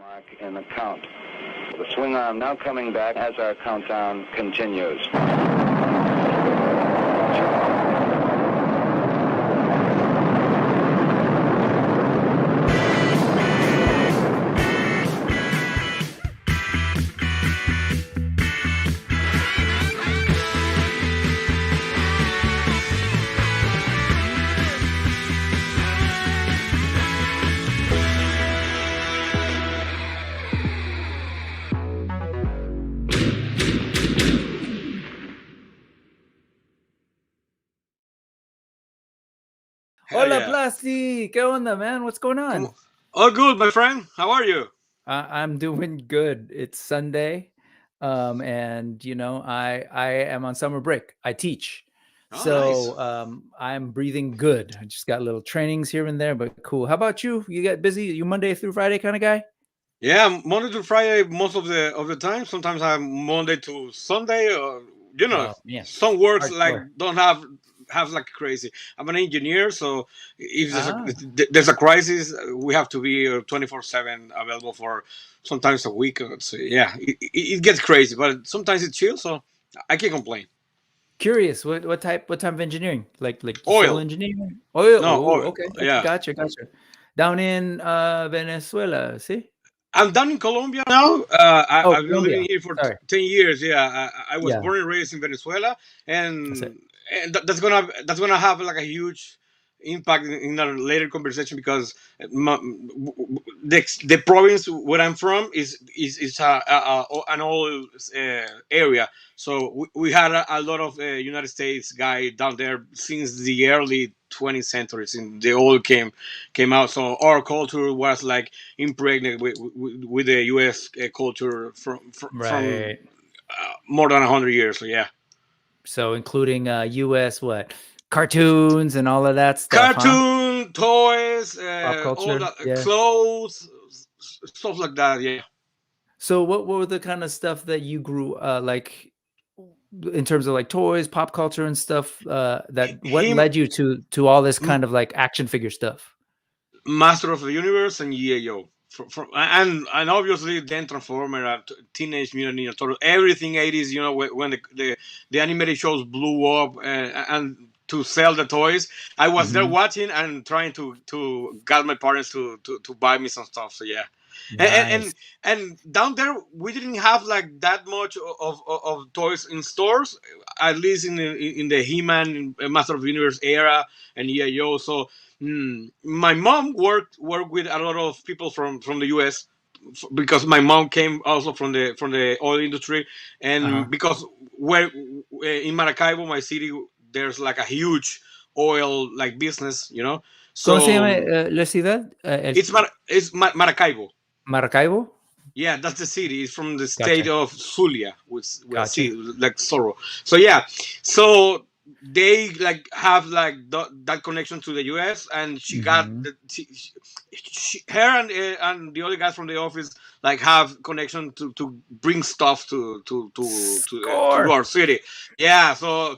Mark in the count. The swing arm now coming back as our countdown continues. Hola, yeah. Plasti. ¿Qué onda, man? What's going on? All good, my friend. How are you? I'm doing good. It's Sunday, and you know, I am on summer break. I teach, so nice. I'm breathing good. I just got little trainings here and there, but cool. How about you? You get busy? You Monday through Friday kind of guy? Yeah, Monday to Friday most of the time. Sometimes I'm Monday to Sunday, or you know, some works like don't have like crazy. I'm an engineer, so if there's a crisis, we have to be 24/7 available for sometimes a week. So yeah, it gets crazy, but sometimes it's chill, so I can't complain. Curious, what type of engineering? Like oil civil engineering? Oil. No, oil. Okay, yeah. Gotcha. Down in Venezuela, see? I'm down in Colombia now. I've been living here for 10 years. Yeah, I was born and raised in Venezuela, and that's gonna have like a huge impact in our later conversation because the province where I'm from is an old area. So we had a lot of United States guy down there since the early 20th centuries, and the oil came out. So our culture was like impregnated with the U.S. Culture from more than 100 years. So yeah. So including U.S. what? Cartoons and all of that stuff. Cartoon, toys, all that, clothes, stuff like that. Yeah. So what were the kind of stuff that you grew like in terms of like toys, pop culture and stuff? What led you to all this kind of like action figure stuff? Master of the Universe and Yo. And obviously then Transformer, Teenage Mutant Ninja Turtles, everything 80s. You know, when the animated shows blew up and to sell the toys, I was there watching and trying to get my parents to buy me some stuff. So yeah. Nice. And down there we didn't have like that much of toys in stores, at least in the He-Man, Master of the Universe era and Yo. So my mom worked with a lot of people from the U.S. because my mom came also from the oil industry, and because where in Maracaibo, my city, there's like a huge oil like business, you know. So ¿Cómo se llama la ciudad? It's Maracaibo. Maracaibo? Yeah, that's the city. It's from the state of Zulia, with like Zorro. So yeah, so they like have like that connection to the U.S. and she got her and the other guys from the office like have connection to bring stuff to our city. Yeah, so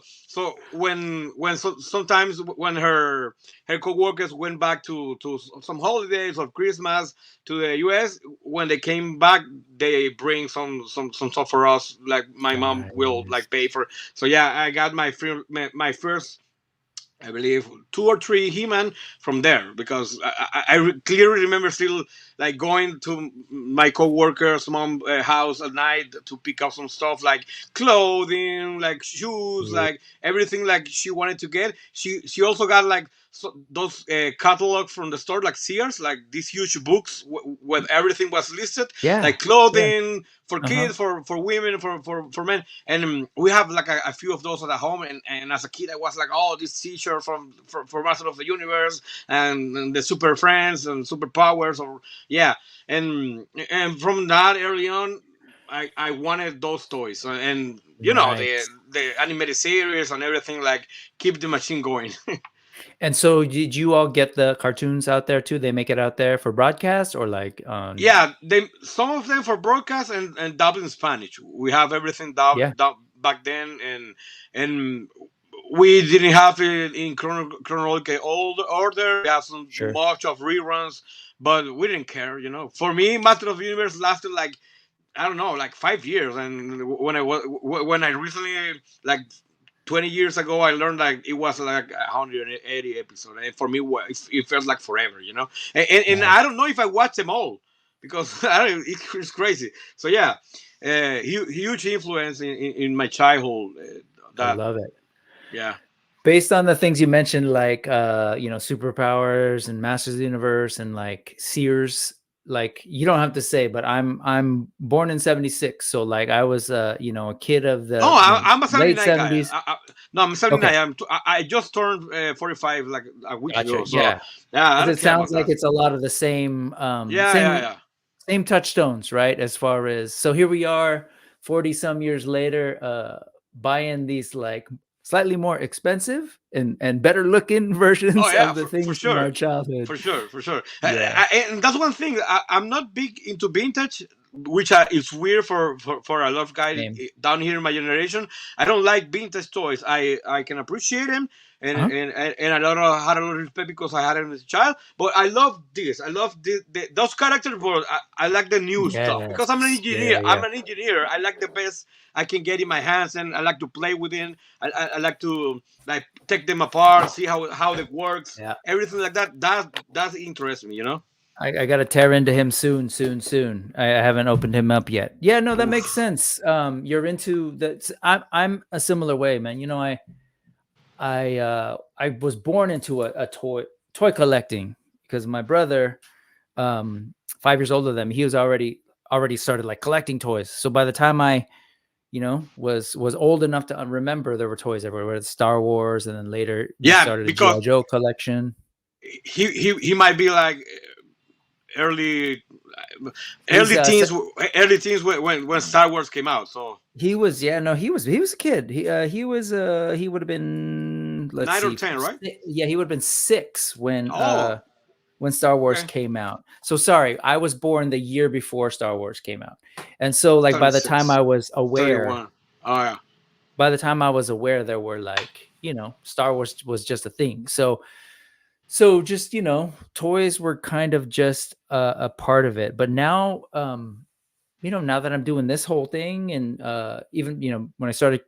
sometimes when her co-workers went back to some holidays or Christmas to the U.S., when they came back, they bring some stuff for us. Like my mom will like pay for. So yeah, I got my first, I believe, 2 or 3 He-Man from there because I clearly remember still like going to my co-worker's mom house at night to pick up some stuff like clothing, like shoes, like everything like she wanted to get. She also got like those catalogs from the store like Sears, like these huge books where everything was listed, like clothing for kids, for women, for men, and we have like a few of those at home. And as a kid, I was like, oh, this T-shirt for Master of the Universe and the Super Friends and Super Powers, or and from that early on, I wanted those toys, and you know the animated series and everything, like keep the machine going. And so did you all get the cartoons out there too? They make it out there for broadcast or like yeah, some of them for broadcast and dubbed in Spanish. We have everything dubbed back then, and we didn't have it in chronological order. We have some much of reruns, but we didn't care, you know. For me, Master of the Universe lasted like, I don't know, like 5 years. And when I recently, like 20 years ago, I learned like it was like 180 episodes, and for me it felt like forever, you know. And I don't know if I watched them all, because it's crazy. So yeah, huge influence in my childhood. I love it. Yeah. Based on the things you mentioned, like you know, superpowers and Masters of the Universe and like Sears, like you don't have to say, but I'm born in '76, so like I was you know, a kid of the I'm a late 79 '70s. guy. No, I'm 79. Okay. I just turned 45 like a week Gotcha. ago. So Yeah, I don't it care sounds about like that. it's a lot of the same Yeah. same touchstones, right? As far as, so here we are 40 some years later, buying these like slightly more expensive and better looking versions Oh yeah, of the for things from our sure. childhood. For sure. Yeah. And that's one thing. I'm not big into vintage, which is weird for a lot of guys Same. down here in my generation. I don't like vintage toys. I can appreciate them, and Uh-huh. and I had a lot of respect because I had them as a child. But I love this. I love those characters. But I like the new stuff because I'm an Yes. engineer. Yeah. I'm an engineer. I like the best I can get in my hands, and I like to play with it. I like to like take them apart, see how it works, Yeah. everything like that. That interests me, you know. I got to tear into him soon. I haven't opened him up yet. Yeah, no, that makes sense. You're into the. I'm a similar way, man. You know, I was born into a toy collecting because my brother, 5 years older than me, he was already started like collecting toys. So by the time I, you know, was old enough to remember, there were toys everywhere. Star Wars, and then later we started a G.I. Joe collection. He might be like early teens when Star Wars came out. So he was he was a kid. He would have been 9 or 10, right? Yeah, he would have been 6 when Star Wars came out. So sorry, I was born the year before Star Wars came out, and so like 36, by the time I was aware, 31. Oh yeah. By the time I was aware, there were like, you know, Star Wars was just a thing. So just, you know, toys were kind of just a part of it. But now, you know, now that I'm doing this whole thing, and even, you know, when I started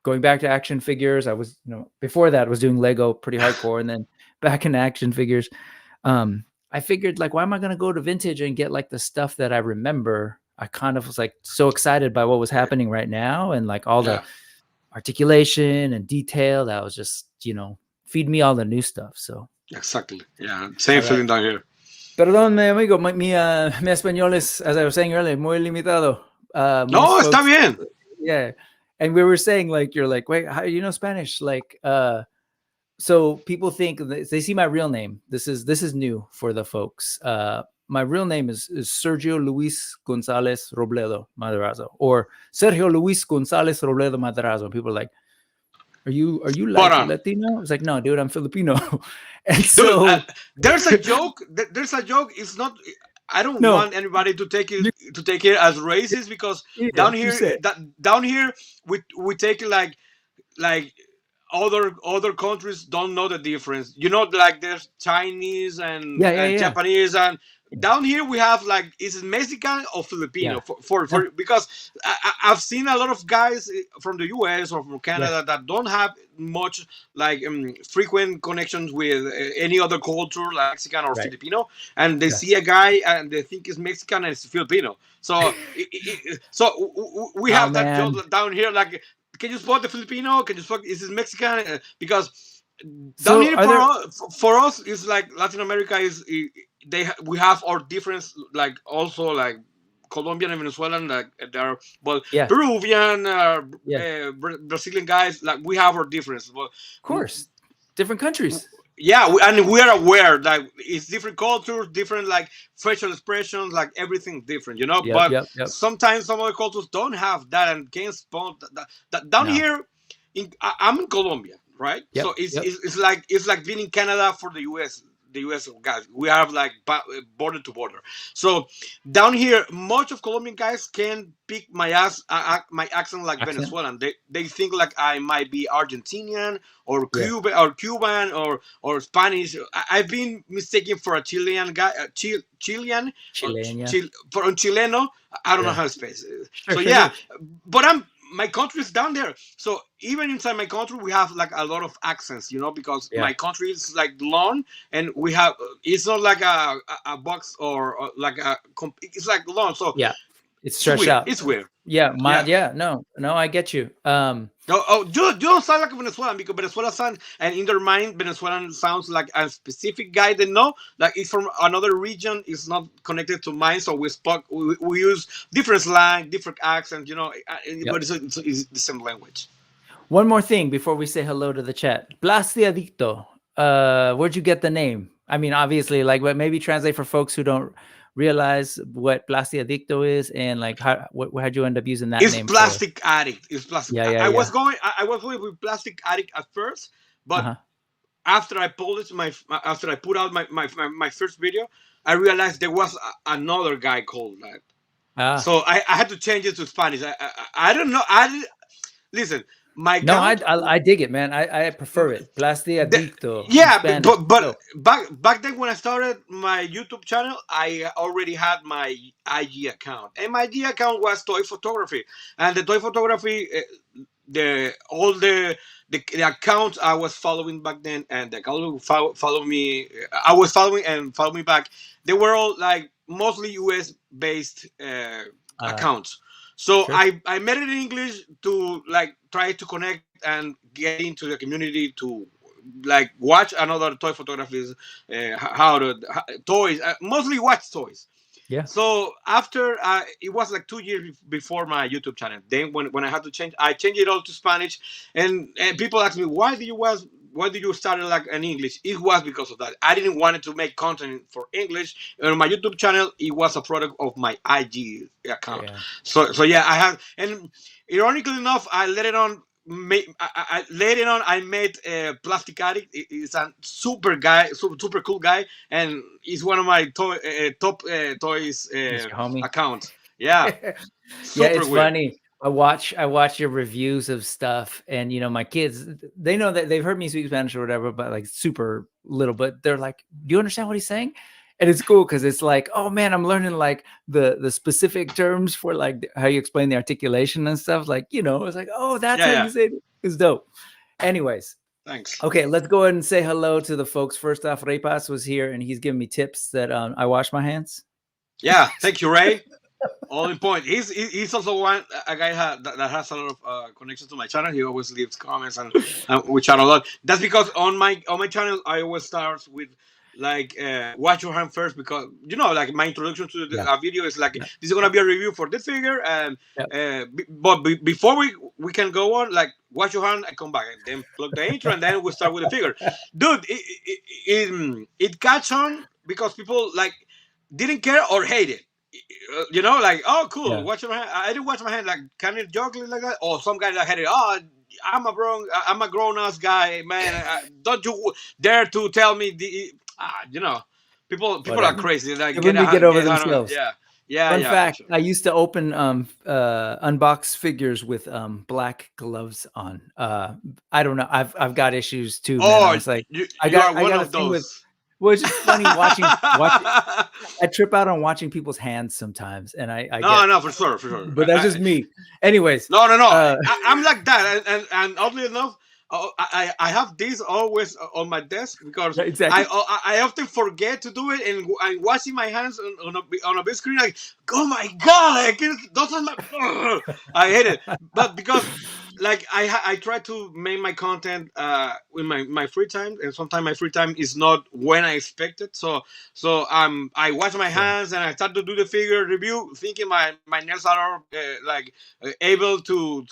going back to action figures, I was, you know, before that I was doing Lego pretty hardcore, and then back into action figures. I figured, like, why am I going to go to vintage and get like the stuff that I remember? I kind of was like so excited by what was happening right now, and like all the articulation and detail that was just, you know, feed me all the new stuff. So exactly, yeah, same feeling down here. Perdón, mi amigo, mi español is, as I was saying earlier, muy limitado. No, está bien. Yeah, and we were saying, like, you're like, wait, how do you know Spanish? Like, so people think they see my real name. This is new for the folks. My real name is Sergio Luis Gonzalez Robledo Madrazo, or Sergio Luis Gonzalez Robledo Madrazo. People are like, are you like Latino? It's like, no, dude, I'm Filipino. And so there's a joke. It's not. I don't want anybody to take it as racist, because down here we take it like other countries don't know the difference. You know, like there's Chinese and Japanese, and down here we have like, is it Mexican or Filipino? For because I've seen a lot of guys from the U.S. or from Canada that don't have much like frequent connections with any other culture, like Mexican or Filipino, and they see a guy and they think it's Mexican and it's Filipino. So we have that joke down here, like, can you spot the Filipino? Can you spot, is it Mexican? Because down here for us, it's like Latin America is we have our difference, like also like Colombian and Venezuelan, like there are, but Peruvian, Brazilian guys, like we have our difference. But of course, different countries. Yeah, and we are aware that it's different cultures, different like facial expressions, like everything different, you know. Sometimes some other cultures don't have that and can't spot that. Down here, I'm in Colombia, right? So it's like being in Canada for the U.S. the U.S. guys. We have like border to border. So down here, much of Colombian guys can pick my accent like Venezuelan. They think like I might be Argentinian or Cuban or Spanish. I've been mistaken for a Chilean guy, Chileno. I don't know how to say it. So but my country is down there. So even inside my country, we have like a lot of accents, because my country is like long, and we have, it's not like a box or like it's like long. So it's stretched out. It's weird. No, I get you. You don't sound like a Venezuelan, because Venezuela sound, and in their mind, Venezuelan sounds like a specific guy they know, like it's from another region. It's not connected to mine, so we use different slang, different accents, but it's the same language. One more thing before we say hello to the chat. Plasti Adicto. Where'd you get the name? I mean, obviously, like, but maybe translate for folks who don't realize what Plasti Adicto is, and like how'd you end up using that name? It's Plastic Addict. It's plastic. I was going with Plastic Addict at first, but after I published after I put out my first video, I realized there was another guy called that. So I had to change it to Spanish. I don't know. Listen. I dig it, man. I prefer it. Plasti Adicto. But back then when I started my YouTube channel, I already had my IG account, and my IG account was Toy Photography, and the Toy Photography, all the accounts I was following back then, and the account follow me, I was following and follow me back. They were all like mostly US based accounts. So I made it in English to like try to connect and get into the community to like watch another toy photographers, toys, mostly watch toys. So after it was like 2 years before my YouTube channel. Then when I had to change, I changed it all to Spanish, and people asked me, why did you start it like in English? It was because of that. I didn't want to make content for English. And on my YouTube channel, it was a product of my IG account. So I have, and ironically enough, I let it on. I met Plastic Addict. He's a super cool guy, and he's one of my top toys accounts. It's weird. Funny. I watch your reviews of stuff, and my kids, they know that they've heard me speak Spanish or whatever, but like super little, but they're like, do you understand what he's saying? And it's cool because it's like, oh man, I'm learning like the specific terms for like how you explain the articulation and stuff. Like, it's like, oh, that's how you say it. It's dope. Anyways. Thanks. Okay, let's go ahead and say hello to the folks. First off, Ray Paz was here, and he's giving me tips that I wash my hands. Yeah, thank you, Ray. All in point. He's also a guy that has a lot of connection to my channel. He always leaves comments, and we chat a lot. That's because on my channel I always start with like wash your hand first, because like my introduction to the video is like this is gonna be a review for this figure, and but before we can go on, like wash your hand and come back, and then plug the intro, and then we start with the figure. Dude, it catch on because people like didn't care or hate it. Like, oh cool, watch my hand. I didn't watch my hand, like kind of joking like that, or some guy that had it. Oh, I'm a grown ass guy, man. Don't you dare to tell me people are crazy. Like get over themselves. Fun fact: I used to open unbox figures with black gloves on. I don't know. I've got issues too. Man. Oh, it's like I got one of those. Well, it's just funny watching. I trip out on watching people's hands sometimes, and I no, for sure. But that's just me. Anyways, no. I'm like that, and oddly enough, I have this always on my desk because I often forget to do it, and I'm washing my hands on a big screen. Like, oh my god, those are my. I hate it, but because. Like I try to make my content with my free time, and sometimes my free time is not when I expect it. So I wash my hands and I start to do the figure review, thinking my nails are able to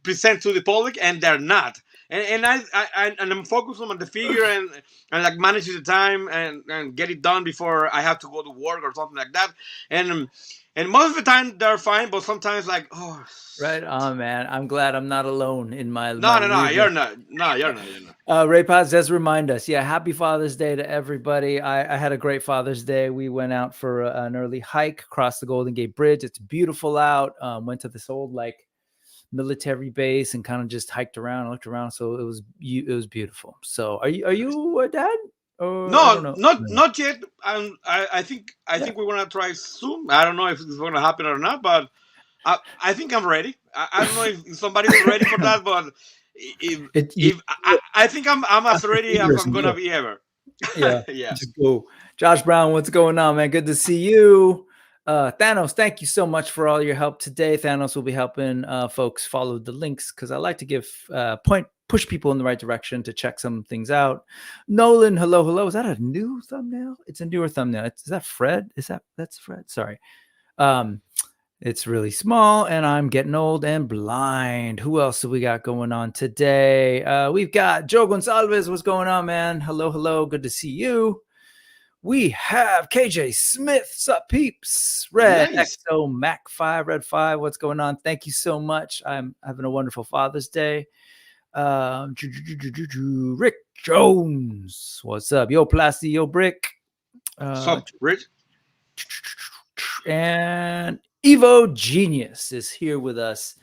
present to the public, and they're not. and I'm focused on the figure and like managing the time and get it done before I have to go to work or something like that. And most of the time they're fine, but sometimes like, oh, Right on, man. I'm glad I'm not alone in my no, weirdness. you're not. No, you're not. Ray Paz does remind us. Yeah, happy Father's Day to everybody. I had a great Father's Day. We went out for an early hike across the Golden Gate Bridge. It's beautiful out. Went to this old like military base and kind of just hiked around, looked around. So it was beautiful. So are you a dad? Or, No, not yet. I think we're gonna try soon. I don't know if it's gonna happen or not, but I think I'm ready. I don't know if somebody's ready for that, but I think I'm as ready as I'm gonna be ever. Yeah, just go. Josh Brown, what's going on, man? Good to see you. Thanos, thank you so much for all your help today. Thanos will be helping folks follow the links because I like to give push people in the right direction to check some things out. Nolan, hello. Is that a new thumbnail? It's a newer thumbnail. Is that Fred? That's Fred? Sorry. It's really small and I'm getting old and blind. Who else have we got going on today? We've got Joe Gonzalez. What's going on, man? Hello. Good to see you. We have KJ Smith. Sup, peeps? Red Nice. XO Mac 5, Red 5. What's going on? Thank you so much. I'm having a wonderful Father's Day. Rick Jones. What's up? Yo, Plasti. Yo, Brick. What's up, Rich? And Evo Genius is here with us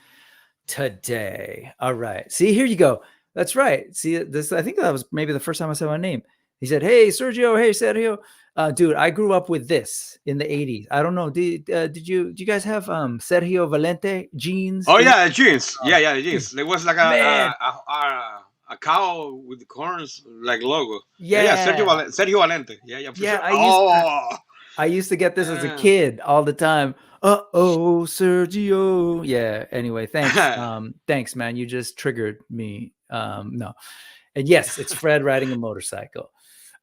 today. All right. See, here you go. That's right. See, this, I think that was maybe the first time I said my name. He said, hey, Sergio. Hey, Sergio. Dude, I grew up with this in the 80s. I don't know. Did you guys have Sergio Valente jeans? Oh, yeah, jeans. Yeah, jeans. There was like a cow with the horns, like logo. Yeah, Sergio Valente. Yeah, for sure. I used to get this as a kid all the time. Sergio. Yeah. Anyway, thanks. Thanks, man. You just triggered me. No. And yes, it's Fred riding a motorcycle.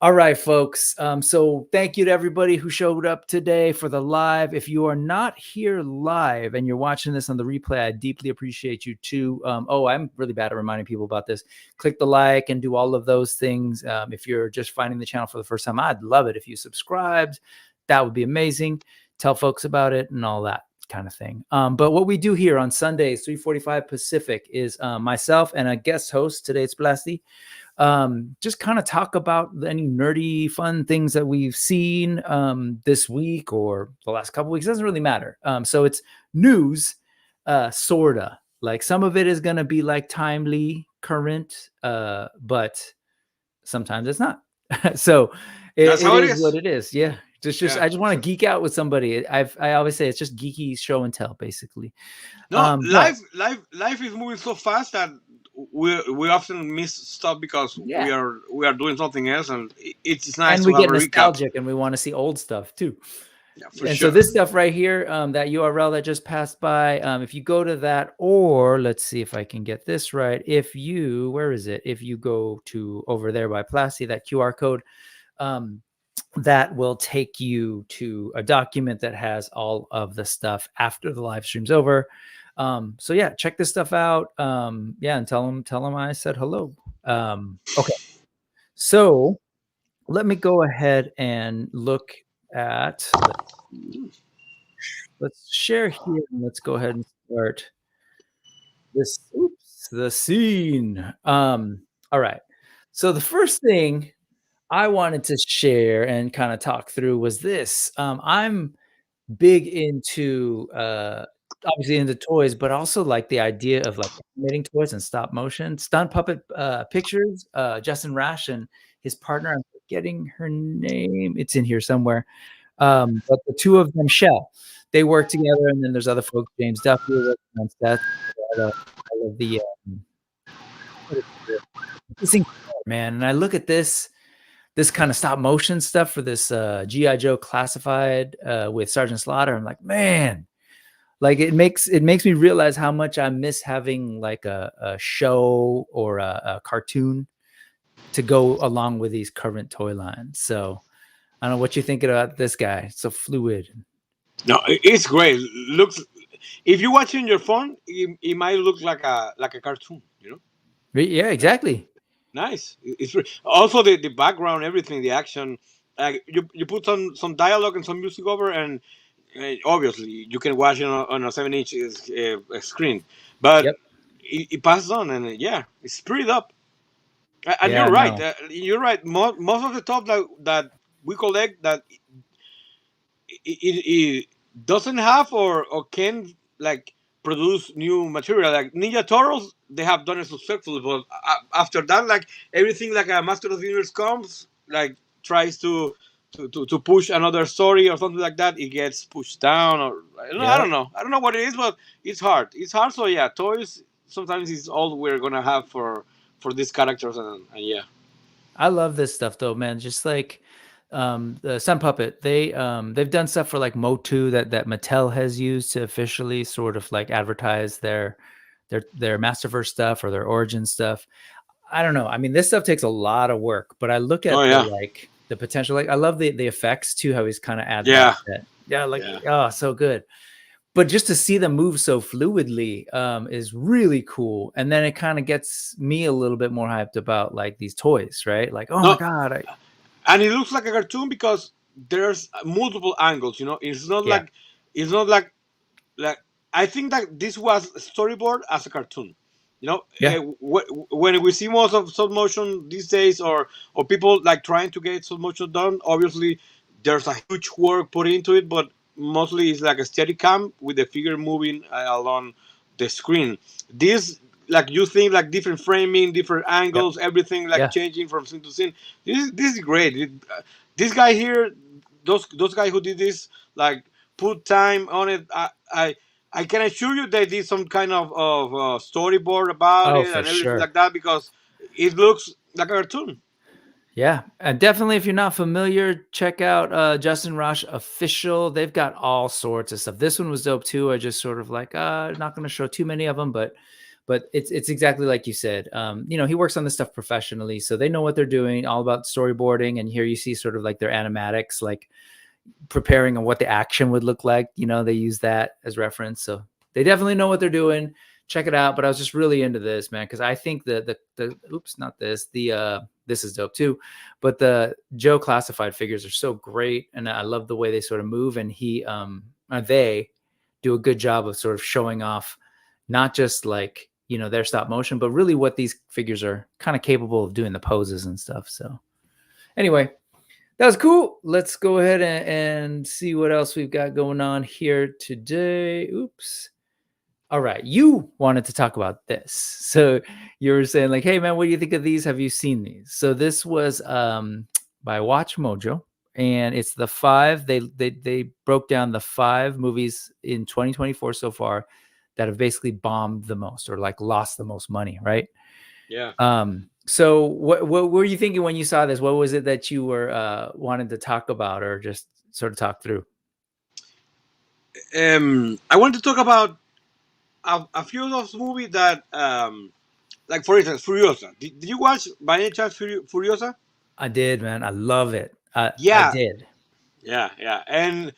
All right, folks. So thank you to everybody who showed up today for the live. If you are not here live and you're watching this on the replay, I deeply appreciate you too. I'm really bad at reminding people about this. Click the like and do all of those things. If you're just finding the channel for the first time, I'd love it if you subscribed. That would be amazing. Tell folks about it and all that kind of thing. But what we do here on Sundays, 3:45 Pacific, is myself and a guest host. Today it's Plasti. Just kind of talk about any nerdy, fun things that we've seen this week or the last couple weeks. It doesn't really matter. So it's news, sorta. Like some of it is going to be like timely, current, but sometimes it's not. So it is what it is. Yeah. I just want to geek out with somebody. I always say it's just geeky show and tell, basically. No, life is moving so fast that we often miss stuff because we are doing something else, and it's nice. And we get nostalgic, and we want to see old stuff too. Yeah, and so this stuff right here, that URL that just passed by, if you go to that, or let's see if I can get this right. Where is it? If you go to over there by Plasti, that QR code, that will take you to a document that has all of the stuff after the live stream's over. So yeah, check this stuff out. And tell them I said hello. Okay. So let me go ahead and look at, let's share here. And let's go ahead and start this, the scene. All right. So the first thing I wanted to share and kind of talk through was this. I'm big into, obviously into toys, but also like the idea of like animating toys and stop motion, stunt puppet pictures. Justin Rash and his partner, I'm forgetting her name. It's in here somewhere. But the two of them, Shell, they work together. And then there's other folks, James Duffy, on Seth, all of the, man. And I look at this kind of stop motion stuff for this G.I. Joe Classified with Sergeant Slaughter. I'm like, man, like it makes me realize how much I miss having like a show or a cartoon to go along with these current toy lines. So I don't know what you think about this guy. It's so fluid. No, it's great. Looks, if you watch it on your phone, it might look like a cartoon, you know? Yeah, exactly. Nice. It's also the background, everything, the action. You put some dialogue and some music over, and obviously you can watch it on a 7-inch screen, but Yep. it passes on, and yeah, it's speeded up. And Yeah, you're right. no. You're right. Most of the stuff that we collect that it doesn't have or can like produce new material. Like Ninja Turtles, they have done it successfully, but after that, like everything like a Master of the Universe comes, like tries to push another story or something like that, it gets pushed down, or I don't Yep. know. I don't know what it is, but it's hard. It's hard. So yeah, toys sometimes is all we're gonna have for these characters, and yeah. I love this stuff though, man. Just like the Sun Puppet, they've done stuff for like Motu that Mattel has used to officially sort of like advertise their Masterverse stuff or their Origin stuff. I don't know. I mean, this stuff takes a lot of work, but I look Oh at yeah. the potential. Like I love the effects too, how he's kind of add Yeah. oh, so good. But just to see them move so fluidly is really cool. And then it kind of gets me a little bit more hyped about like these toys, right? Like, oh my God. And it looks like a cartoon because there's multiple angles, it's not Yeah. like I think that this was storyboard as a cartoon. Yeah. When we see most of stop motion these days, or people like trying to get stop motion done, obviously there's a huge work put into it, but mostly it's like a steady cam with the figure moving along the screen. This, like, you think like different framing, different angles, everything like Yeah. changing from scene to scene. This is great. This guy here, those guys who did this, like, put time on it. I can assure you they did some kind of storyboard about Oh, it for and everything sure. like that, because it looks like a cartoon. Yeah, and definitely if you're not familiar, check out Justin Rosh Official. They've got all sorts of stuff. This one was dope too. I just sort of like not going to show too many of them, but it's exactly like you said. He works on this stuff professionally, so they know what they're doing, all about storyboarding. And here you see sort of like their animatics, like preparing on what the action would look like. They use that as reference, so they definitely know what they're doing. Check it out. But I was just really into this, man, because I think the this is dope too, but the Joe classified figures are so great, and I love the way they sort of move, and they do a good job of sort of showing off not just like their stop motion, but really what these figures are kind of capable of doing, the poses and stuff. So anyway, that was cool. Let's go ahead and see what else we've got going on here today. Oops. All right. You wanted to talk about this. So you were saying like, hey man, what do you think of these? Have you seen these? So this was by Watch Mojo, and it's the 5. They broke down the 5 movies in 2024 so far that have basically bombed the most, or like lost the most money, right? Yeah. So what were you thinking when you saw this? What was it that you were wanted to talk about, or just sort of talk through? I want to talk about a few of those movies that, like, for instance, Furiosa. Did you watch by any chance Furiosa? I did, man. I love it. Yeah. I did. Yeah. And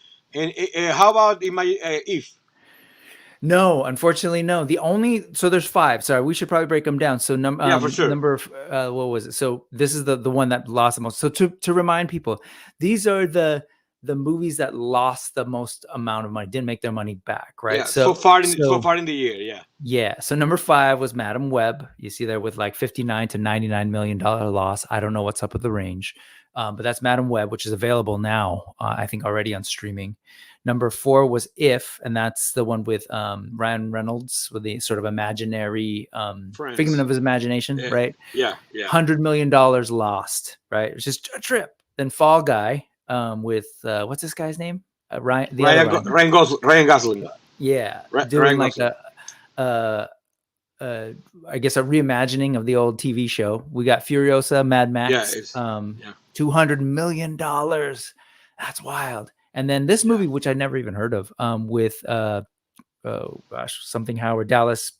how about If? No, unfortunately, no. So there's 5. Sorry, we should probably break them down. So For sure. what was it? So this is the one that lost the most. So to remind people, these are the movies that lost the most amount of money, didn't make their money back, right? Yeah, so far in the year, yeah. Yeah. So number 5 was Madam Web. You see there with like $59 to $99 million loss. I don't know what's up with the range, but that's Madam Web, which is available now, I think already on streaming. Number 4 was If, and that's the one with Ryan Reynolds, with the sort of imaginary figment of his imagination, right? Yeah. $100 million lost, right? It's just a trip. Then Fall Guy with what's this guy's name? Ryan Gosling. Yeah, doing like I guess a reimagining of the old TV show. We got Furiosa, Mad Max, $200 million. That's wild. And then this movie, which I never even heard of, with something Howard, Dallas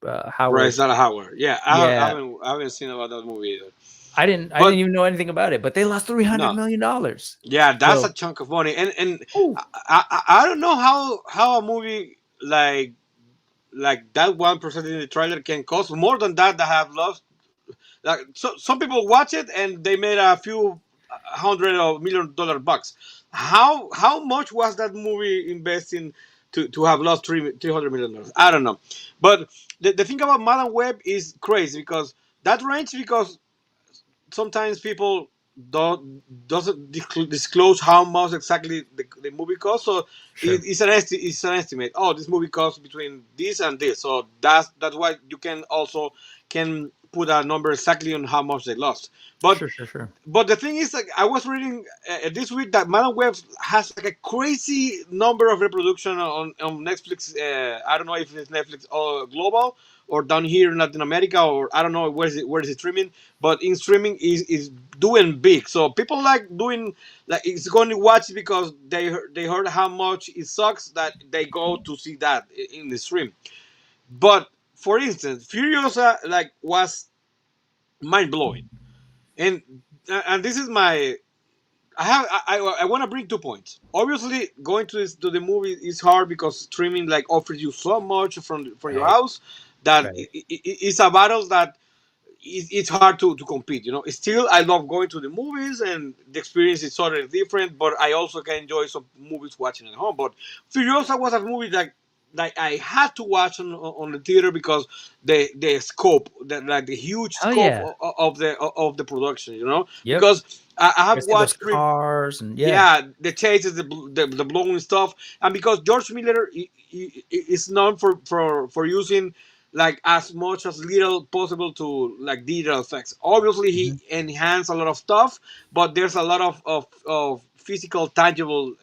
Howard. Bryce Dallas Howard. Yeah, I haven't seen about that movie either. I didn't even know anything about it, but they lost $300 million. Yeah, that's a chunk of money, and I don't know how a movie like that 1% in the trailer can cost more than that have lost like so some people watch it and they made a few $100 million bucks. How much was that movie investing to have lost $300 million? I don't know, but the thing about Madam Web is crazy because that range, because sometimes people doesn't disclose how much exactly the movie costs. So Sure. it's an estimate. Oh, this movie costs between this and this. So that's why you can also can put a number exactly on how much they lost. But Sure. but the thing is, like, I was reading this week that Madam Web has like a crazy number of reproduction on Netflix. I don't know if it's Netflix global or down here in Latin America, or I don't know where is it streaming. But in streaming is doing big. So people like doing like it's going to watch because they heard how much it sucks that they go to see that in the stream. But for instance, Furiosa like was mind blowing, and this is my I want to bring 2 points. Obviously, going to the movie is hard because streaming like offers you so much from your Right. house that Right. it's a battle that it's hard to compete. You know, still I love going to the movies and the experience is totally different. But I also can enjoy some movies watching at home. But Furiosa was a movie that I had to watch on the theater because the scope, the huge Oh scope yeah. of the production. You know, Yep. because I have I see those watched cars and yeah. yeah, the chases, the blowing stuff, and because George Miller is known for using like as much as little possible to like digital effects. Obviously, he Mhm. enhanced a lot of stuff, but there's a lot of physical, tangible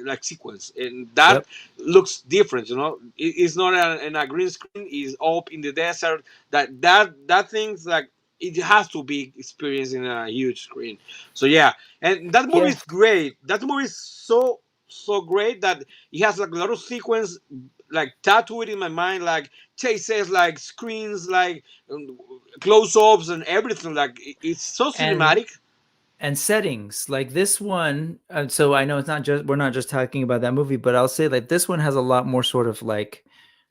like sequence, and that Yep. looks different. You know, it's not in a green screen. It's up in the desert. That thing's like it has to be experienced in a huge screen. So yeah, and that movie Yeah. is great. That movie is so great that it has like a lot of sequence like tattooed in my mind, like chases, like screens, like close-ups and everything. Like it's so And cinematic. settings like this one. So I know it's not just we're not just talking about that movie, but I'll say like this one has a lot more sort of like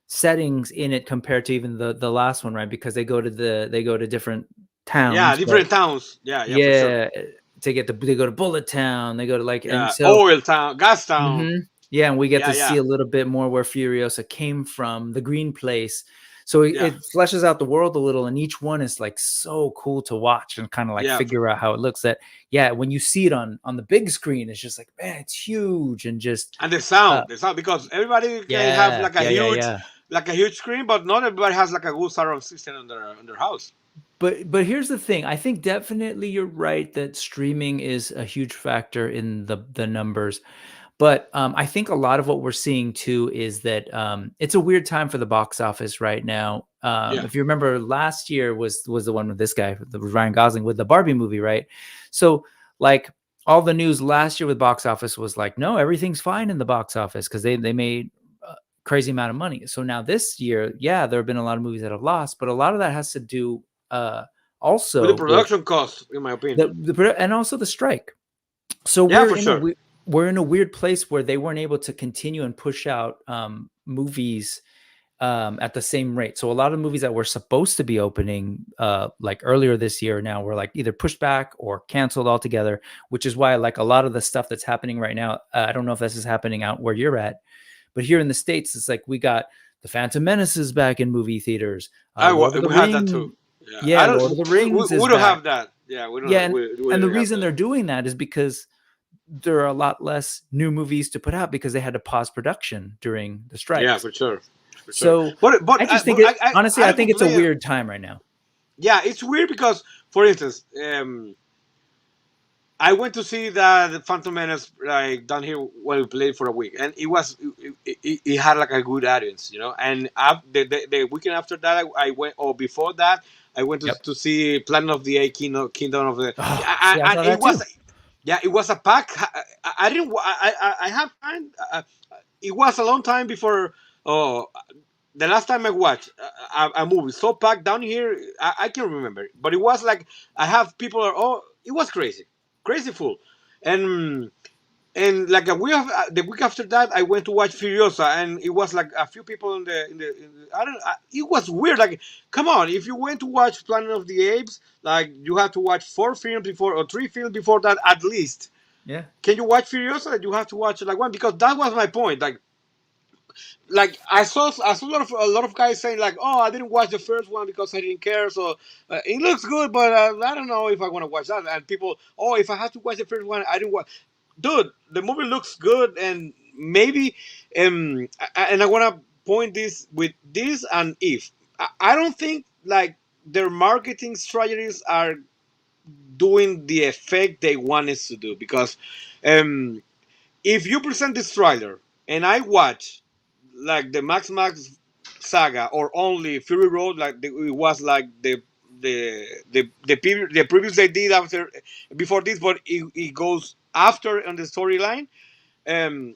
settings in it compared to even the last one, right? Because they go to different Yeah, towns, but different towns. Yeah, for sure. yeah, they go to Bullet Town, they go to like, and Yeah, so oil town, gas town. yeah, and we get to see Yeah, a little bit more where Furiosa came from, the green place. So yeah, it fleshes out the world a little, and each one is like so cool to watch and kind of like yeah. figure out how it looks. That yeah, when you see it on the big screen, it's just like, man, it's huge and just And uh, the sound, because everybody can have yeah, like a yeah. huge screen, but not everybody has like a good surround system on their house. But here's the thing. I think definitely you're right that streaming is a huge factor in the numbers. But I think a lot of what we're seeing too is that it's a weird time for the box office right now. Yeah, If you remember, last year was the one with this guy, Ryan Gosling, with the Barbie movie, right? So like all the news last year with box office was like, no, everything's fine in the box office because they made a crazy amount of money. So now this year, yeah, there have been a lot of movies that have lost, but a lot of that has to do with the also with production cost, in my opinion. and also the strike. So Yeah, for sure. we're in a weird place where they weren't able to continue and push out movies at the same rate. So a lot of movies that were supposed to be opening like earlier this year now were like either pushed back or canceled altogether, which is why like a lot of the stuff that's happening right now, I don't know if this is happening out where you're at, but here in the States, it's like we got the Phantom Menace is back in movie theaters. Lord of the We had that too. Rings. Yeah, I Yeah, don't. Lord of the Rings We is don't back. have that. Yeah, we don't. Yeah, We and the don't have reason that. they're doing that is because there are a lot less new movies to put out because they had to pause production during the Yeah, strikes. for sure. For sure. So But I just think it honestly, I I don't think it's a complain. weird time right now. Yeah, it's weird because, for instance, I went to see the Phantom Menace like down here when we played for a week, and it had like a good audience, you know. And the weekend after that, I went, or before that, I went Yep. to see Planet of the Apes, Kingdom of the. Oh, see, I And saw it that too. was, yeah, it was a pack. I didn't. I have time. It was a long time before. Oh, the last time I watched a movie so packed down here, I can't remember, but it was like I have people are it was crazy, crazy full, and and like the week after that, I went to watch Furiosa, and it was like a few people I don't. It was weird. Like, come on, if you went to watch Planet of the Apes, like you have to watch 4 films before or 3 films before that at least. Yeah. Can you watch Furiosa? You have to watch like one, because that was my point. Like I saw a lot of guys saying like, oh, I didn't watch the first one because I didn't care. So it looks good, but I don't know if I want to watch that. And people, oh, if I have to watch the first one, I didn't watch. Dude, the movie looks good, and maybe, and I want to point this with this and if I don't think like their marketing strategies are doing the effect they want us to do, because um, if you present this trailer and I watch like the Max saga or only Fury Road, like it was like the previous they did after before this, but it goes after on the storyline. Um,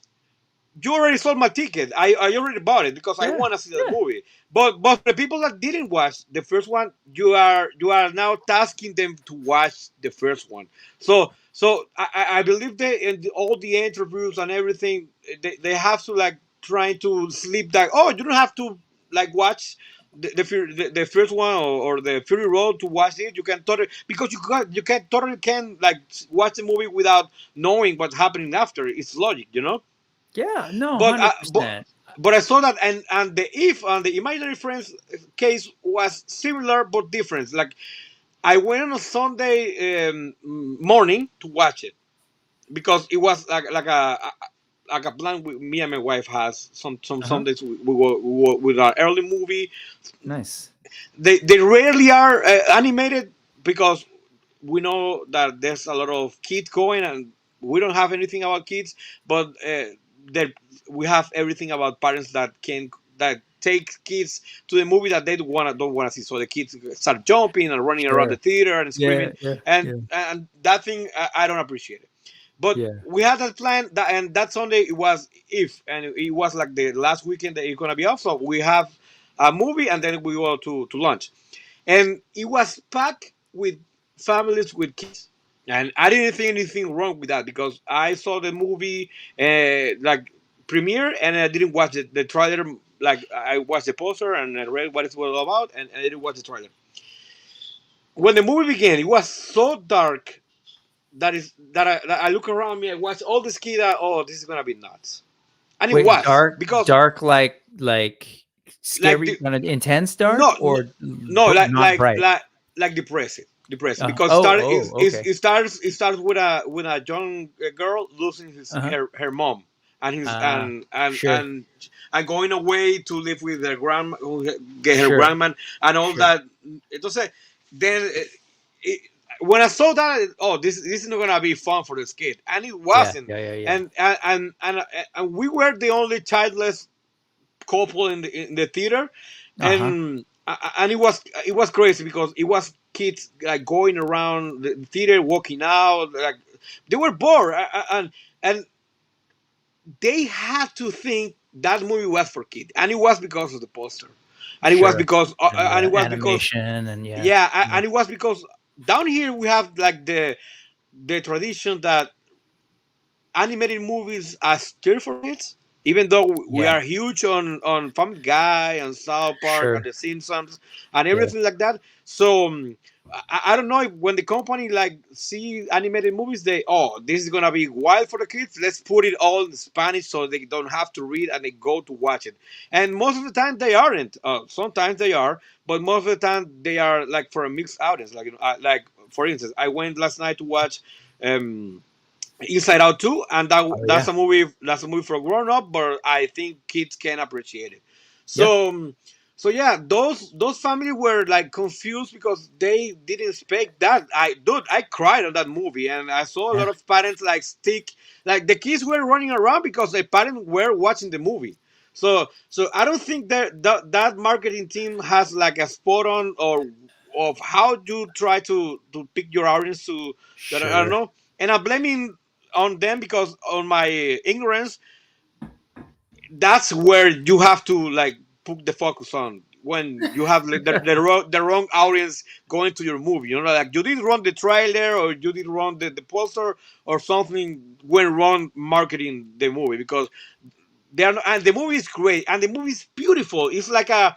you already sold my ticket. I already bought it because I Yeah. want to see the movie. But for the people that didn't watch the first one, you are now tasking them to watch the first one. So I believe they in all the interviews and everything, they have to like try to sleep that. Oh, you don't have to like watch the first one or the Fury Road to watch it. You can totally, because you can like watch the movie without knowing what's happening after. It's logic, you know. Yeah. No, But 100%. but I saw that, and the if and the imaginary friends case was similar but different. Like I went on a Sunday morning to watch it because it was like a plan me and my wife has. Some Uh-huh. Sundays we go with our early movie. Nice. They rarely are animated because we know that there's a lot of kids going, and we don't have anything about kids, but there we have everything about parents that take kids to the movie that they don't want to see. So the kids start jumping and running around the Sure. theater and Yeah. screaming, Yeah. and Yeah. and that thing I don't appreciate it. But Yeah. we had that plan, and that Sunday it was if, and it was like the last weekend that it's gonna be off. So we have a movie, and then we go to lunch, and it was packed with families with kids. And I didn't think anything wrong with that because I saw the movie like premiere, and I didn't watch the trailer. Like I watched the poster and I read what it's all about, and I didn't watch the trailer. When the movie began, it was so dark that I look around me, I watch all the kids. Oh, this is gonna be nuts, and it Wait, was dark, because dark, like like scary, kind of intense dark, no, no, or no, not bright? like depressing because Okay. it starts with a young girl losing Uh-huh. her mom, and his Sure. and going away to live with her grandma, get her Sure. grandma and all Sure. that. Entonces, then it, when I saw that, oh, this is not gonna be fun for this kid, and it Yeah. wasn't. Yeah. Yeah. Yeah. And we were the only childless couple in the theater, Uh-huh. and it was crazy because it was kids like going around the theater, walking out, like they were bored, and they had to think that movie was for kids, and it was because of the poster, and it was Sure. because And and it the was because animation, and yeah. yeah, Yeah. and it was because down here we have like the tradition that animated movies are still for kids, even though we Yeah. are huge on Family Guy and South Park and Sure. The Simpsons and Yeah. everything like that. So I don't know if when the company like see animated movies, they this is gonna be wild for the kids. Let's put it all in Spanish so they don't have to read and they go to watch it. And most of the time they aren't. Sometimes they are, but most of the time they are like for a mixed audience. Like like for instance, I went last night to watch. Um, Inside Out 2, and Oh that's yeah. a movie. That's a movie for grown up, but I think kids can appreciate it. Yeah. So, so yeah, those families were like confused because they didn't expect that. I cried on that movie, and I saw a lot Yeah. of parents like like the kids were running around because the parents were watching the movie. So I don't think that marketing team has like a spot on or of how you try to pick your audience to that I don't Sure. know, and I'm blaming on them because on my ignorance, that's where you have to like put the focus on. when you have the wrong audience going to your movie. You know, like you did run the trailer or you did run the poster or something went wrong marketing the movie, because and the movie is great and the movie is beautiful. It's like a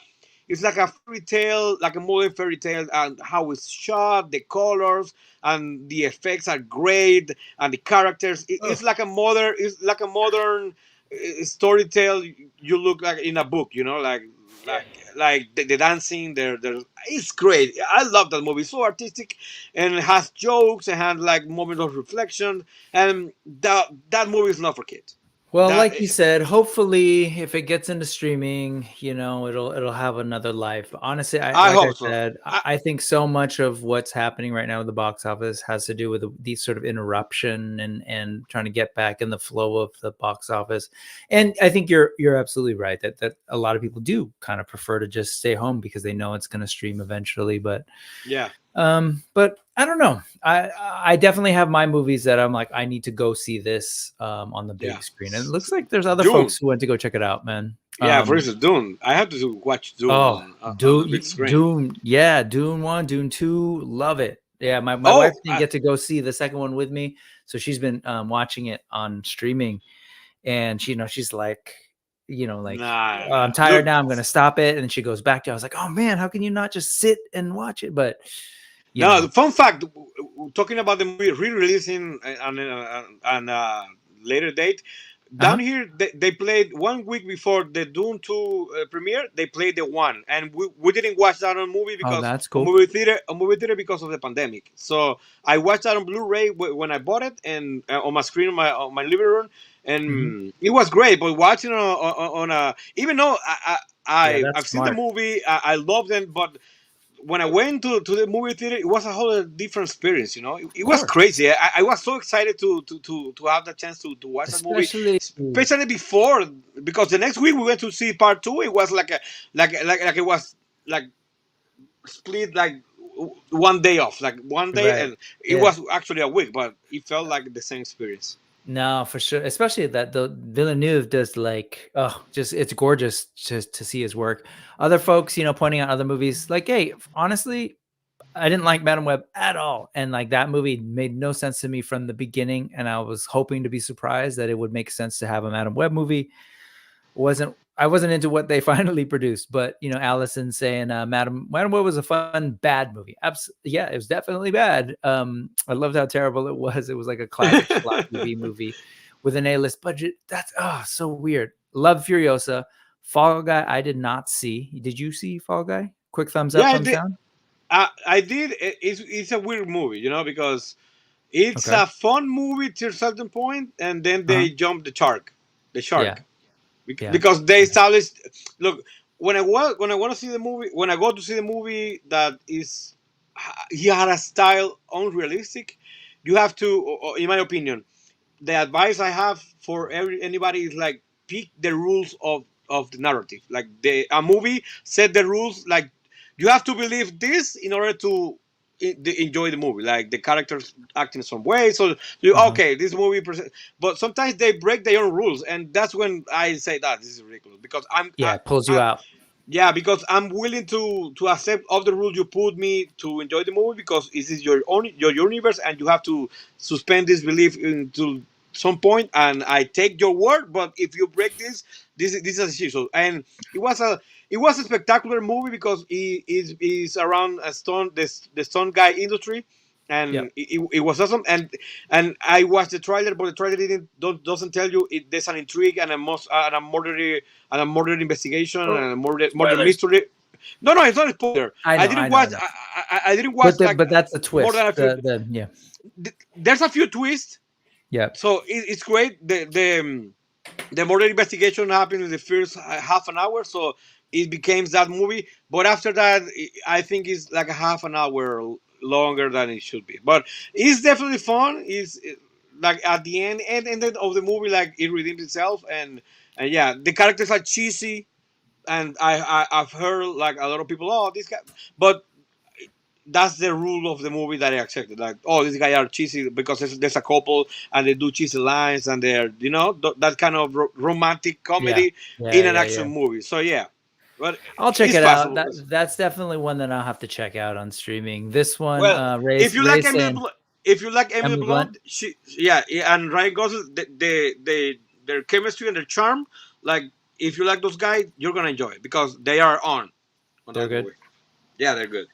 fairy tale, like a modern fairy tale, and how it's shot, the colors and the effects are great, and the characters. It's like a modern storytell. You look like in a book, you know, like the dancing. It's great. I love that movie. It's so artistic, and it has jokes and has like moments of reflection. And that movie is not for kids. Well, like you said, hopefully, if it gets into streaming, you know, it'll have another life. But honestly, I hope so. I think so much of what's happening right now with the box office has to do with these sort of interruption and trying to get back in the flow of the box office. And I think you're absolutely right that a lot of people do kind of prefer to just stay home because they know it's going to stream eventually. But yeah. But I don't know. I definitely have my movies that I'm like, I need to go see this on the big screen. And it looks like there's other folks who went to go check it out, man. Yeah, for instance, Dune. I have to watch Dune on the big screen. Dune, yeah, Dune 1, Dune 2, love it. Yeah, my wife didn't get to go see the second one with me, so she's been watching it on streaming, and she's like, I'm tired now, I'm gonna stop it, and she goes back to. I was like, oh man, how can you not just sit and watch it? But the fun fact, talking about the movie re-releasing on a later date, down here they played 1 week before the Dune 2 premiere. They played the one, and we didn't watch that on movie because that's cool. movie theater because of the pandemic. So I watched that on Blu-ray when I bought it, and on my screen on my living room, and it was great. But watching on a, even though I've seen the movie, I loved it, but when I went to the movie theater, it was a whole different experience. You know, it was crazy. I was so excited to have the chance to watch that movie, especially before, because the next week we went to see part 2. It was like it was like split like 1 day off, like 1 day, and it was actually a week, but it felt like the same experience. No, for sure. Especially that the Villeneuve does like, it's gorgeous just to see his work. Other folks, pointing out other movies like, hey, honestly, I didn't like Madame Web at all. And like that movie made no sense to me from the beginning. And I was hoping to be surprised that it would make sense to have a Madame Web movie. I wasn't into what they finally produced, but Allison saying Madame Web was a fun, bad movie. Yeah, it was definitely bad. I loved how terrible it was. It was like a classic slot TV movie with an A-list budget. That's so weird. Love Furiosa. Fall Guy, I did not see. Did you see Fall Guy? Quick thumbs up, thumbs down? I did. It's a weird movie, because it's a fun movie to a certain point, and then they jump the shark. Yeah. Because they established. Look, when I go to see the movie that is, he had a style unrealistic. You have to, in my opinion, the advice I have for anybody is like pick the rules of the narrative. Like a movie set the rules. Like you have to believe this in order to enjoy the movie, like the characters acting some way. So okay, this movie, but sometimes they break their own rules, and that's when I say that this is ridiculous, because it pulls you out. Yeah, because I'm willing to accept all the rules you put me to enjoy the movie, because this is your universe, and you have to suspend this belief until some point, and I take your word. But if you break this is a issue. And it was a spectacular movie because it is around the stunt guy industry, and it was awesome. And I watched the trailer, but the trailer doesn't tell you there's an intrigue and a murder investigation and a murder mystery. No, it's not a spoiler. I didn't watch. But that's a twist. There's a few twists. Yeah. So it's great. The murder investigation happened in the first half an hour, so it became that movie. But after that, I think it's like a half an hour longer than it should be. But it's definitely fun. It's like at the end of the movie, like it redeems itself, and yeah, the characters are cheesy, and I've heard like a lot of people, this guy, but that's the rule of the movie that I accepted. Like, these guys are cheesy because there's a couple and they do cheesy lines, and they're, that kind of romantic comedy in an action movie. So yeah, but I'll check it's it out. possible. That's definitely one that I'll have to check out on streaming. This one, Well, Ray, if you like Emily saying, Blunt, if you like Emily Emily Blunt? Blunt, yeah, and Ryan Gosling, their chemistry and their charm, like if you like those guys, you're gonna enjoy it because they are on They're that good. movie. Yeah, they're good.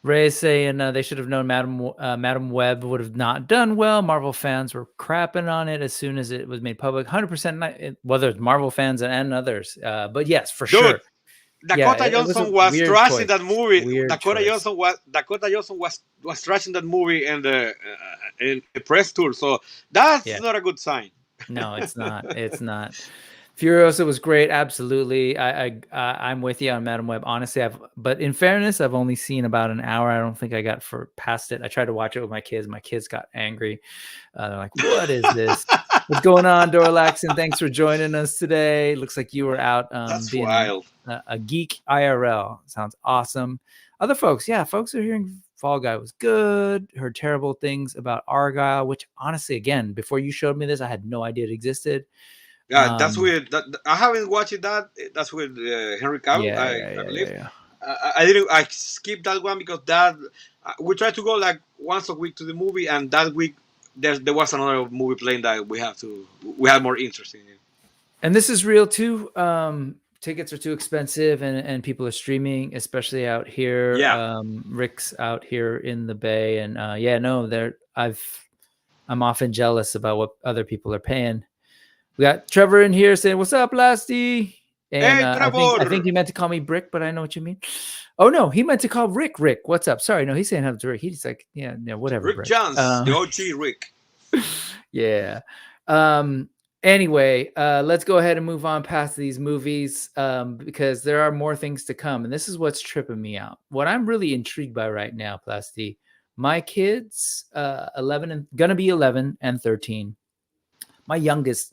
Ray is saying they should have known Madam Web would have not done well. Marvel fans were crapping on it as soon as it was made public. 100%, whether it's Marvel fans and others. But yes, for sure. Dakota Johnson was trashing that movie. Dakota Johnson was trashing that movie in the press tour. So that's not a good sign. No, it's not. It's not. Furiosa was great. Absolutely. I'm with you on Madam Web. Honestly, but in fairness, I've only seen about an hour. I don't think I got past it. I tried to watch it with my kids. My kids got angry. They're like, what is this? What's going on, Dorlaxon? Thanks for joining us today. Looks like you were out That's being wild. A geek IRL. Sounds awesome. Other folks, folks are hearing Fall Guy was good. Heard terrible things about Argyle, which honestly, again, before you showed me this, I had no idea it existed. Yeah, that's weird. I haven't watched that. That's with Henry Cavill, I believe. I skipped that one because we tried to go like once a week to the movie, and that week there was another movie playing that we had more interest in. And this is real too. Tickets are too expensive, and people are streaming, especially out here. Yeah. Rick's out here in the Bay, and I'm often jealous about what other people are paying. We got Trevor in here saying, "What's up, Plasti?" And hey, Trevor. I think he meant to call me Brick, but I know what you mean. Oh no, he meant to call Rick. Rick, what's up? Sorry, no, he's saying hello to Rick. He's like, yeah, whatever. Rick Jones, the OG Rick. Yeah. Anyway, let's go ahead and move on past these movies because there are more things to come, and this is what's tripping me out. What I'm really intrigued by right now, Plasti, my kids, 11 and gonna be 11 and 13. My youngest,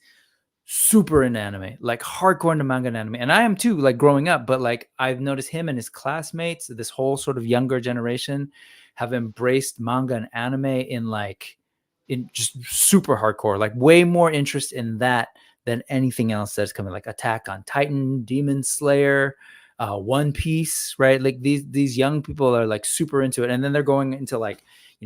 super in anime, like hardcore into manga and anime, and I am too, like growing up. But like I've noticed him and his classmates, this whole sort of younger generation, have embraced manga and anime in just super hardcore, like way more interest in that than anything else that's coming, like Attack on Titan, Demon Slayer, One Piece, right? Like these young people are like super into it, and then they're going into like,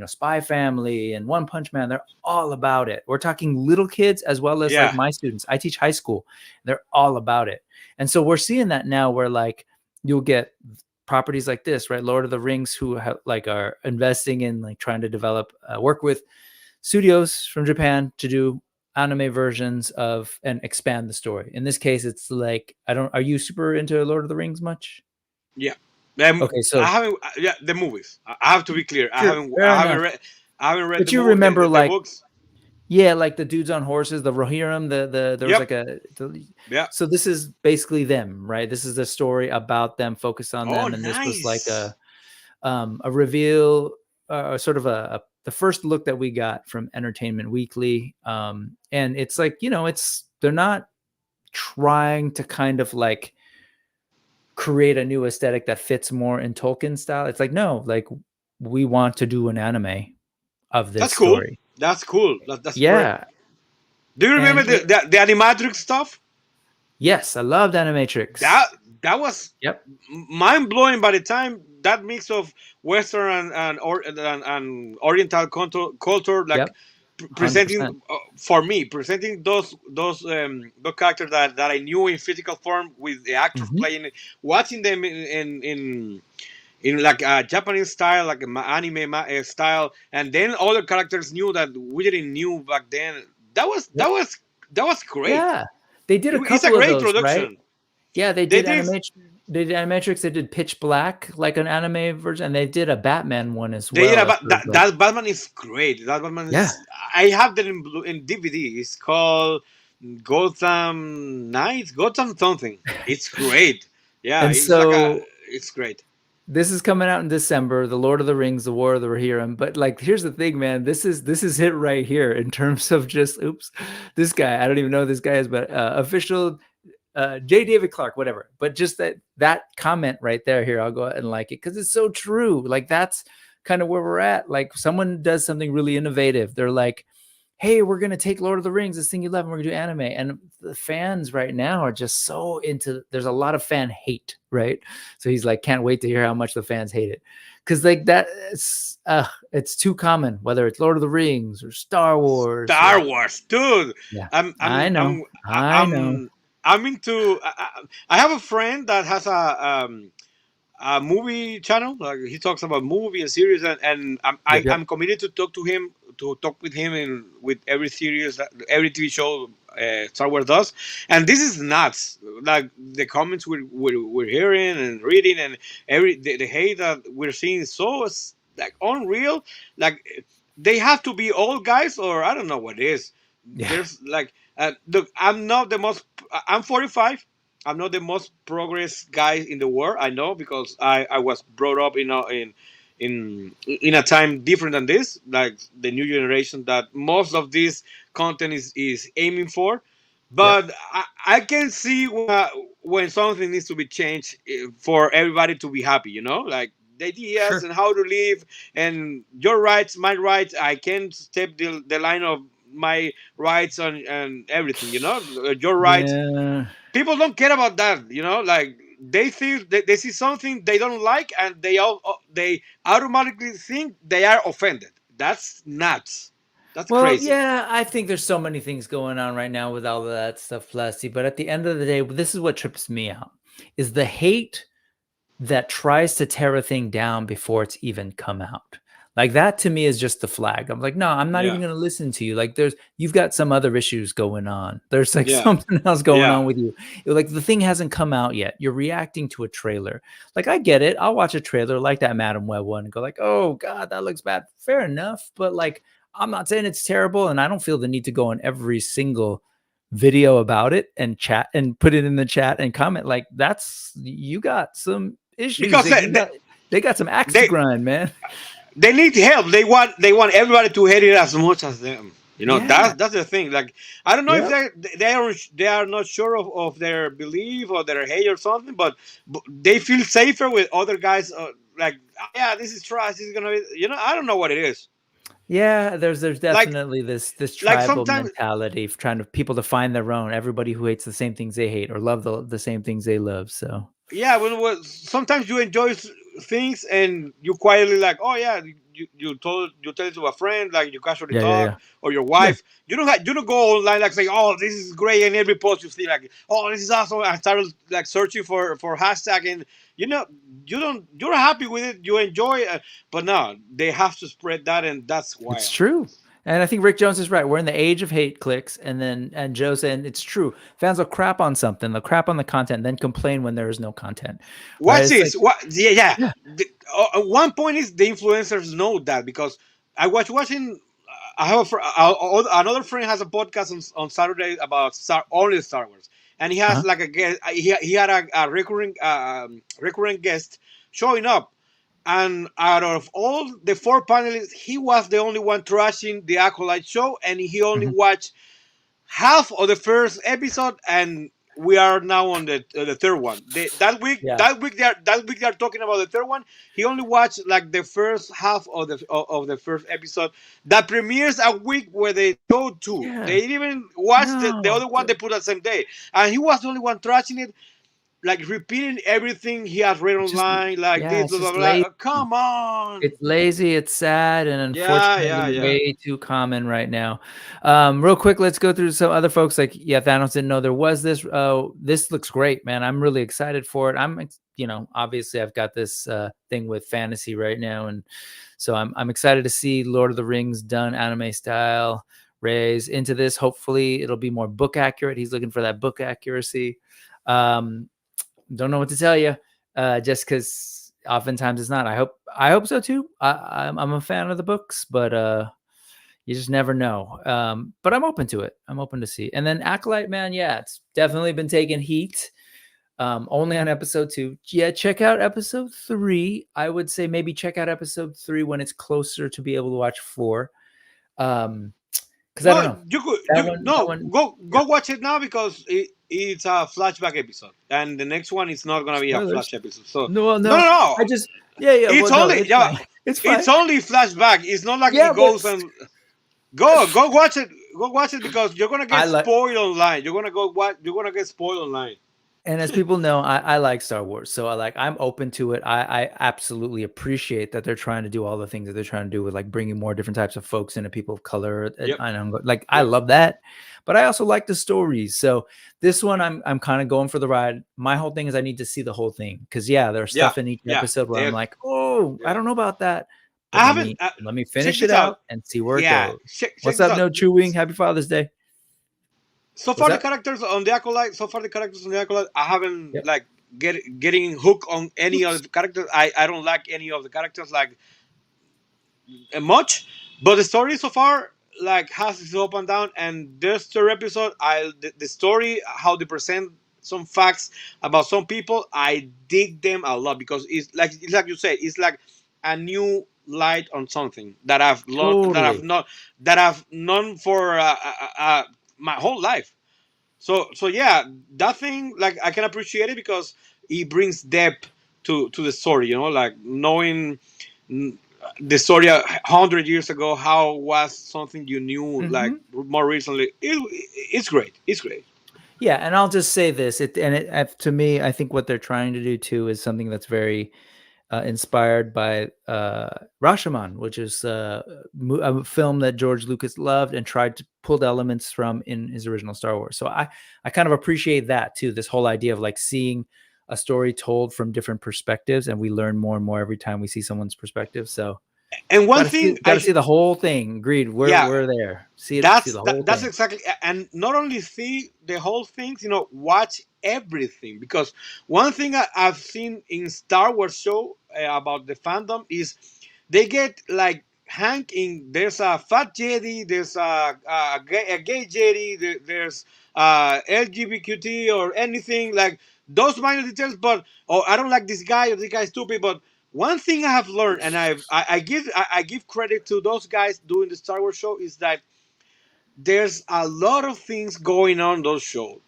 Spy Family and One Punch Man. They're all about it. We're talking little kids as well as like my students. I teach high school. They're all about it. And so we're seeing that now where like you'll get properties like this, right? Lord of the Rings, who are investing in like trying to develop, work with studios from Japan to do anime versions of and expand the story. In this case, it's like, are you super into Lord of the Rings much? Yeah. Okay, so I haven't. Yeah, the movies. I have to be clear. Sure, I haven't read. But you remember like books. Yeah, like the dudes on horses, the Rohirrim. There was like So this is basically them, right? This is the story about them, focused on them, and this was like a reveal, sort of the first look that we got from Entertainment Weekly, and it's like they're not trying to kind of like create a new aesthetic that fits more in Tolkien style. It's like, no, like we want to do an anime of this story. That's cool. That's yeah. Great. Do you remember the Animatrix stuff? Yes, I loved Animatrix. That was mind blowing. By the time that mix of Western and Oriental culture, like presenting presenting those characters that I knew in physical form with the actors playing, watching them in like a Japanese style, like an anime style, and then other characters new that we didn't knew back then. That was great. Yeah, they did a couple it's a great of those, production. Right? Yeah, they did Animatrix. They did Animatrix. They did Pitch Black, like an anime version, and they did a Batman one as well. That Batman is great. That Batman is. I have that in DVD. It's called Gotham Knights, Gotham something. It's great. Yeah, and so it's great. This is coming out in December, The Lord of the Rings, The War of the Rohirrim. But like, here's the thing, man. This is it right here in terms of just, this guy, I don't even know who this guy is, but official J. David Clark, whatever. But just that comment right there, here, I'll go ahead and like it because it's so true. Like, that's kind of where we're at. Like, someone does something really innovative. They're like, hey, we're going to take Lord of the Rings, this thing you love, and we're going to do anime. And the fans right now are just so into, there's a lot of fan hate, right? So he's like, can't wait to hear how much the fans hate it. Because like that, it's too common, whether it's Lord of the Rings or Star Wars. Star Wars, dude. Yeah, I know. I'm into. I have a friend that has a movie channel. Like he talks about movie and series, and I'm committed to talk with him with every series, every TV show Star Wars does. And this is nuts. Like the comments we're hearing and reading, and the hate that we're seeing is so like unreal. Like they have to be old guys, or I don't know what it is. Yeah. There's like look, I'm 45. I'm not the most progress guy in the world. I know, because I was brought up in a time different than this, like the new generation that most of this content is aiming for. But yeah. I can see when something needs to be changed for everybody to be happy, you know, like the ideas sure. and how to live and your rights, my rights. I can step the line of my rights and everything, you know, your rights. Yeah. People don't care about that, you know, like they feel they see something they don't like and they automatically think they are offended. That's nuts. That's crazy. Yeah, I think there's so many things going on right now with all of that stuff, Plasti. But at the end of the day, this is what trips me out, is the hate that tries to tear a thing down before it's even come out. Like that to me is just the flag. I'm like, no, I'm not even going to listen to you. Like you've got some other issues going on. There's like something else going on with you. Like the thing hasn't come out yet. You're reacting to a trailer. Like I get it. I'll watch a trailer like that Madam Web one and go like, oh God, that looks bad. Fair enough. But like, I'm not saying it's terrible. And I don't feel the need to go on every single video about it and chat and put it in the chat and comment. Like you got some issues. Because they got some axe to grind, man. They need help. They want everybody to hate it as much as them. You know, that's the thing. Like I don't know if they are not sure of their belief or their hate or something, but they feel safer with other guys. Like this is trash. This is gonna be. You know, I don't know what it is. Yeah, there's definitely like, this tribal mentality of trying to people to find their own. Everybody who hates the same things they hate or love the same things they love. So yeah, well, sometimes you enjoy things and you quietly like, oh yeah, you tell it to a friend, like you casually talk or your wife. You don't go online like say, oh, this is great, and every post you see like, oh, this is awesome, and start like searching for hashtag, and you know you're happy with it, you enjoy it, but no, they have to spread that, and that's why it's true. And I think Rick Jones is right. We're in the age of hate clicks, and Joe said it's true. Fans will crap on something, they'll crap on the content, and then complain when there is no content. What's this? Like, one point is the influencers know that, because I was watching. I have another friend has a podcast on Saturday about only Star Wars, and he has like a guest. He had a recurring guest showing up. And out of all the 4 panelists, he was the only one trashing the Acolyte show, and he only watched half of the first episode, and we are now on the third one. That week they are talking about the third one. He only watched like the first half of the first episode that premieres a week where they show two. Yeah. They didn't even watch the other one they put the same day, and he was the only one trashing it. Like repeating everything he has read online, this, blah, blah, blah. Come on. It's lazy, it's sad, and unfortunately way too common right now. Real quick, let's go through some other folks. Like, Thanos didn't know there was this. This looks great, man. I'm really excited for it. I'm, obviously I've got this thing with fantasy right now, and so I'm excited to see Lord of the Rings done anime style. Ray's into this. Hopefully, it'll be more book accurate. He's looking for that book accuracy. Don't know what to tell you, just because oftentimes it's not. I hope so too. I'm a fan of the books, but you just never know. But I'm open to it. I'm open to see. And then Acolyte, man, it's definitely been taking heat. Only on episode 2. Yeah, check out episode 3. I would say maybe check out episode 3 when it's closer to be able to watch 4. Because I don't know. Go watch it now, because it's a flashback episode, and the next one is not gonna be a flash episode. So no. I just It's fine. It's only flashback. It's not like it goes and. Go watch it. Go watch it because you're gonna get I like- spoiled online. You're gonna go watch. You're gonna get spoiled online. And as people know, I like Star Wars, so I'm open to it. I absolutely appreciate that they're trying to do all the things that they're trying to do with like bringing more different types of folks into people of color. Yep. And I'm like, I love that, but I also like the stories. So this one, I'm kind of going for the ride. My whole thing is I need to see the whole thing because there's stuff in each episode where I'm like, I don't know about that. But I haven't. Let me finish check it this out and see where it goes. Check What's this up, out. No Chewing? Happy Father's Day. So far, the characters on the Acolyte. I haven't like getting hooked on any of the characters. I don't like any of the characters like much, but the story so far like has its up and down. And this third episode, the story how they present some facts about some people, I dig them a lot because it's like you say, it's like a new light on something that I've learned, that I've known for my whole life. So yeah, that thing like I can appreciate it because it brings depth to the story. You know, like knowing the story 100 years ago, how was something you knew like more recently. It's great. It's great. Yeah, and I'll just say this, to me, I think what they're trying to do too is something that's very inspired by Rashomon, which is a film that George Lucas loved and tried to pull the elements from in his original Star Wars. So I kind of appreciate that too, this whole idea of like seeing a story told from different perspectives, and we learn more and more every time we see someone's perspective. So and one thing, gotta see the whole thing. Agreed. We're there. See the whole thing. That's exactly, and not only see the whole thing, you know, watch everything, because one thing I've seen in Star Wars show about the fandom is they get like hanking. There's a fat Jedi, there's a gay Jedi, there's LGBTQ or anything like those minor details. But I don't like this guy or this guy's stupid. But one thing I have learned, and I give credit to those guys doing the Star Wars show, is that there's a lot of things going on those shows.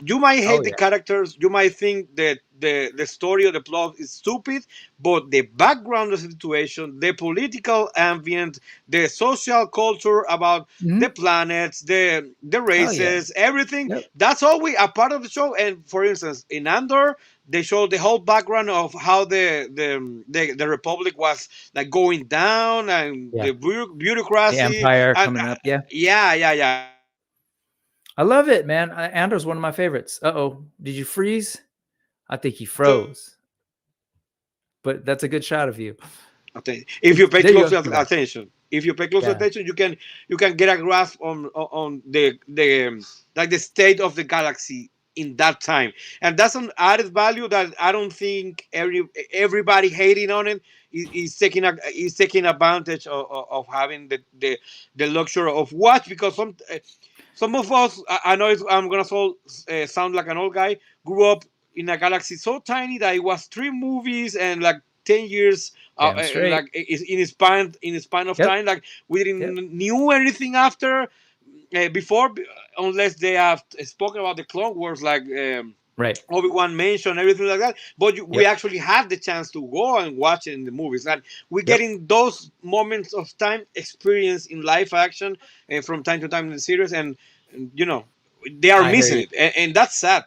You might hate the characters, you might think that the story or the plot is stupid, but the background of the situation, the political ambient, the social culture about the planets, the races, everything, that's all a part of the show. And for instance, in Andor, they show the whole background of how the Republic was like going down, and the bureaucracy, the Empire coming up. Yeah. I love it, man. Andor's one of my favorites. Did you freeze? I think he froze. But that's a good shot of you. If you pay close attention, you can get a grasp on the like the state of the galaxy in that time, and that's an added value that I don't think everybody hating on it is taking advantage of having the luxury of watch, because some of us, I know I'm gonna sound like an old guy, grew up in a galaxy so tiny that it was 3 movies and like 10 years like in a span of time. Like we didn't knew anything after before, unless they have spoken about the Clone Wars, like Obi-Wan mentioned, everything like that. But we actually had the chance to go and watch it in the movies, and we're getting those moments of time experience in live action from time to time in the series, and you know they are missing it, and that's sad.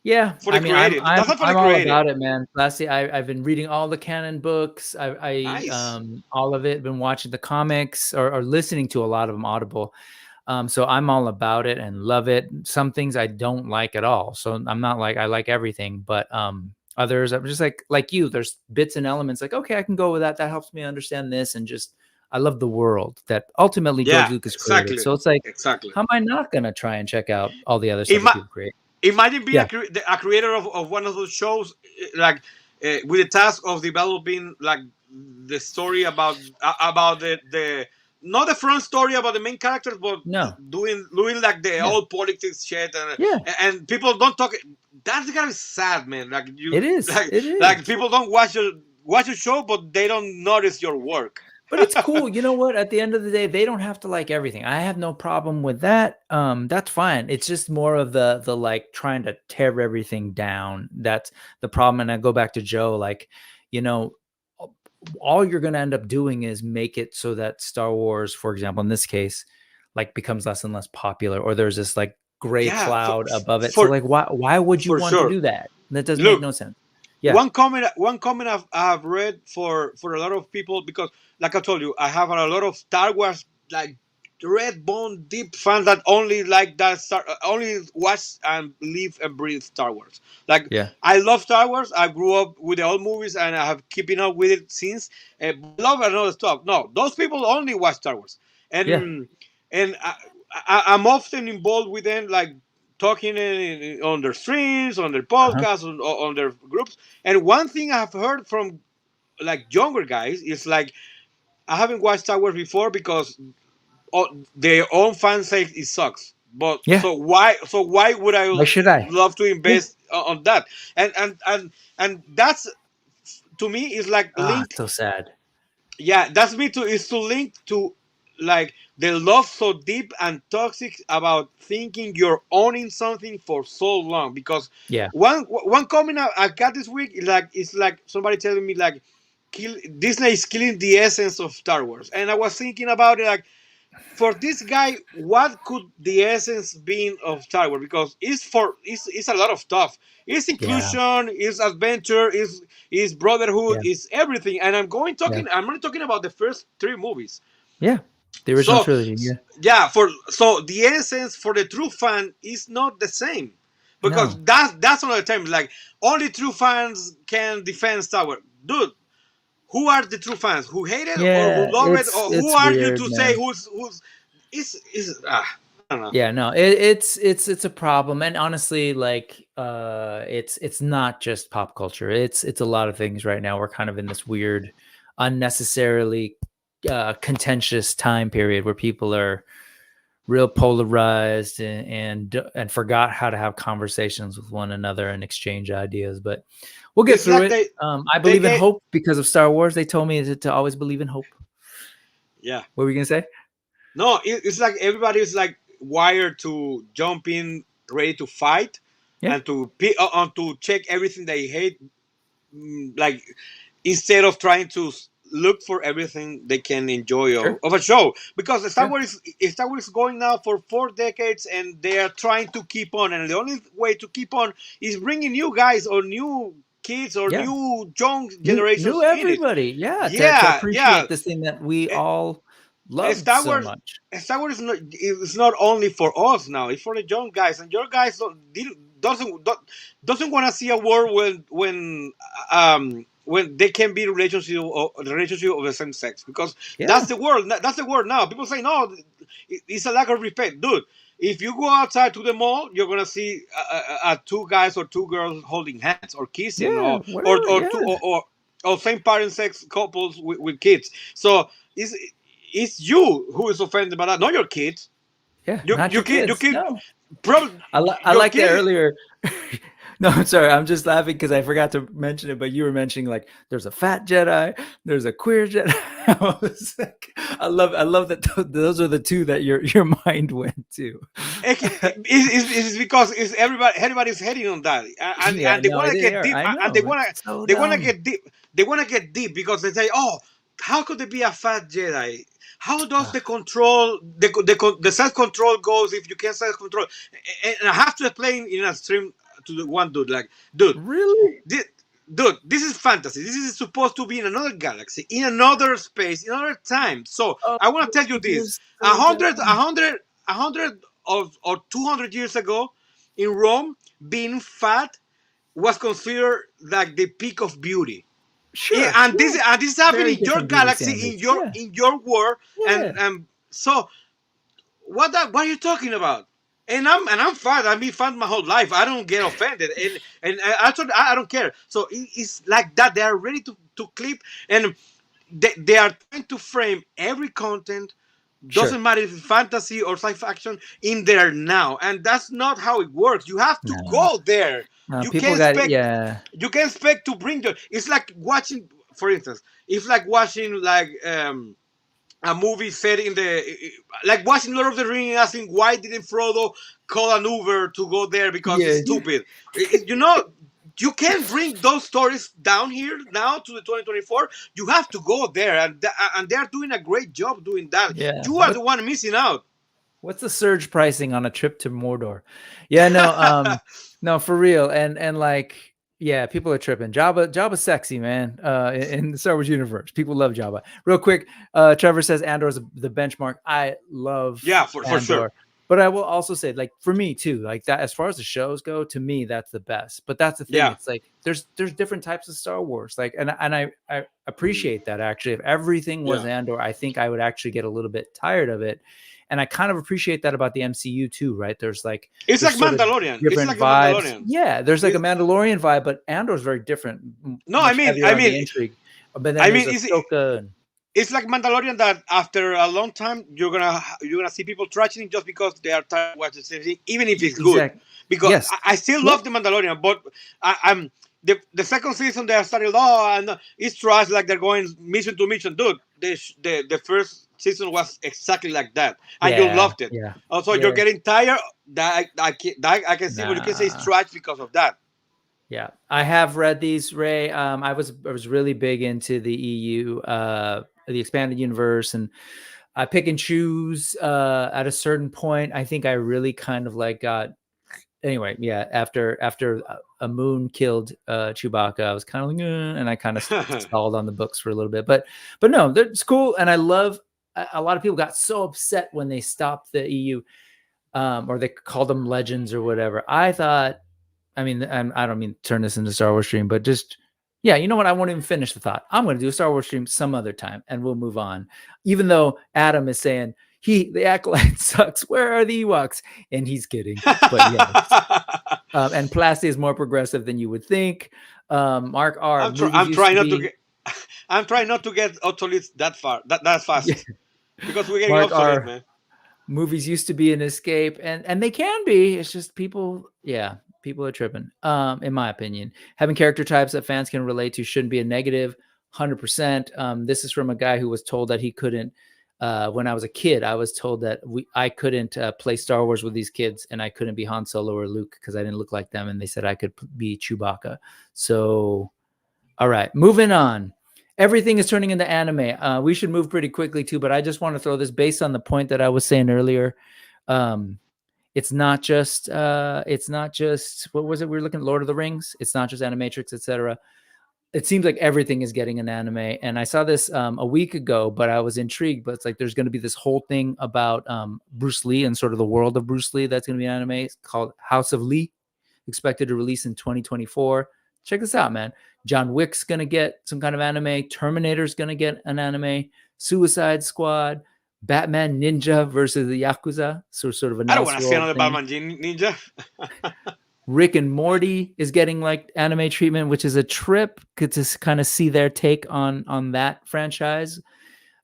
Yeah, for the creative. I'm all about it, man. Lastly, I've been reading all the canon books. All of it. Been watching the comics or listening to a lot of them audible. So I'm all about it and love it. Some things I don't like at all. So I'm not like I like everything, but others I'm just like you. There's bits and elements like, okay, I can go with that. That helps me understand this, and just I love the world that ultimately George Lucas created. So it's like, how am I not gonna try and check out all the other stuff that people create? Imagine being a creator of one of those shows, like with the task of developing like the story about the not the front story about the main characters, but doing like the old politics shit, and people don't talk. That's gonna be sad, man. Like it is. Like people don't watch your show, but they don't notice your work. But it's cool. You know what? At the end of the day, they don't have to like everything. I have no problem with that. That's fine. It's just more of the like trying to tear everything down. That's the problem. And I go back to Joe, like, you know, all you're going to end up doing is make it so that Star Wars, for example, in this case, like becomes less and less popular, or there's this like gray cloud above it. So like, why would you want to do that? That doesn't make no sense. Yeah. One comment I've read for a lot of people, because like I told you, I have a lot of Star Wars like red bone deep fans that only like that only watch and live and breathe Star Wars. Like, I love Star Wars. I grew up with the old movies and I have keeping up with it since. Love another stuff. No, those people only watch Star Wars, and I'm often involved with them, like talking on their streams, on their podcasts, on their groups. And one thing I've heard from like younger guys is like, I haven't watched Star Wars before because their own fans say it sucks. But so why would I love to invest on that? And that's, to me, is like linked. So sad. Yeah, that's me too. Is to link to like the love so deep and toxic about thinking you're owning something for so long. Because one comment I got this week is like, it's like somebody telling me like, Disney is killing the essence of Star Wars, and I was thinking about it like, for this guy, what could the essence be of Star Wars? Because it's a lot of stuff. It's inclusion, it's adventure, it's brotherhood, it's everything. And I'm only talking about the first 3 movies. Yeah. The original trilogy. So the essence for the true fan is not the same. Because that's another time. Like, only true fans can defend Star Wars. Dude, who are the true fans? Who hate it or who love it? Or who are you to say who's I don't know. Yeah, no, it's a problem. And honestly, like it's not just pop culture. It's a lot of things right now. We're kind of in this weird, unnecessarily contentious time period where people are real polarized and forgot how to have conversations with one another and exchange ideas. But we'll get through it. I believe in hope because of Star Wars. They told me to always believe in hope. Yeah. What were you gonna say? No, it's like everybody is like wired to jump in, ready to fight, and to check everything they hate, like, instead of trying to look for everything they can enjoy of a show. Because Star Wars is going now for 4 decades, and they are trying to keep on. And the only way to keep on is bringing new guys or new kids or new young generations. New everybody, to appreciate this thing that we all love so much. Star Wars is not only for us now; it's for the young guys, and your guys doesn't want to see a world when they can be relationship of the same sex, because that's the world. That's the world now. People say no, it's a lack of respect, dude. If you go outside to the mall, you're gonna see 2 guys or 2 girls holding hands or kissing, or same parent sex couples with kids. So it's you who is offended by that, not your kids. Yeah, not your kids. No. I like that earlier. No, I'm sorry. I'm just laughing because I forgot to mention it, but you were mentioning like there's a fat Jedi, there's a queer Jedi. I love that those are the 2 that your mind went to. It's because everybody's heading on that, and they want to get deep, and they want to get deep. They want to get deep because they say, "Oh, how could there be a fat Jedi? How does the control, the self-control goes if you can't self-control?" And I have to explain in a stream to the one dude, like, dude, really? Dude, this is fantasy. This is supposed to be in another galaxy, in another space, in another time. So I want to tell you this: 100 or 200 years ago, in Rome, being fat was considered like the peak of beauty. Sure, and this is happening in your galaxy, in your world, and so what are you talking about? And I'm fat. I've been fat my whole life. I don't get offended, and I don't care. So it's like that. They are ready to clip, and they are trying to frame every content. Doesn't matter if it's fantasy or science fiction in there now, and that's not how it works. You have to go there. You can't expect to bring the. It's like watching, for instance, it's like watching like a movie set in like watching Lord of the Rings, asking why didn't Frodo call an Uber to go there because it's stupid. you can't bring those stories down here now to the 2024. You have to go there, and they're doing a great job doing that. Yeah. You are the one missing out. What's the surge pricing on a trip to Mordor? Yeah, no, no, for real. And like, yeah, people are tripping. Jabba's sexy, man. In the Star Wars universe, people love Jabba. Real quick, Trevor says Andor's the benchmark. I love for sure. But I will also say, like, for me too, like that, as far as the shows go, to me, that's the best. But that's the thing. Yeah. It's like there's different types of Star Wars. Like, and I appreciate that actually. If everything was Andor, I think I would actually get a little bit tired of it. And I kind of appreciate that about the MCU too, right? There's like it's like Mandalorian. Different it's like vibes. Mandalorian. Yeah, there's like a Mandalorian vibe, but Andor's very different. No, I mean, intrigue. But then it's like Mandalorian that after a long time you're gonna see people trashing it just because they are tired of watching the same thing, even if it's good. Because I still love the Mandalorian, but I'm the second season they started. And it's trash, like they're going mission to mission, dude. The first season was exactly like that, and you loved it. Yeah. Also, you're getting tired. That I can see when you can say it's trash because of that. Yeah, I have read these, Ray. I was really big into the EU, the expanded universe, and I pick and choose. At a certain point, I think I really kind of like got. Anyway, yeah. After a moon killed Chewbacca, I was kind of like, and I kind of stalled on the books for a little bit. But no, it's cool, and I love. A lot of people got so upset when they stopped the EU, or they called them legends or whatever. I thought. I mean, I don't mean to turn this into Star Wars stream, but just, yeah, you know what? I won't even finish the thought. I'm going to do a Star Wars stream some other time and we'll move on. Even though Adam is saying, the acolyte sucks. Where are the Ewoks? And he's kidding. But yeah. And Plasti is more progressive than you would think. Mark R. I'm trying not to get obsolete that fast. Yeah. Because we're getting obsolete, man. Movies used to be an escape, and they can be. It's just people are tripping. In my opinion, having character types that fans can relate to shouldn't be a negative. 100%. This is from a guy who was told that he couldn't. When I was a kid, I was told that I couldn't play Star Wars with these kids, and I couldn't be Han Solo or Luke because I didn't look like them, and they said I could be Chewbacca. So, all right, moving on. Everything is turning into anime. We should move pretty quickly too, but I just want to throw this based on the point that I was saying earlier. It's not just what was it? We were looking at Lord of the Rings. It's not just Animatrix, etc. It seems like everything is getting an anime. And I saw this a week ago, but I was intrigued. But it's like there's going to be this whole thing about Bruce Lee and sort of the world of Bruce Lee. That's going to be an anime. It's called House of Lee, expected to release in 2024. Check this out, man. John Wick's going to get some kind of anime. Terminator's going to get an anime. Suicide Squad. Batman Ninja versus the Yakuza. So sort of a nice. I don't want to see another Batman Ninja. Rick and Morty is getting like anime treatment, which is a trip to kind of see their take on that franchise.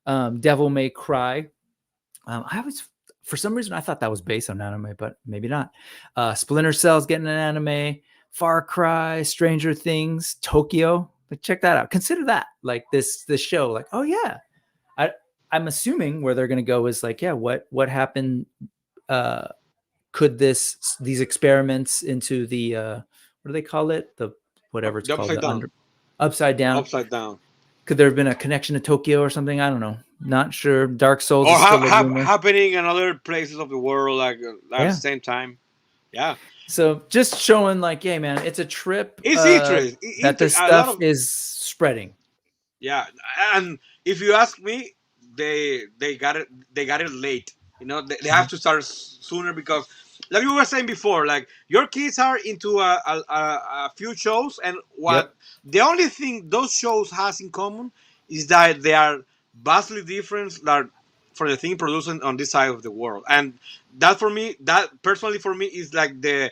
Devil May Cry. For some reason, I thought that was based on anime, but maybe not. Splinter Cell's getting an anime. Far Cry, Stranger Things, Tokyo. Like, check that out. Consider that like this show. Like, oh yeah, I'm assuming where they're going to go is like, yeah, what happened? Could these experiments into the what do they call it? The whatever it's called, upside down. Could there have been a connection to Tokyo or something? I don't know. Not sure. Dark Souls or happening in other places of the world like at the same time. Yeah. So just showing like, yeah, man, it's a trip. It's interesting that this stuff is spreading. Yeah, and if you ask me, they got it late. You know, they have to start sooner because, like you were saying before, like your kids are into a few shows, and the only thing those shows has in common is that they are vastly different for the thing produced on this side of the world, and that personally for me is like the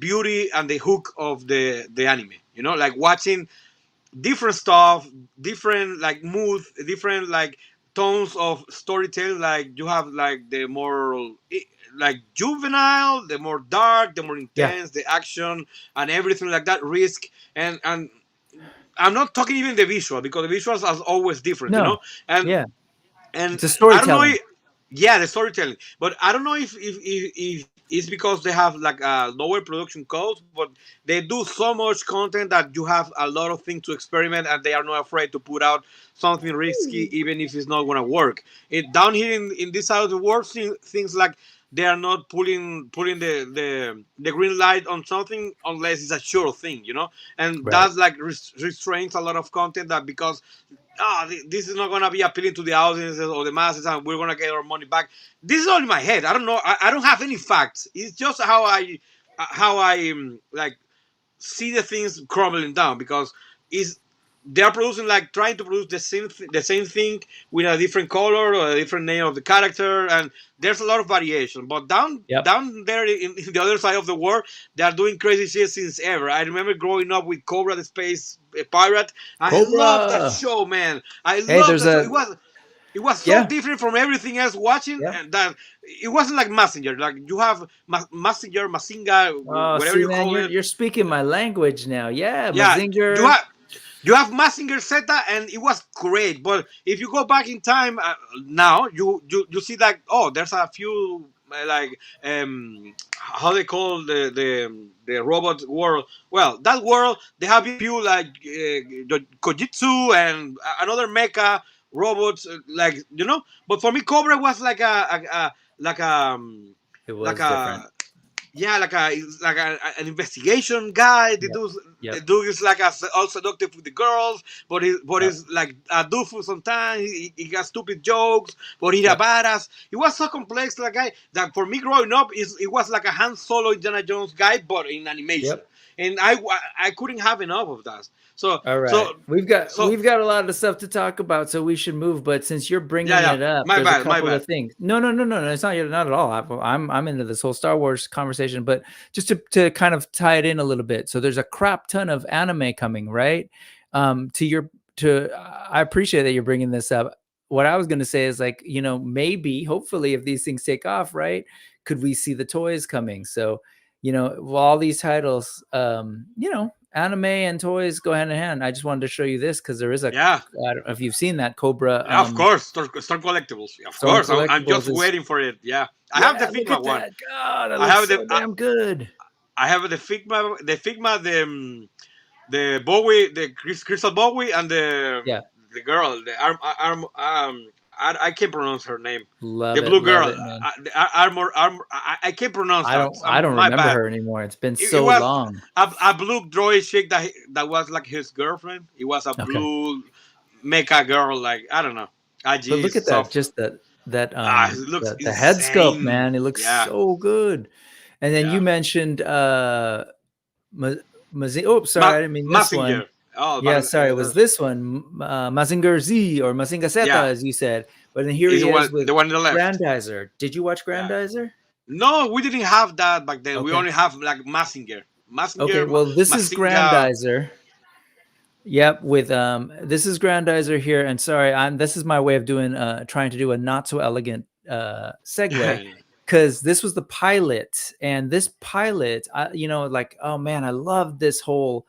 beauty and the hook of the anime. You know, like watching different stuff, different like mood, different like tones of storytelling. Like you have like the more like juvenile, the more dark, the more intense, the action and everything like that, risk and I'm not talking even the visual because the visuals are always different, you know. And it's a storytelling. The storytelling. But I don't know if it's because they have like a lower production cost, but they do so much content that you have a lot of things to experiment, and they are not afraid to put out something risky, even if it's not going to work. It down here in this side of the world, things like they are not putting the green light on something unless it's a sure thing, and Right. that's like restrains a lot of content that because this is not gonna be appealing to the audiences or the masses, and we're gonna get our money back. This is all in my head. I don't know. I don't have any facts. It's just how I like see the things crumbling down because is they're producing like trying to produce the same thing with a different color or a different name of the character, and there's a lot of variation. But Yep. down there in the other side of the world, they are doing crazy shit since ever. I remember growing up with Cobra the Space Pirate. I love that Cobra. show, man. I Hey, love there's that show. a It was so yeah. different from everything else watching, Yeah. and that it wasn't like Messenger. Like you have Messenger, Mazinga, Oh, whatever see, you man, call it. you're speaking my language now. Yeah, Yeah, Mazinger. you have Mazinger Zeta, and it was great. But if you go back in time now, you see that there's a few like how they call the robot world. Well, that world they have a few like Kojitsu and another mecha robots But for me, Cobra was like a It like was different. a yeah, an investigation guy. Yep. The Yep. dude is like all seductive with the girls, but Yep. he's like a doofus sometimes. He got stupid jokes, but he's a Yep. badass. He was so complex, that guy. That for me growing up, it was like a Han Solo Indiana Jones guy, but in animation. Yep. And I couldn't have enough of that. So All right. We've got a lot of stuff to talk about, so we should move. But since you're bringing it up, My there's a bad, my couple bad. of things. No. It's not at all. I'm into this whole Star Wars conversation, but just to kind of tie it in a little bit. So there's a crap ton of anime coming, right? I appreciate that you're bringing this up. What I was going to say is like, maybe, hopefully, if these things take off, right, could we see the toys coming? So, all these titles, anime and toys go hand in hand. I just wanted to show you this because there is I don't know if you've seen that Cobra. Yeah, of course, Star Collectibles. Of course, I'm just waiting for it. Yeah, I have the Figma one. God, that looks so damn good. I have the Figma, the Bowie, the Crystal Bowie, and the girl, the I can't pronounce her name. The blue girl, armor. I can't pronounce that. I don't remember her anymore. It's been so long. A blue droid chick that was like his girlfriend. It was a blue mecha girl. Like I don't know. But look at that, just the head sculpt, man. It looks so good. And then you mentioned I didn't mean this one. Oh, yeah, sorry, it was this one, Mazinger Z or Mazinger Zeta, as you said. But then here he is with the one on the left. Grandizer. Did you watch Grandizer? No, we didn't have that back then. Okay. We only have like Mazinger. Okay, well, this is Grandizer. Yep, with this is Grandizer here, and sorry, this is my way of doing trying to do a not so elegant segue. Because this was the pilot, and this pilot, oh man, I love this whole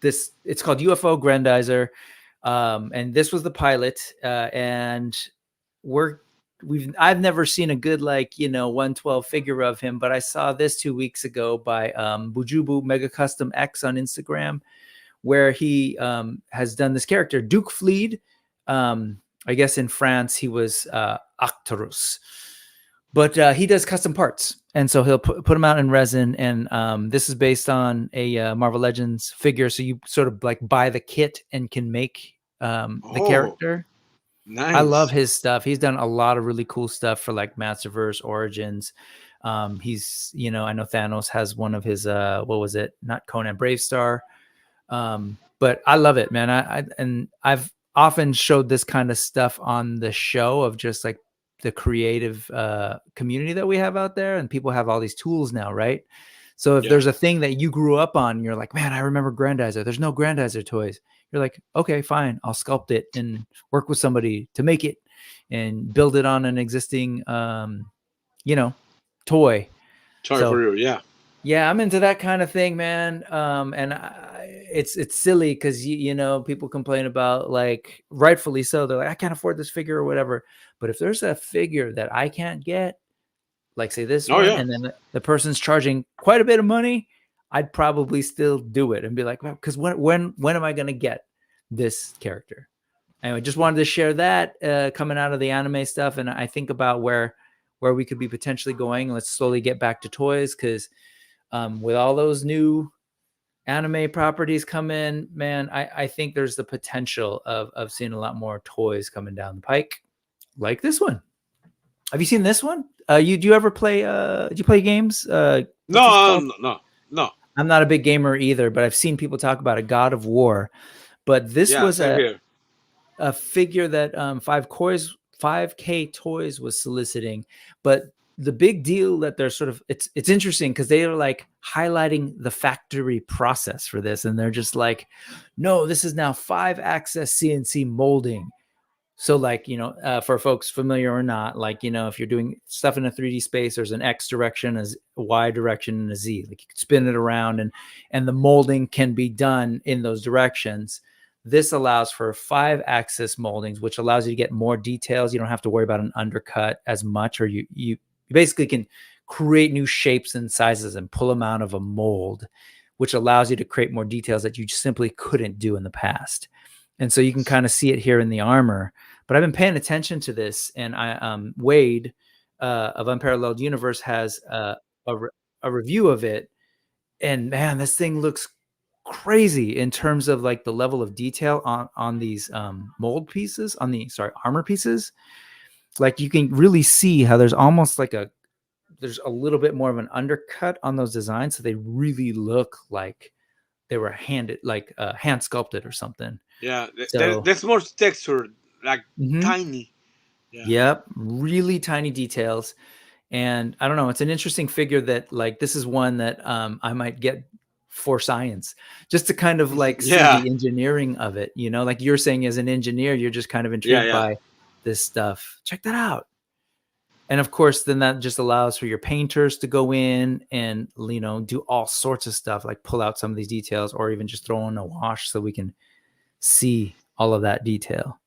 it's called UFO Grandizer, and this was the pilot, and I've never seen a good 112 figure of him, but I saw this 2 weeks ago by Bujubu Mega Custom X on Instagram, where he has done this character Duke Fleed. I guess in France he was Actorus, but he does custom parts, and so he'll put them out in resin. And this is based on a Marvel Legends figure, so you sort of like buy the kit and can make the character. Nice. I love his stuff. He's done a lot of really cool stuff for like Masterverse Origins. He's I know Thanos has one of his what was it? Not Conan, Brave Star. But I love it, man. I've often showed this kind of stuff on the show of just like the creative community that we have out there, and people have all these tools now, right? So if there's a thing that you grew up on, and you're like, man, I remember Grandizer. There's no Grandizer toys. You're like, okay, fine. I'll sculpt it and work with somebody to make it and build it on an existing, toy. For you, yeah. Yeah, I'm into that kind of thing, man. And it's silly because people complain about, like, rightfully so. They're like, I can't afford this figure or whatever. But if there's a figure that I can't get, like say this one, and then the person's charging quite a bit of money, I'd probably still do it and be like, well, because when am I going to get this character? Anyway, just wanted to share that coming out of the anime stuff. And I think about where we could be potentially going. Let's slowly get back to toys, because with all those new anime properties come in, man, I think there's the potential of seeing a lot more toys coming down the pike, like this one. Have you seen this one? Do you ever play? Do you play games? No. I'm not a big gamer either, but I've seen people talk about a God of War. But this was a figure that 5K Toys was soliciting. But the big deal that they're sort of, it's interesting because they are like highlighting the factory process for this. And they're just like, no, this is now 5-axis CNC molding. So like, you know, for folks familiar or not, like, you know, if you're doing stuff in a 3D space, there's an X direction, a Y direction, and a Z. Like you can spin it around and the molding can be done in those directions. This allows for 5-axis moldings, which allows you to get more details. You don't have to worry about an undercut as much, or you basically can create new shapes and sizes and pull them out of a mold, which allows you to create more details that you simply couldn't do in the past. And so you can kind of see it here in the armor. But I've been paying attention to this, and Wade of Unparalleled Universe has a review of it. And man, this thing looks crazy in terms of like the level of detail on these mold pieces, armor pieces. Like you can really see how there's almost like there's a little bit more of an undercut on those designs. So they really look like they were hand sculpted or something. Yeah, so, there's more texture, like tiny. Yeah. Yep, really tiny details. And I don't know, it's an interesting figure that like this is one that I might get for science, just to kind of like see the engineering of it. You know, like you're saying, as an engineer, you're just kind of intrigued by this stuff. Check that out. And of course, then that just allows for your painters to go in and, you know, do all sorts of stuff, like pull out some of these details, or even just throw in a wash so we can see all of that detail.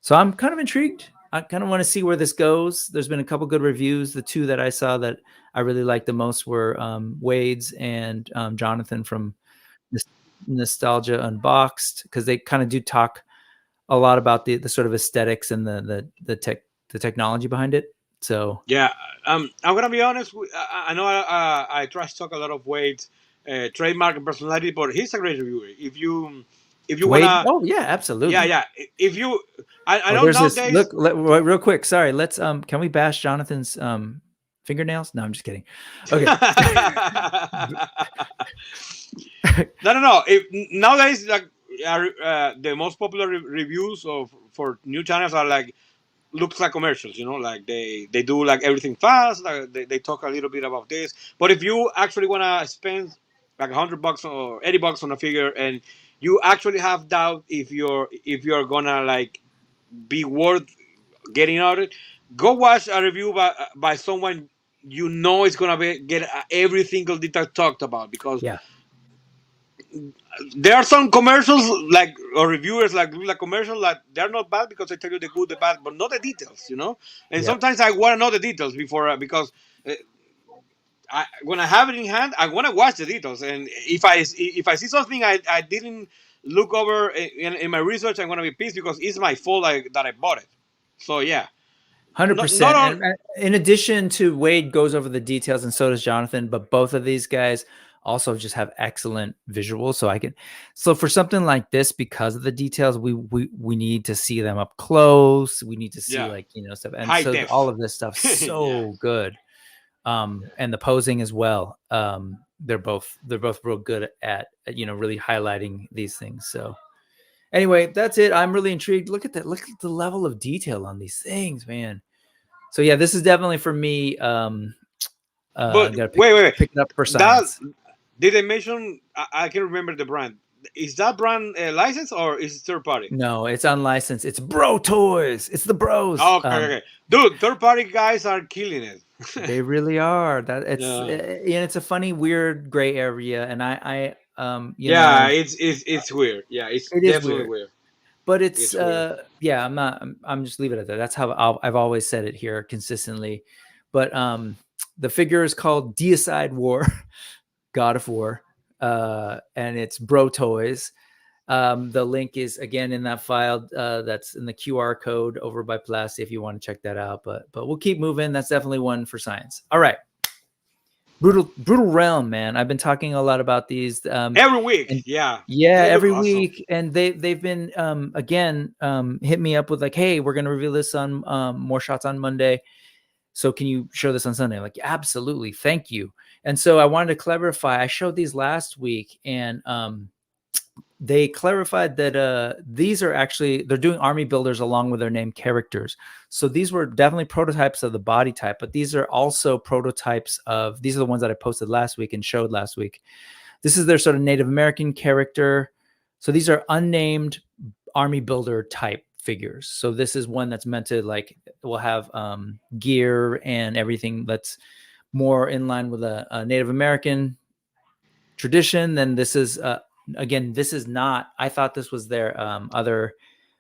So I'm kind of intrigued. I kind of want to see where this goes. There's been a couple good reviews. The two that I saw that I really liked the most were Wade's and Jonathan from Nostalgia Unboxed, because they kind of do talk a lot about the sort of aesthetics and the technology behind it. So yeah, I'm gonna be honest. I know I trash talk a lot of Wade's trademark and personality, but he's a great reviewer. If you Wade? wanna, oh yeah, absolutely, yeah. If you, I know nowadays. Look, real quick. Sorry, let's can we bash Jonathan's fingernails? No, I'm just kidding. Okay. No. Nowadays, like the most popular reviews for new channels are like, looks like commercials, you know, like they do like everything fast. Like they talk a little bit about this. But if you actually want to spend like $100 or $80 on a figure, and you actually have doubt if you're gonna like be worth getting out of it, go watch a review by someone you know is gonna get every single detail talked about, because there are some commercials or reviewers like commercials that they're not bad because they tell you the good, the bad, but not the details, you know. And sometimes I want to know the details before, because when I have it in hand, I want to watch the details. And if I see something I didn't look over in my research, I'm gonna be pissed because it's my fault that I bought it. So yeah. 100%. In addition to Wade goes over the details, and so does Jonathan, but both of these guys also just have excellent visuals. So for something like this, because of the details, we need to see them up close. We need to see stuff. And high so def. all of this stuff so good. And the posing as well. They're both real good at really highlighting these things. So anyway, that's it. I'm really intrigued. Look at that. Look at the level of detail on these things, man. So yeah, this is definitely for me. But wait. Pick it up for science. Did they mention? I can't remember the brand. Is that brand licensed or is it third party? No, it's unlicensed. It's Bro Toys. It's the Bros. Okay. Dude, third party guys are killing it. They really are. It's a funny, weird gray area, and it's weird. Yeah, it's definitely weird. But it's I'm just leaving it at that. That's how I've always said it here consistently. But The figure is called Deicide War, God of War, and it's Bro Toys. The link is again in that file that's in the QR code over by Plasti if you want to check that out. But we'll keep moving. That's definitely one for science. All right. Brutal Realm, man. I've been talking a lot about these every week. Every week, and they've been again hit me up with like, hey, we're gonna reveal this on more shots on Monday. So can you show this on Sunday? I'm like, absolutely, thank you. And so I wanted to clarify. I showed these last week, and they clarified that these are actually, they're doing army builders along with their named characters. So these were definitely prototypes of the body type, but these are also prototypes of, these are the ones that I posted last week and showed last week. This is their sort of Native American character. So these are unnamed army builder type figures. So this is one that's meant to like, will have gear and everything that's more in line with a Native American tradition. Then this is, again, this is not, I thought this was their other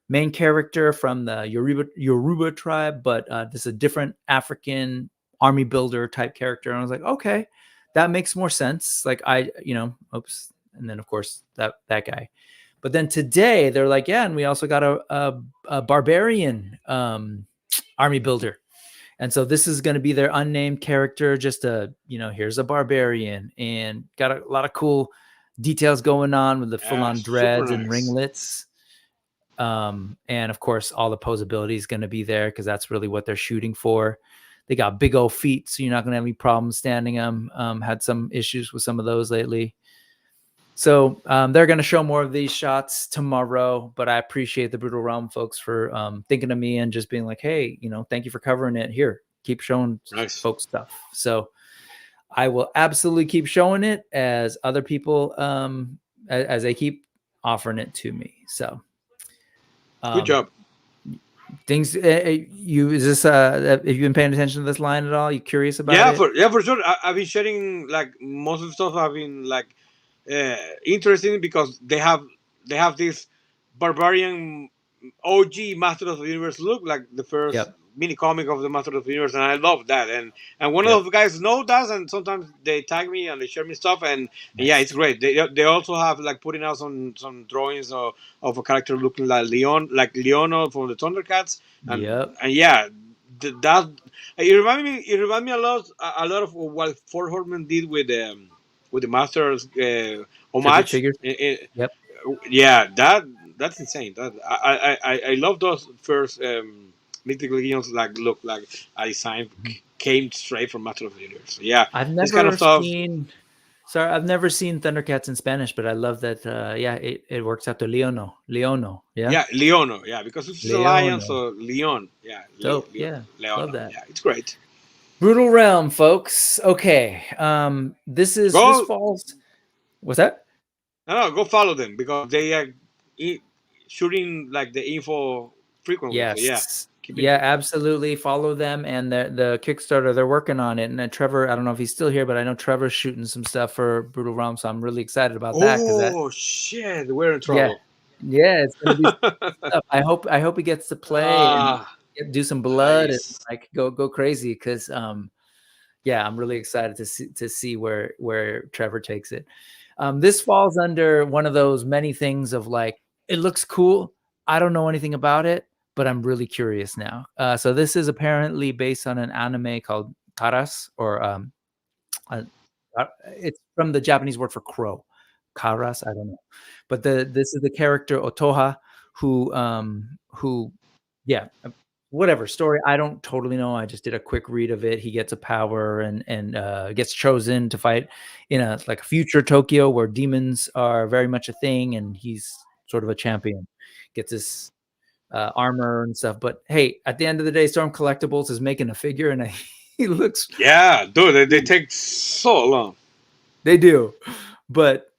main character from the Yoruba tribe, but this is a different African army builder type character. And I was like, okay, that makes more sense. Like oops. And then of course that guy. But then today they're like, yeah, and we also got a barbarian army builder. And so this is going to be their unnamed character. Just here's a barbarian, and got a lot of cool details going on with the full-on dreads and ringlets. And of course, all the posability is going to be there because that's really what they're shooting for. They got big old feet, so you're not going to have any problems standing them. Had some issues with some of those lately. So they're going to show more of these shots tomorrow, but I appreciate the Brutal Realm folks for thinking of me and just being like, hey, thank you for covering it. Here, keep showing folks stuff. So I will absolutely keep showing it as other people, as they keep offering it to me. So good job. Things is this have you been paying attention to this line at all? You curious about it? For sure. I've been sharing like most of the stuff. I've been like interesting because they have this barbarian OG Master of the Universe look, like the first mini comic of the Master of the Universe, and I love that. And one of the guys know that, and sometimes they tag me and they share me stuff, and yeah, it's great. They also have like putting out some drawings of a character looking like Leono from the Thundercats, and yeah, that it remind me a lot of what Fort Hortman did with the Masters homage. Yeah, that's insane. That I love those first Mythical Legions look like a design came straight from Master of the Universe. So yeah, I've never seen Thundercats in Spanish, but I love that. It works out to Leono. Yeah, Leono. Yeah, because it's a lion, so Leon. Yeah, dope. Leono. Love that. Yeah, it's great. Brutal Realm, folks. Okay, this falls. What's that? No, go follow them because they are shooting like the info frequently. Yes. So Absolutely. Follow them and the Kickstarter. They're working on it. And Trevor, I don't know if he's still here, but I know Trevor's shooting some stuff for Brutal Realm, so I'm really excited about that. Oh shit, we're in trouble. Yeah, it's gonna be stuff. I hope he gets to play and do some blood and like go crazy because I'm really excited to see where Trevor takes it. This falls under one of those many things of like, it looks cool. I don't know anything about it, but I'm really curious now. So this is apparently based on an anime called Karas, or it's from the Japanese word for crow. Karas, I don't know. But this is the character Otoha who whatever story. I don't totally know. I just did a quick read of it. He gets a power and gets chosen to fight in a future Tokyo where demons are very much a thing, and he's sort of a champion. Gets his armor and stuff. But hey, at the end of the day, Storm Collectibles is making a figure, and he looks dude. They take so long. They do, but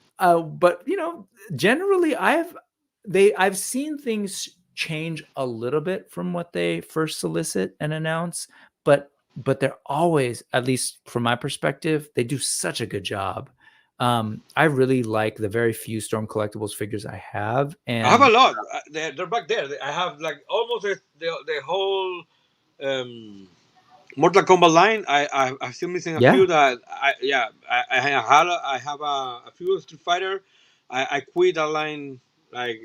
generally, I've seen things change a little bit from what they first solicit and announce, but they're always, at least from my perspective, they do such a good job. I really like the very few Storm Collectibles figures I have, and I have a lot. They're back there. I have like almost the whole Mortal Kombat line. I'm still missing a few that I have a few Street Fighter. I quit that line like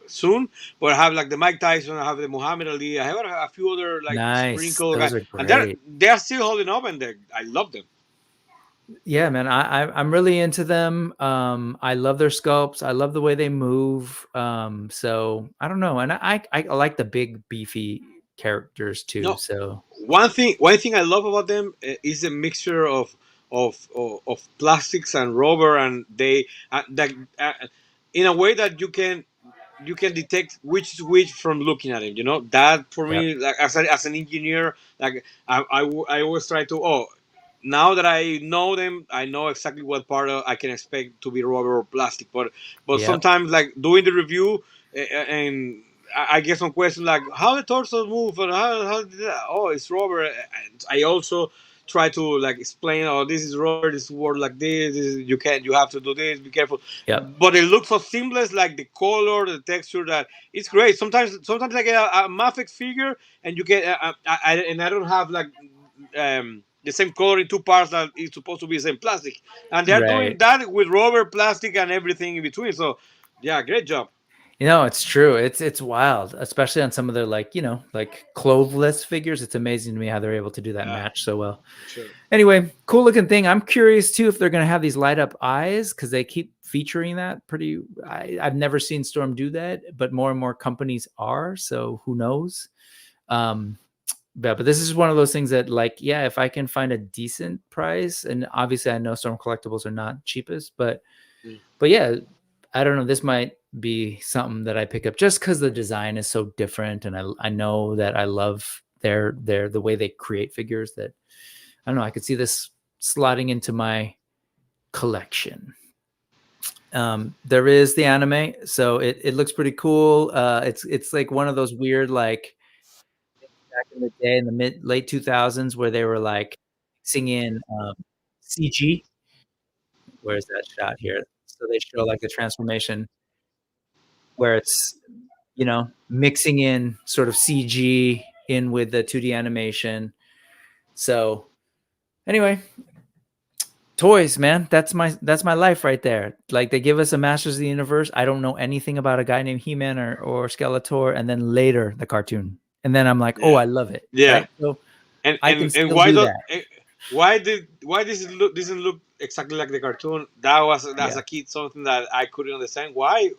soon, but I have like the Mike Tyson. I have the Muhammad Ali. I have a few other like Nice. sprinkle guys, Those are and great. they're still holding up, and I love them. Yeah, man, I'm really into them. I love their sculpts. I love the way they move. So I don't know, and I like the big beefy characters too. No, So one thing I love about them is the mixture of plastics and rubber, and they that in a way that you can detect which is which from looking at it. You know that for me, like as an engineer, like I always try to now that I know them, I know exactly what part I can expect to be rubber or plastic. But sometimes like doing the review and I get some questions like how the torso move and how did that? Oh, it's rubber. And I also try to like explain, oh, this is rubber, this word like you have to do this, be careful. But it looks so seamless, like the color, the texture, that it's great. Sometimes I get a Mafex figure and you get and I don't have like the same color in two parts that it's supposed to be the same plastic, and they're doing that with rubber, plastic, and everything in between. So yeah, great job. You know, it's true. It's wild, especially on some of their like cloveless figures. It's amazing to me how they're able to do that match so well. Sure. Anyway, cool looking thing. I'm curious too if they're going to have these light up eyes, because they keep featuring that pretty. I've never seen Storm do that, but more and more companies are. So who knows? But this is one of those things that, like, yeah, if I can find a decent price, and obviously I know Storm collectibles are not cheapest, but yeah, I don't know. This might be something that I pick up just because the design is so different, and I know that I love the way they create figures. That I don't know. I could see this slotting into my collection. There is the anime, so it looks pretty cool. It's like one of those weird, like, back in the day in the late 2000s where they were like singing CG. Where's that shot here? So they show like the transformation where it's, mixing in sort of CG in with the 2D animation. So anyway, toys, man, that's my life right there. Like, they give us a Masters of the Universe. I don't know anything about a guy named He-Man or Skeletor, and then later the cartoon. And then I'm like, oh, I love it. Yeah. Right? So and why doesn't look exactly like the cartoon? That's a kid, something that I couldn't understand. Why?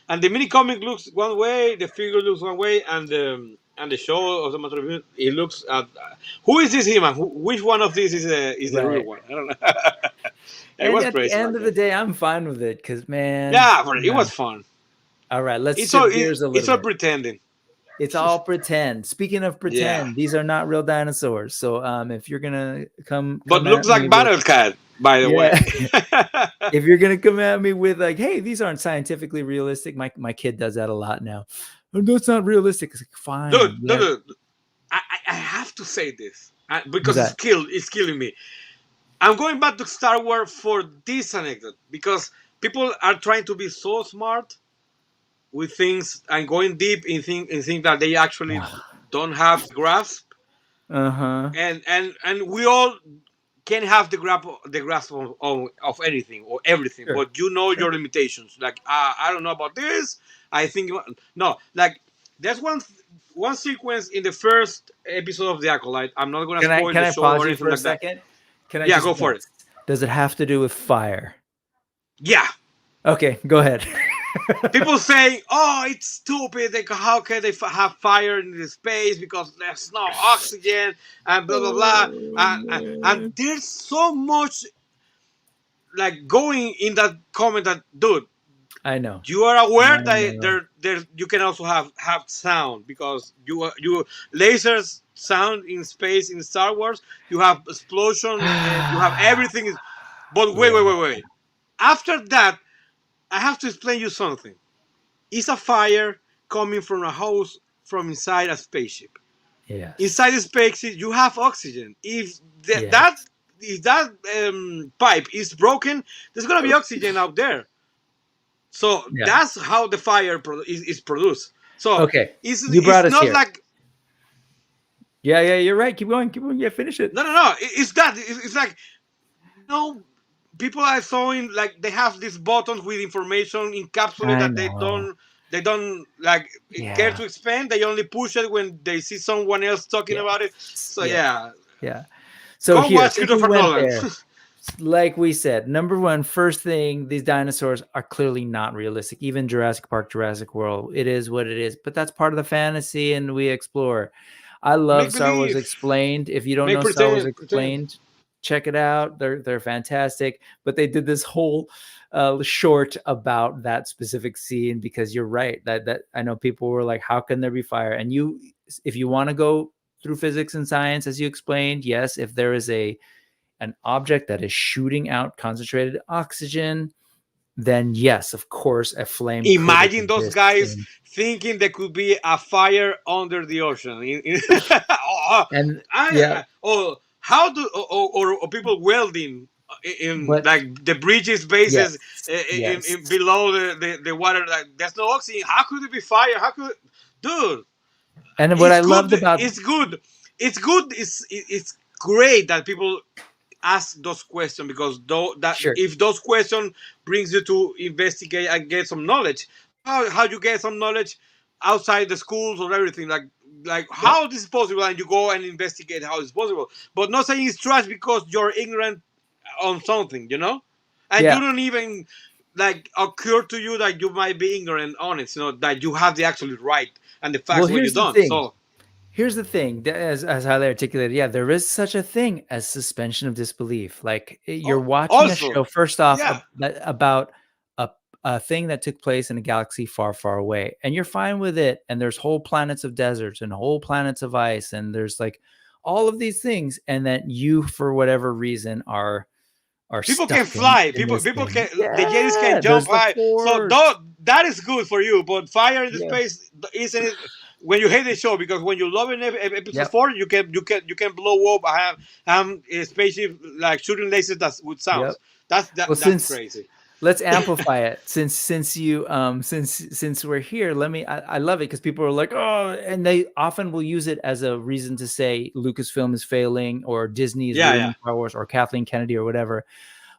And the mini comic looks one way, the figure looks one way, and the show of the Matter it looks. Who is this He-Man? Which one of these is the real one? I don't know. And at the end of the day, I'm fine with it because, man. Yeah, it was fun. All right, let's shift gears a little bit. It's all pretending. It's all pretend. Speaking of pretend, these are not real dinosaurs. So if you're gonna come but looks like Battle Cat, by the way. If you're gonna come at me with like, hey, these aren't scientifically realistic, my kid does that a lot now. Oh, no, it's not realistic. It's like, fine. Dude, I have to say this because it's killing me. I'm going back to Star Wars for this anecdote because people are trying to be so smart with things and going deep in things that they actually don't have grasp. And we all can have the grasp of anything or everything, but your limitations. Like I don't know about this. I think no. Like there's one sequence in the first episode of The Acolyte. I'm not going to spoil the show or anything like that. Second? Can I go for it. Does it have to do with fire? Yeah. Okay, go ahead. People say, "Oh, it's stupid. How can they have fire in the space because there's no oxygen and blah blah blah." And there's so much like going in that comment that, dude, I know you are aware that there you can also have sound because you lasers sound in space in Star Wars. You have explosion. You have everything. But wait. After that, I have to explain you something. It's a fire coming from a house from inside a spaceship. Yeah. Inside the spaceship, you have oxygen. If that pipe is broken, there's gonna be oxygen out there. So that's how the fire is produced. So okay, it's you brought us not here. like Yeah, you're right. Keep going. Yeah, finish it. No. It's that. It's like, people are showing like they have these buttons with information encapsulated I that know. they don't like care Yeah. to expand. They only push it when they see someone else talking about it. Yes. So yeah, Yeah. So go here, watch since we Christopher went Nolan. there, like we said, number one, first thing, these dinosaurs are clearly not realistic. Even Jurassic Park, Jurassic World, it is what it is. But that's part of the fantasy, and we explore. I love Make Star Wars believe, Explained. If you don't make know Star Wars pretend. Explained, check it out. They're fantastic. But they did this whole short about that specific scene because you're right. That I know people were like, "How can there be fire?" And if you want to go through physics and science, as you explained, yes, if there is an object that is shooting out concentrated oxygen, then yes, of course, a flame Imagine could those exist. guys thinking there could be a fire under the ocean. And yeah, or how do or people welding in but like the bridges bases in yes. below the water. Like there's no oxygen. How could it be fire? How could, dude? And what I It's loved good. about It's good. It's good. It's great that people ask those questions, because sure, if those questions brings you to investigate and get some knowledge, how you get some knowledge outside the schools or everything, like yeah, how this is possible, and you go and investigate how it's possible, but not saying it's trash because you're ignorant on something, and yeah. you don't even like occur to you that you might be ignorant on it, that you have the absolute right and the Well, facts when you're here's the done. thing. So Here's the thing, as highly articulated, yeah, there is such a thing as suspension of disbelief. Like you're watching a also, show, first off, yeah, about a thing that took place in a galaxy far, far away, and you're fine with it. And there's whole planets of deserts and whole planets of ice, and there's like all of these things, and that you, for whatever reason, are people stuck can fly. in this People thing. can. The Jedis Yeah, can jump there's the high. So force. that is good for you. But fire in the Yeah. space isn't it? When you hate the show, because when you love episode Yep. 4, you can blow up. I have a spaceship like shooting lasers with sounds. Yep. That's crazy. Let's amplify it since you since we're here. I love it because people are like, oh, and they often will use it as a reason to say Lucasfilm is failing or Disney is ruining Star Wars or Kathleen Kennedy or whatever.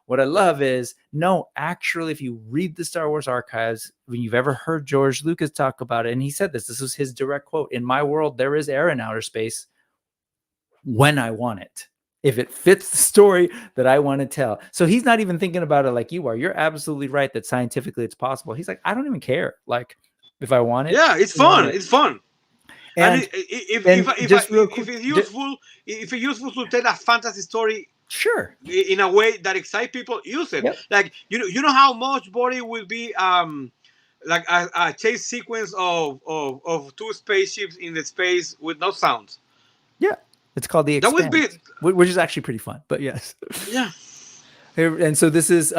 What I love is, no, actually, if you read the Star Wars archives, when you've ever heard George Lucas talk about it, and he said this was his direct quote: "In my world, there is air in outer space when I want it, if it fits the story that I want to tell." So he's not even thinking about it like you are. You're absolutely right that scientifically it's possible. He's like, I don't even care. Like, if I want it, Yeah, it's fun. It's fun. And if it's useful to tell a fantasy story, sure, in a way that excites people, use it. Yep. Like you know how much body will be like a chase sequence of two spaceships in the space with no sounds. Yeah, it's called The Expanse, that would be, which is actually pretty fun. But yes, yeah. And so this is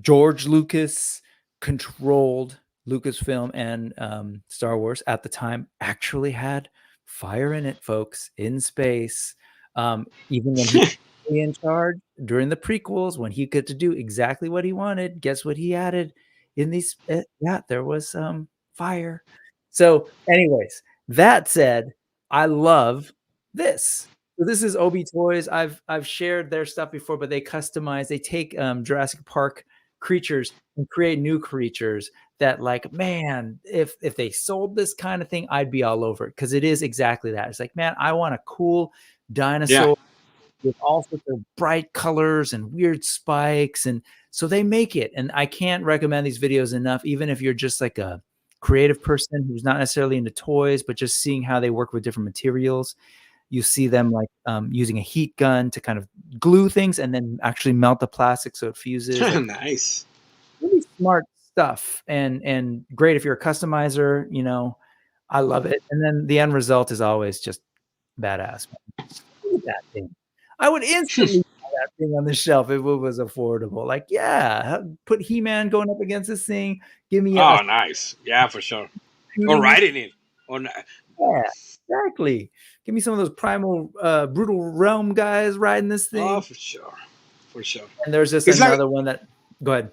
George Lucas controlled Lucasfilm, and Star Wars at the time actually had fire in it, folks, in space. Even when he was in charge during the prequels, when he got to do exactly what he wanted, guess what he added in these? There was fire. So, anyways, that said, I love this. So this is Obi Toys. I've shared their stuff before, but they customize. They take Jurassic Park creatures and create new creatures that, like, man, if they sold this kind of thing, I'd be all over it, because it is exactly that. It's like, man, I want a cool dinosaur with all sorts of bright colors and weird spikes, and so they make it. And I can't recommend these videos enough, even if you're just like a creative person who's not necessarily into toys, but just seeing how they work with different materials. You see them like using a heat gun to kind of glue things and then actually melt the plastic so it fuses. Like, nice. Really smart stuff, and great if you're a customizer. I love it. And then the end result is always just badass. Look at that thing. I would instantly buy that thing on the shelf if it was affordable. Like, yeah, put He-Man going up against this thing. Give me nice. Yeah, for sure. Or riding it. Yeah, exactly. Give me some of those primal brutal realm guys riding this thing. Oh, for sure. For sure. And there's just another one that, go ahead.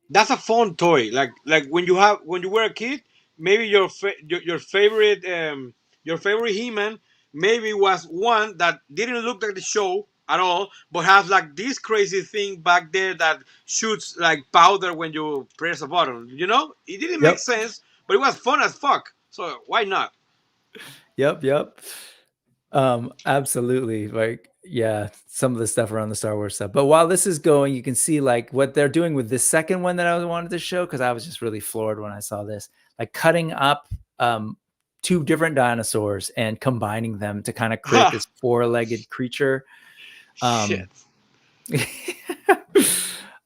That's a fun toy. Like when you were a kid, maybe your favorite your favorite He-Man maybe was one that didn't look like the show at all, but has like this crazy thing back there that shoots like powder when you press a button. You know, it didn't make Yep. sense, but it was fun as fuck. So why not? Yep. Absolutely. Like, yeah, some of the stuff around the Star Wars stuff. But while this is going, you can see like what they're doing with this second one that I wanted to show, because I was just really floored when I saw this, like cutting up two different dinosaurs and combining them to kind of create this four-legged creature. Shit.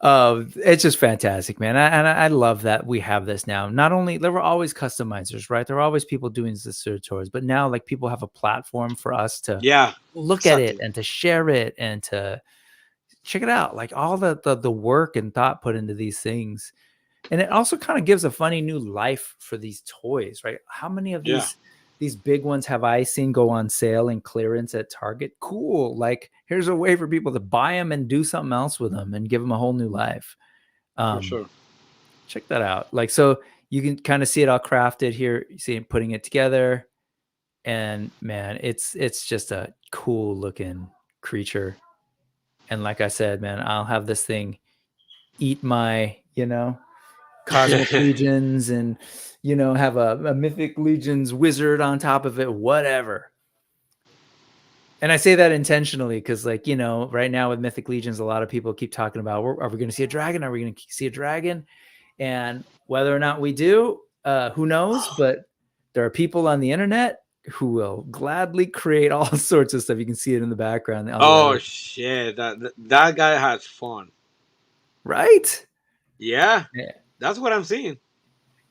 It's just fantastic, man. I love that we have this now. Not only there were always customizers, right? There were always people doing this tutorials, but now like people have a platform for us to look at it and to share it and to check it out. Like all the work and thought put into these things. And it also kind of gives a funny new life for these toys, right? How many of these big ones have I seen go on sale and clearance at Target? Cool. Like here's a way for people to buy them and do something else with them and give them a whole new life. For sure. Check that out. Like, so you can kind of see it all crafted here. You see it putting it together, and man, it's just a cool looking creature. And like I said, man, I'll have this thing eat my, Cosmic Legions and, have a Mythic Legions wizard on top of it, whatever. And I say that intentionally because, like, right now with Mythic Legions, a lot of people keep talking about, are we going to see a dragon? Are we going to see a dragon? And whether or not we do, who knows? But there are people on the internet who will gladly create all sorts of stuff. You can see it in the background. Oh, shit. That guy has fun. Right? Yeah. That's what I'm seeing.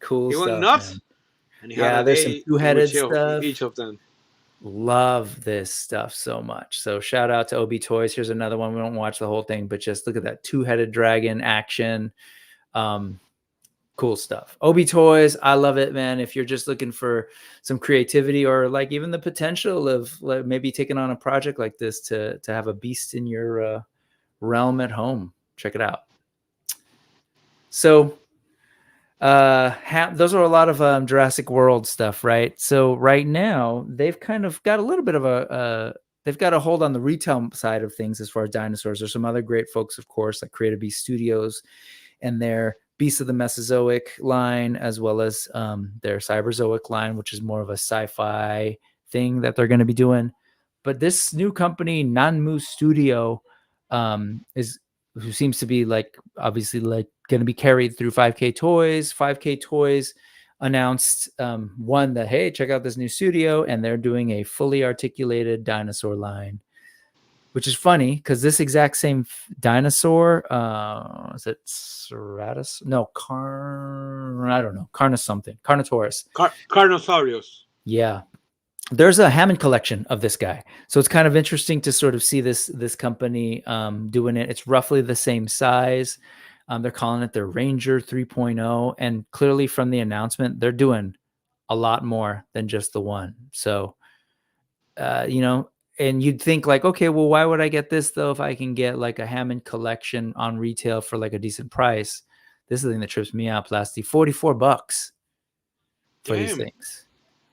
Cool he stuff, went nuts. Man. And he Yeah, there's some two-headed stuff. Each of them. Love this stuff so much. So shout out to OB Toys. Here's another one. We don't watch the whole thing, but just look at that two-headed dragon action. Cool stuff. OB Toys, I love it, man. If you're just looking for some creativity or like even the potential of like maybe taking on a project like this to have a beast in your realm at home, check it out. So those are a lot of Jurassic World stuff, right? So right now they've kind of got a little bit of they've got a hold on the retail side of things as far as dinosaurs. There's some other great folks, of course, like Creative Beast Studios and their Beasts of the Mesozoic line, as well as their Cyberzoic line, which is more of a sci-fi thing that they're going to be doing. But this new company, Nanmu Studio, who seems to be like obviously like going to be carried through 5K Toys. 5K Toys announced one that, hey, check out this new studio, and they're doing a fully articulated dinosaur line, which is funny because this exact same dinosaur, is it Ceratosaurus? No, I don't know. Carnotaurus. Carnosaurus. Yeah. There's a Hammond collection of this guy. So it's kind of interesting to sort of see this company doing it. It's roughly the same size. They're calling it their Ranger 3.0. And clearly from the announcement, they're doing a lot more than just the one. So, and you'd think like, okay, well, why would I get this though if I can get like a Hammond collection on retail for like a decent price? This is the thing that trips me out, Plasti. $44 for these things,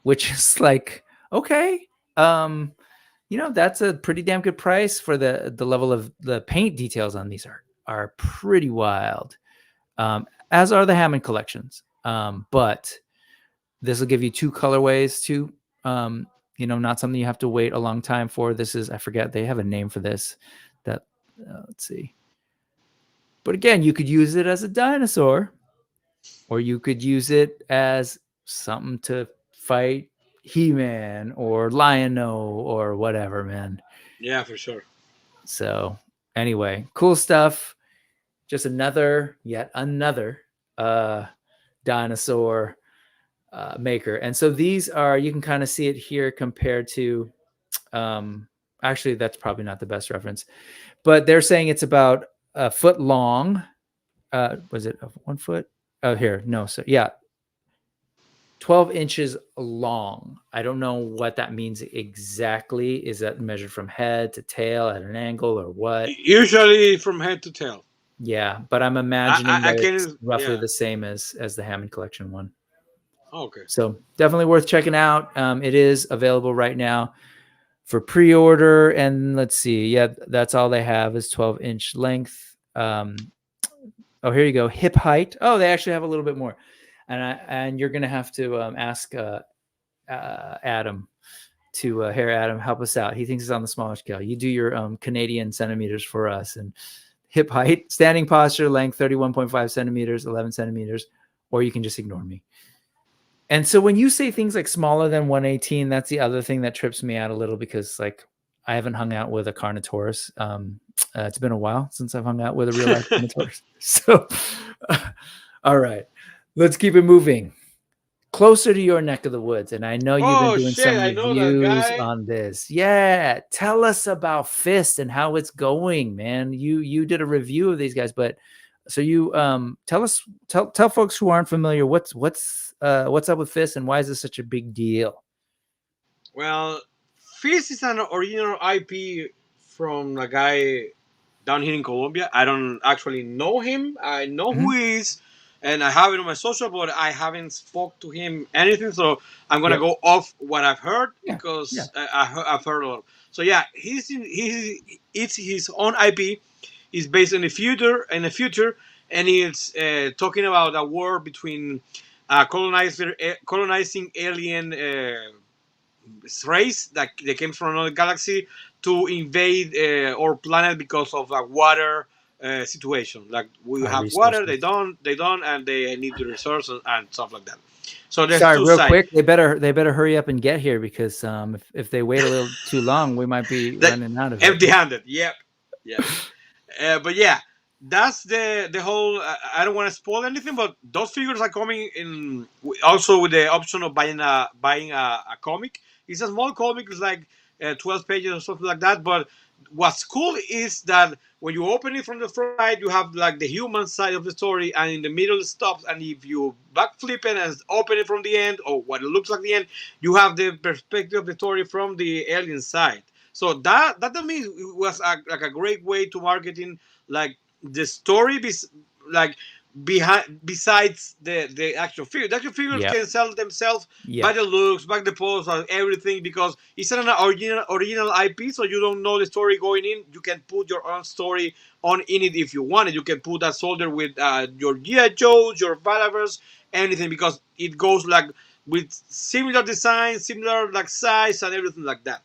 which is like, okay, that's a pretty damn good price for the level of the paint details on these are pretty wild, as are the Hammond collections. But this will give you two colorways too. Not something you have to wait a long time for. This is, I forget, they have a name for this that, let's see. But again, you could use it as a dinosaur, or you could use it as something to fight He-Man or Lion-O or whatever, man. Yeah, for sure. So anyway, cool stuff. Just yet another dinosaur maker. And so these are, you can kind of see it here compared to, actually that's probably not the best reference, but they're saying it's about a foot long. Was it 1 foot? Oh, here. No. So yeah. 12 inches long. I don't know what that means exactly. Is that measured from head to tail at an angle or what? Usually from head to tail. Yeah, but I'm imagining that it's roughly the same as the Hammond collection one. Okay. So definitely worth checking out. It is available right now for pre-order, and let's see. Yeah, that's all they have is 12-inch length. Oh, here you go. Hip height. Oh, they actually have a little bit more. And you're gonna have to ask Adam to Hair Adam help us out. He thinks it's on the smaller scale. You do your Canadian centimeters for us. And hip height, standing posture, length 31.5 centimeters, 11 centimeters, or you can just ignore me. And so when you say things like smaller than 118, that's the other thing that trips me out a little, because like I haven't hung out with a Carnotaurus. It's been a while since I've hung out with a real life Carnotaurus. So, all right, let's keep it moving. Closer to your neck of the woods, and I know you've been doing some reviews on this. Yeah, tell us about Fist and how it's going, man. You did a review of these guys, but so you tell folks who aren't familiar what's up with Fist and why is this such a big deal? Well, Fist is an original IP from a guy down here in Colombia. I don't actually know him. I know who he is, and I have it on my social, but I haven't spoke to him anything. So I'm gonna go off what I've heard because I've heard a lot. So yeah, it's his own IP. He's based in the future, and it's talking about a war between colonizing alien race that they came from another galaxy to invade our planet because of a water situation. Like we have resources. water, they don't, and they need the resources and stuff like that. So there's Sorry, two real sides. quick, they better hurry up and get here, because if they wait a little too long, we might be running out of it. Empty-handed. Yep. But yeah, that's the whole. I don't want to spoil anything, but those figures are coming in also with the option of buying a comic. It's a small comic, it's like 12 pages or something like that. But what's cool is that when you open it from the front side, you have like the human side of the story, and in the middle it stops. And if you backflip it and open it from the end, or what it looks like the end, you have the perspective of the story from the alien side. So that to me was like a great way to marketing like the story, besides the action figure. The action figures can sell themselves by the looks, by the pose, everything, because it's an original IP, so you don't know the story going in. You can put your own story in it if you want it. You can put that soldier with your G.I. Joes, your Valivers, anything, because it goes like with similar design, similar like size and everything like that.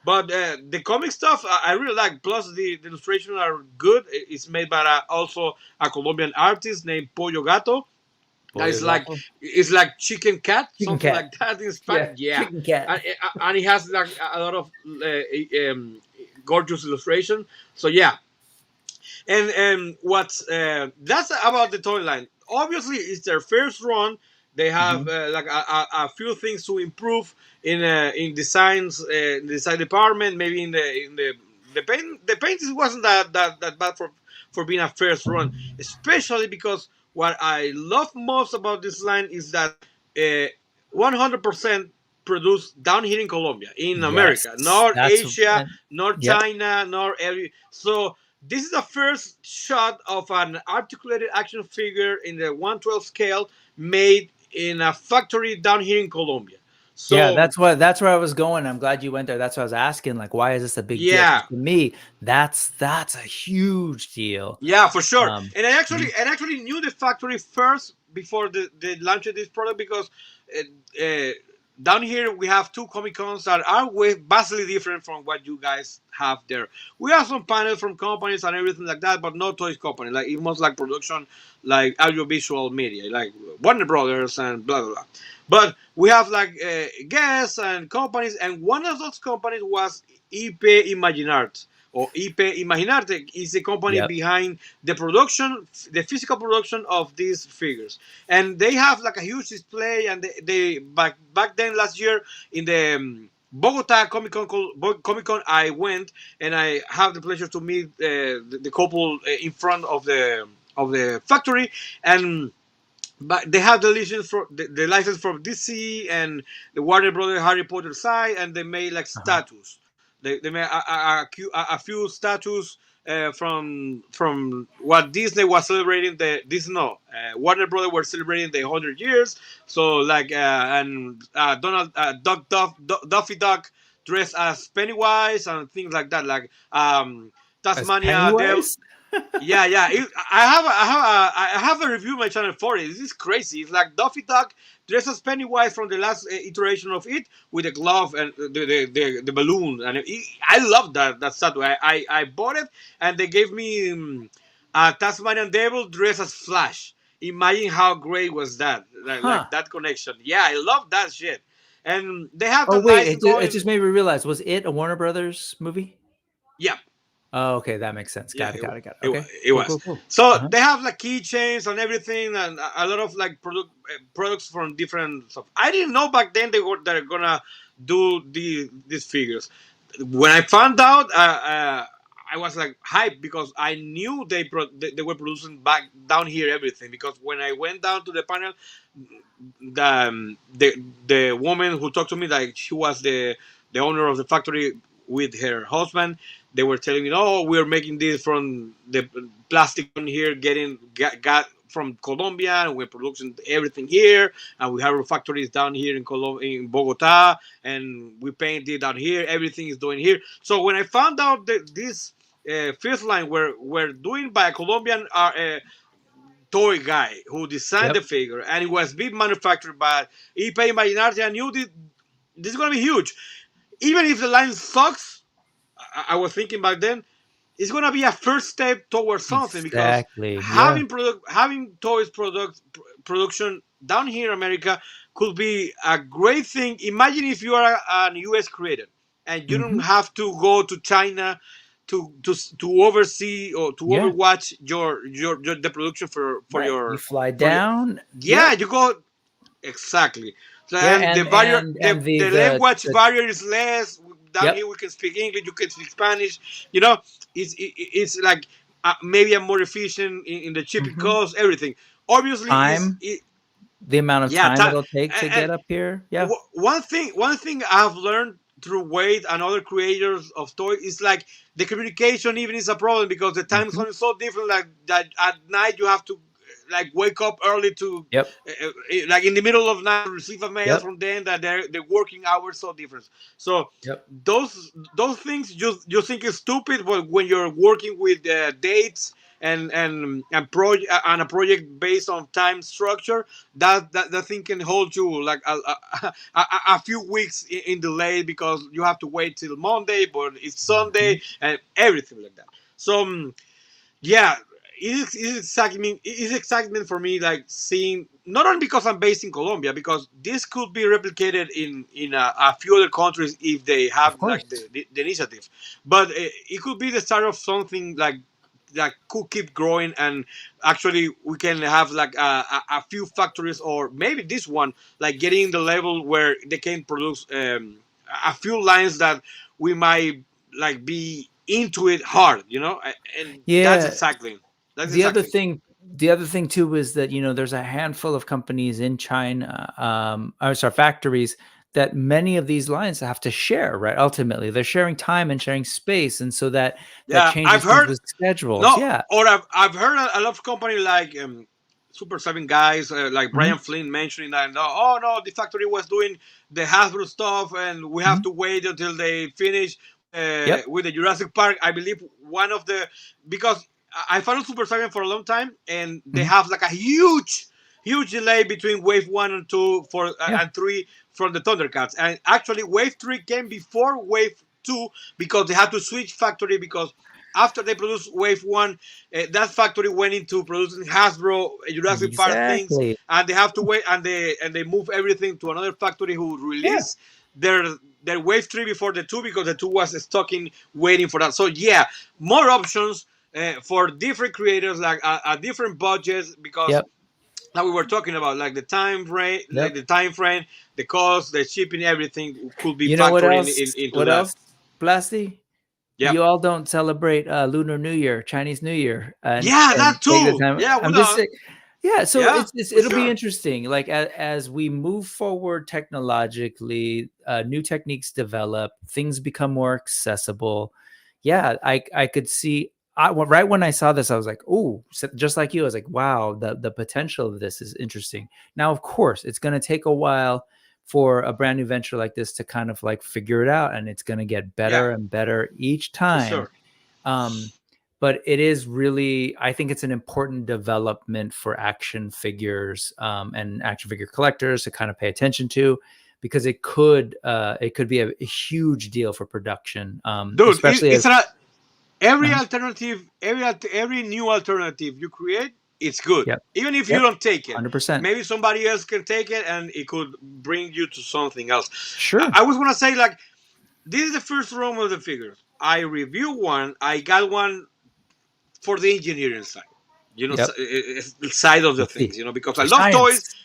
But the comic stuff I really like. Plus the illustrations are good. It's made by also a Colombian artist named Pollo Gato. It's like chicken cat, something like that in Spanish. Yeah. Chicken cat. And he has like a lot of gorgeous illustration. So yeah. And what's that's about the toy line. Obviously, it's their first run. They have like a few things to improve in designs, design department. Maybe in the paint. The paint wasn't that bad for being a first run, especially because what I love most about this line is that 100% produced down here in Colombia, in America, not Asia, nor China, nor every. So this is the first shot of an articulated action figure in the 1/12 scale made in a factory down here in Colombia. So yeah, that's where I was going. I'm glad you went there. That's what I was asking. Like, why is this a big deal? To me, that's a huge deal. Yeah, for sure. And I actually knew the factory first before they launched this product, because down here we have two Comic Cons that are vastly different from what you guys have there. We have some panels from companies and everything like that, but no toys company. Like it's most like production, like audiovisual media, like Warner Brothers and blah blah blah. But we have like guests and companies, and one of those companies was IP Imaginart. Or IP Imaginarte is the company behind the production, the physical production of these figures. And they have like a huge display, and they back then last year in the Bogota Comic Con I went, and I have the pleasure to meet the couple in front of the factory, and but they have the license from DC and the Warner Brothers Harry Potter side, and they made like statues. They made a few statues from what Disney was celebrating Warner Brothers were celebrating the 100 years. So like and Donald Duffy Duck dressed as Pennywise and things like that, like Tasmania Devil. Yeah. I have a review on my channel for it. This is crazy. It's like Duffy Duck dressed as Pennywise from the last iteration of it with a glove and the balloon. And I love that statue. I bought it and they gave me a Tasmanian Devil dressed as Flash. Imagine how great was that? Like that connection. Yeah, I love that shit. And they have the it just made me realize, was it a Warner Brothers movie? Yeah. Oh, okay, that makes sense. Got it. Okay, it was. Cool. So they have like keychains and everything, and a lot of like products from different stuff. I didn't know back then they're gonna do these figures. When I found out, I was like hyped because I knew they were producing back down here everything. Because when I went down to the panel, the woman who talked to me, like she was the owner of the factory with her husband. They were telling me, "Oh, we're making this from the plastic on here, got from Colombia, and we're producing everything here, and we have factories down here in Bogota, and we paint it down here. Everything is doing here." So when I found out that this fifth line were doing by a Colombian toy guy who designed the figure, and it was being manufactured by IP Imaginarte, I knew this is going to be huge. Even if the line sucks, I was thinking back then, it's going to be a first step towards something. Exactly. Because having toys production down here in America could be a great thing. Imagine if you are a U.S. creator and you don't have to go to China to oversee or to overwatch the production for your. You fly down. You go exactly. So and the language barrier is less. Down here we can speak English, you can speak Spanish. You know, it's like maybe I'm more efficient in the shipping cost, everything. Obviously, the amount of time it'll take to get up here. Yeah. One thing I've learned through Wade and other creators of toys is like the communication even is a problem because the time zone is so different. Like that at night you have to like wake up early to like in the middle of night receive a mail from them that their working hours so different. So those things you think is stupid, but when you're working with dates and a project based on time structure, that thing can hold you like a few weeks in delay because you have to wait till Monday, but it's Sunday and everything like that. So it's excitement for me, like seeing not only because I'm based in Colombia, because this could be replicated in a few other countries if they have like the initiative, but it could be the start of something like that could keep growing, and actually we can have like a few factories, or maybe this one like getting the level where they can produce a few lines that we might like be into it hard, you know, and that's exactly. The other thing too is that, you know, there's a handful of companies in China, factories that many of these lines have to share, right? Ultimately, they're sharing time and sharing space, and so that changes I've heard with schedules. Or I've heard a lot of companies like Super 7 guys, like Brian Flynn mentioning that. Oh no, the factory was doing the Hasbro stuff, and we have to wait until they finish with the Jurassic Park. I believe one of the because. I followed Super 7 for a long time, and they have like a huge delay between Wave 1 and 2 and 3 from the Thundercats. And actually, Wave 3 came before Wave 2 because they had to switch factory because after they produced Wave 1, that factory went into producing Hasbro, Jurassic Park things, and they have to wait, and they move everything to another factory who released their Wave 3 before the 2 because the 2 was stuck in waiting for that. So more options. For different creators, like a different budgets, because like we were talking about, like the time frame, the cost, the shipping, everything could be factored into what that. Else, Plasti? You all don't celebrate Lunar New Year, Chinese New Year. That too. So it'll be interesting. Like as we move forward technologically, new techniques develop, things become more accessible. I could see right when I saw this, I was like, oh, just like you, I was like, wow, the potential of this is interesting. Now, of course, it's going to take a while for a brand new venture like this to kind of like figure it out, and it's going to get better and better each time. But it is really, I think it's an important development for action figures and action figure collectors to kind of pay attention to, because it could be a huge deal for production. Dude, especially every alternative, every new alternative you create, it's good. Even if you don't take it, 100%. Maybe somebody else can take it and it could bring you to something else. Sure. I was gonna say, like, this is the first room of the figures. I reviewed one. I got one for the engineering side, side of the things, because for I love science. toys.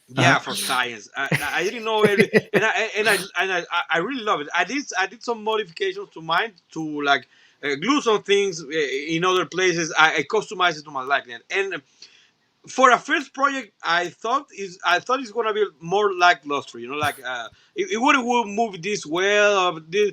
Yeah, for science. I didn't know it, and I really love it. I did some modifications to mine to like glue some things in other places. I customized it to my liking, and for a first project, I thought it's gonna be more lackluster. It wouldn't move this well. Or this,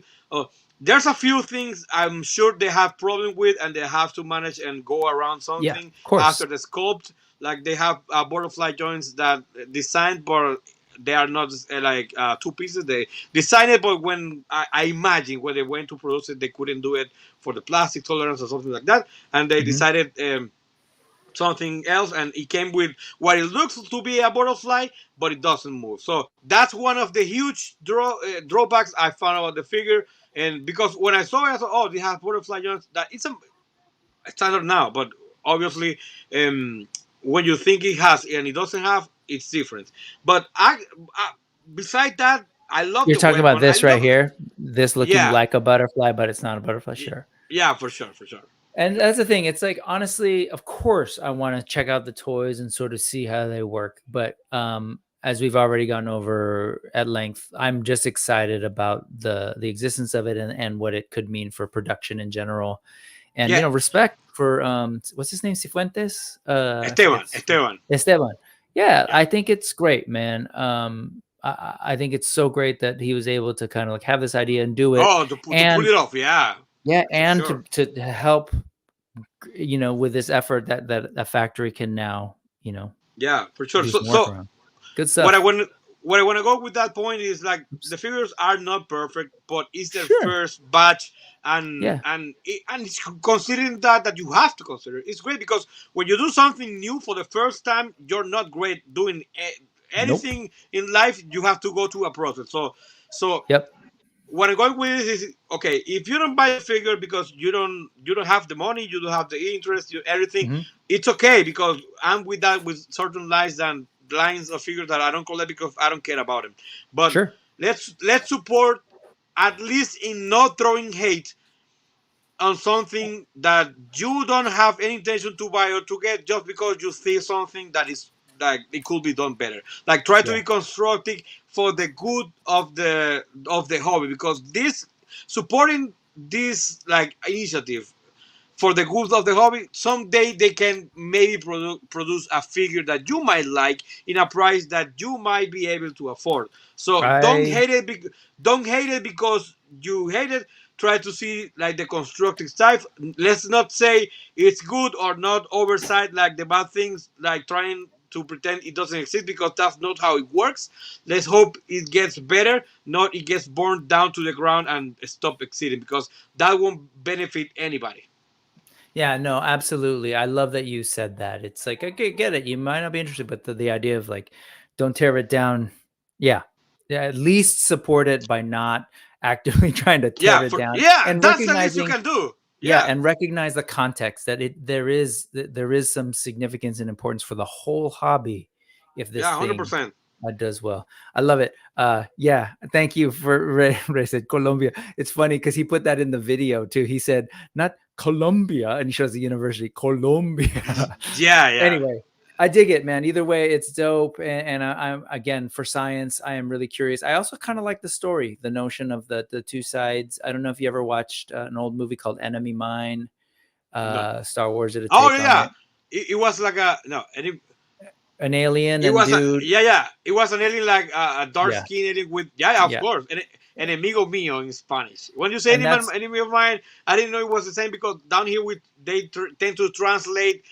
there's a few things I'm sure they have problem with, and they have to manage and go around something after the sculpt. Like they have butterfly joints that designed, but they are not like two pieces. They designed it, but when I imagine when they went to produce it, they couldn't do it for the plastic tolerance or something like that, and they decided something else, and it came with what it looks to be a butterfly, but it doesn't move. So that's one of the huge drawbacks I found about the figure. And because when I saw it, I thought, oh, they have butterfly joints. That it's a standard now, but obviously, when you think it has and it doesn't have, it's different. But beside that, I love. You're talking about this right here, this looking like a butterfly, but it's not a butterfly. Sure. Yeah, for sure. And that's the thing. It's like, honestly, of course, I want to check out the toys and sort of see how they work. But as we've already gone over at length, I'm just excited about the existence of it and what it could mean for production in general. And, respect for, what's his name? Cifuentes? Esteban. Yeah, I think it's great, man. I think it's so great that he was able to kind of like have this idea and do it. Oh, to pull it off. Yeah. Yeah. And to help, with this effort that a factory can now, Yeah, for sure. So good stuff. What I want to go with that point is like the figures are not perfect, but it's their first batch, and it's considering that you have to consider. It's great because when you do something new for the first time, you're not great doing anything in life. You have to go through a process. So what I'm going with is okay. If you don't buy a figure because you don't have the money, you don't have the interest, everything, it's okay, because I'm with that with certain lines of figures that I don't collect because I don't care about them. But let's support, at least in not throwing hate on something that you don't have any intention to buy or to get just because you see something that is like it could be done better. Like try to be constructive for the good of the hobby, because supporting this like initiative for the good of the hobby, someday they can maybe produce a figure that you might like in a price that you might be able to afford. So don't hate it because you hate it. Try to see like the constructive side. Let's not say it's good or not oversight like the bad things, like trying to pretend it doesn't exist, because that's not how it works. Let's hope it gets better, not it gets burned down to the ground and stop existing, because that won't benefit anybody. Yeah, no, absolutely. I love that you said that. It's like, okay, get it. You might not be interested, but the idea of like, don't tear it down. Yeah, at least support it by not actively trying to tear it down. Yeah, and that's the least you can do. Yeah, and recognize the context that there is some significance and importance for the whole hobby if this 100%. Does well. I love it. Yeah, thank you for Ray said Colombia. It's funny because he put that in the video too. He said not Colombia, and he shows the university Colombia. Yeah. Anyway, I dig it, man. Either way, it's dope. And I'm again, for science, I am really curious. I also kind of like the story, the notion of the two sides. I don't know if you ever watched an old movie called Enemy Mine. Star Wars did a take on it. It was like an alien. It was dude. It was an alien, like a dark skin alien with of course. And enemigo mío in Spanish. When you say enemy of mine, I didn't know it was the same because down here they tend to translate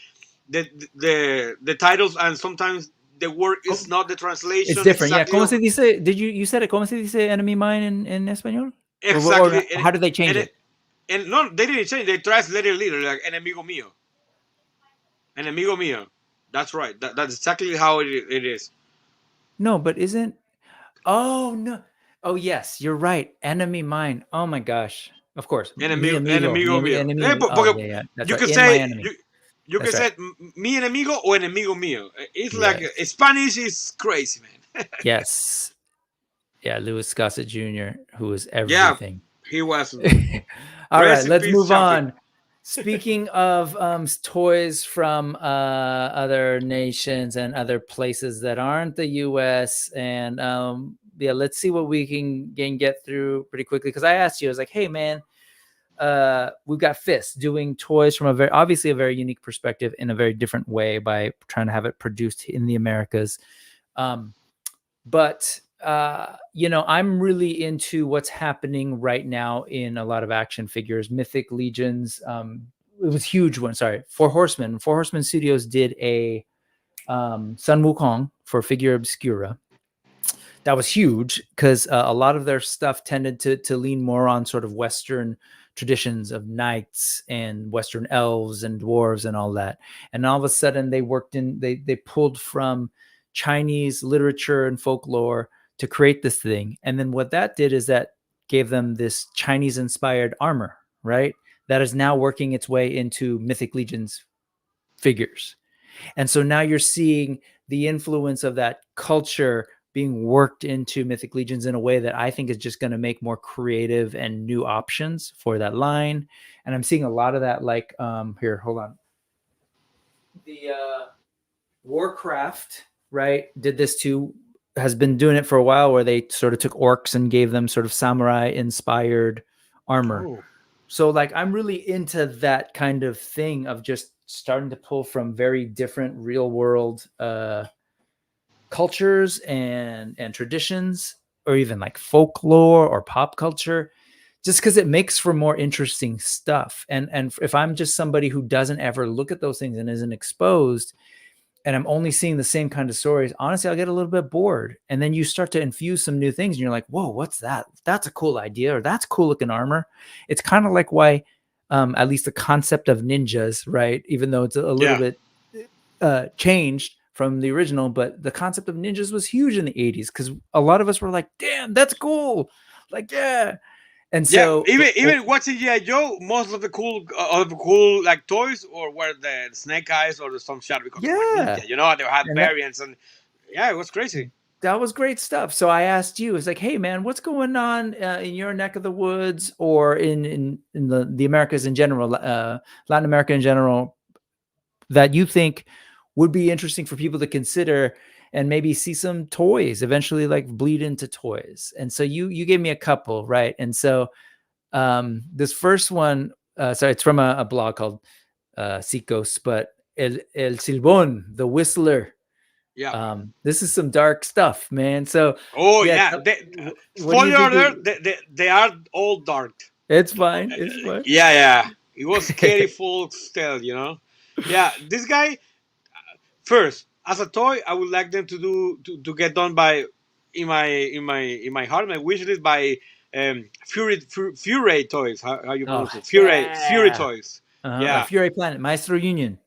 the titles, and sometimes the word is not the translation. It's different. Exactly. Yeah. ¿Cómo se dice? You said it? ¿Cómo se dice enemy mine in español? Exactly. Or how do they change it? And no, they didn't change. They translated it literally like enemigo mío. Enemigo mío. That's right. That's exactly how it is. No, but isn't... Oh, no. Oh, yes, you're right. Enemy mine. Oh, my gosh. Of course. Enemigo mío. That's you right. could say... You can say mi enemigo or enemigo mío. It's like Spanish is crazy, man. Yes. Yeah, Louis Gossett Jr., who was everything. Yeah, he was. All right, let's move on. Speaking of toys from other nations and other places that aren't the U.S., and let's see what we can get through pretty quickly. Because I asked you, I was like, hey, man, we've got Fist doing toys from obviously a very unique perspective in a very different way by trying to have it produced in the Americas. But I'm really into what's happening right now in a lot of action figures, mythic legions. It was huge one. Sorry, Four Horsemen Studios did a Sun Wukong for Figure Obscura. That was huge because a lot of their stuff tended to lean more on sort of Western traditions of knights and Western elves and dwarves and all that. And all of a sudden they pulled from Chinese literature and folklore to create this thing. And then what that did is that gave them this Chinese inspired armor, right? That is now working its way into Mythic Legions figures. And so now you're seeing the influence of that culture being worked into Mythic Legions in a way that I think is just going to make more creative and new options for that line. And I'm seeing a lot of that, like, here, hold on. The Warcraft, right, did this too, has been doing it for a while, where they sort of took orcs and gave them sort of samurai inspired armor. Oh. So like, I'm really into that kind of thing of just starting to pull from very different real world cultures and traditions, or even like folklore or pop culture, just because it makes for more interesting stuff. And if I'm just somebody who doesn't ever look at those things and isn't exposed, and I'm only seeing the same kind of stories, honestly, I'll get a little bit bored. And then you start to infuse some new things and you're like, whoa, what's that? That's a cool idea, or that's cool looking armor. It's kind of like why at least the concept of ninjas, right? Even though it's a little bit changed from the original, but the concept of ninjas was huge in the 80s because a lot of us were like, damn, that's cool. Like, yeah. And so even watching G.I. Joe, most of the cool like toys or were the snake eyes or the some shadow, because ninja, they had variants, and it was crazy. That was great stuff. So I asked you, it's like, hey man, what's going on in your neck of the woods, or in the Americas in general, Latin America in general, that you think would be interesting for people to consider and maybe see some toys eventually like bleed into toys. And so you gave me a couple, right? And so this first one, it's from a blog called Sicos, but El Silbón, the Whistler. Yeah. This is some dark stuff, man. So spoiler alert, they are all dark. It's fine. It's fine. Yeah. It was scary folk style, Yeah, this guy, first, as a toy, I would like them to get done by in my heart, my wish list, by Fury Toys. How you pronounce it? Fury Toys. Yeah, Fury Planet, Maestro Union.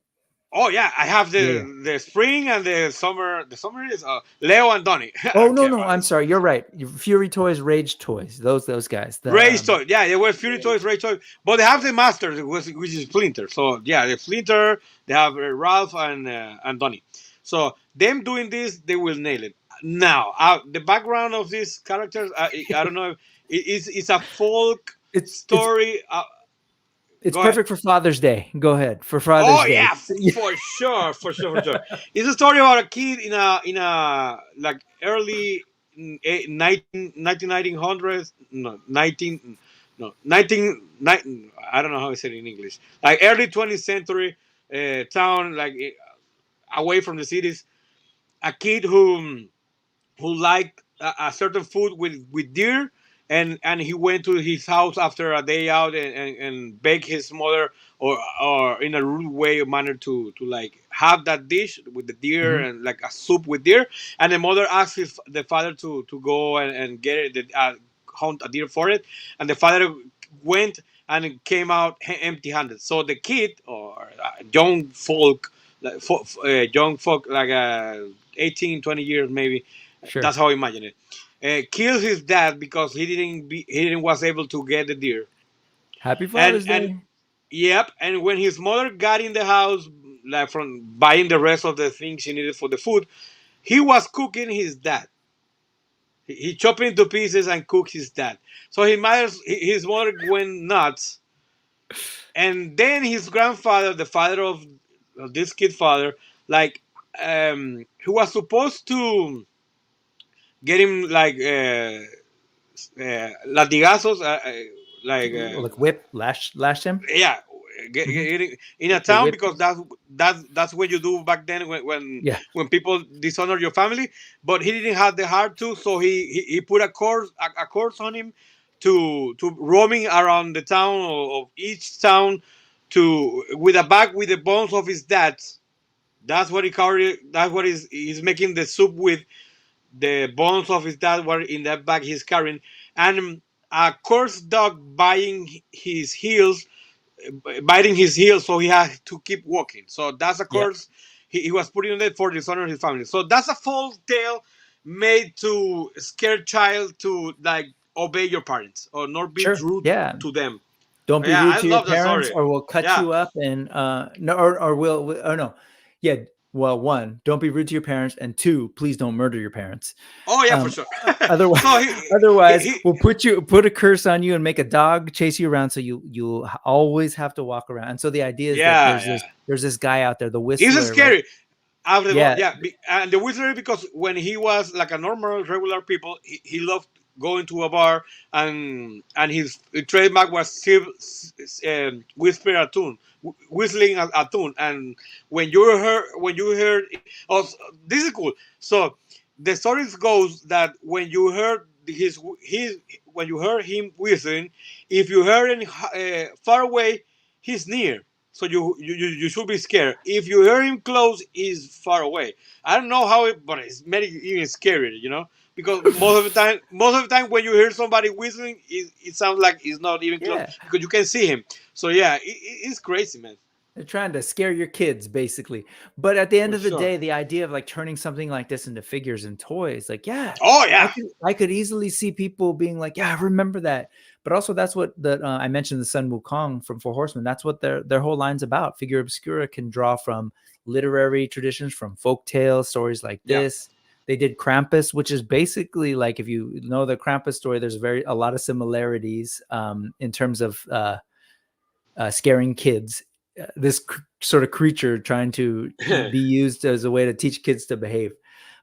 Oh yeah, I have the spring and the summer. The summer is Leo and Donnie. Oh no, I'm sorry. You're right. Fury Toys, Rage Toys. Those guys. Rage Toys. Yeah, they were Fury Toys, Rage Toys. But they have the master, which is Splinter. So yeah, the Splinter. They have Ralph and Donnie. So them doing this, they will nail it. Now, the background of these characters, I don't know. It's a folk story. It's perfect for Father's Day. Go ahead for Father's Day. Oh yeah, for sure. It's a story about a kid in a like early 1900s. I don't know how to say it in English. Like early 20th century town, like away from the cities. A kid who liked a certain food with deer, and he went to his house after a day out and begged his mother or in a rude way or manner to like have that dish with the deer Mhm. and like a soup with deer, and the mother asked the father to go and get it, hunt a deer for it, and the father went and came out empty-handed. So the kid or young folk, like young folk like 18, 20 years maybe, Sure. that's how I imagine it. Killed his dad because he didn't was able to get the deer. Happy And Father's and Day. yep, and when his mother got in the house, like from buying the rest of the things she needed for the food, he was cooking his dad. He chopped into pieces and cooked his dad. So his mother went nuts, and then his grandfather, the father of this kid father, like he was supposed to get him like latigazos, like Like whip, lash him. yeah, Hmm. getting in a The town, because whippings. that's what you do back then Yeah. when people dishonor your family. But he didn't have the heart to, so he put a course on him to roaming around the town of each town to with a bag with the bones of his dad. That's what he carried. That's what he's making the soup with. The bones of his dad were in that bag he's carrying, and a course dog biting his heels, so he had to keep walking. So that's a Yep. course he was putting on it for dishonor his family. So that's a false tale made to scare child to like obey your parents or not be Sure. rude Yeah. to them. Don't be Yeah, rude I to your love the parents, story. or we'll cut Yeah. you up. And no, or oh no, yeah. Well, one, don't be rude to your parents, and two, please don't murder your parents. Oh yeah, for sure. Otherwise, So otherwise, he we'll put a curse on you and make a dog chase you around, so you'll always have to walk around. And so the idea is that yeah, yeah. there's this guy out there, the He's Whistler, right? scary. After Yeah, yeah, and the wizard, because when he was like a normal regular people, he loved going to a bar, and his trademark was whisper a tune, whistling a tune. And when you heard, oh, this is cool. So the story goes that when you heard his when you heard him whistling, if you heard him far away, he's near. So you should be scared. If you hear him close, he's far away. I don't know how it, but it's very even scary, because most of the time when you hear somebody whistling, it sounds like he's not even close yeah. because you can see him. So yeah, it's crazy, man. They're trying to scare your kids, basically. But at the end For of the sure. day, the idea of like turning something like this into figures and toys, like, yeah, Oh yeah, I could easily see people being like, yeah, I remember that. But also, that's what I mentioned the Sun Wukong from Four Horsemen. That's what their whole line's about. Figure Obscura can draw from literary traditions, from folk tales, stories like yeah. this. They did Krampus, which is basically like, if you know the Krampus story, there's a lot of similarities in terms of scaring kids. This sort of creature trying to be used as a way to teach kids to behave.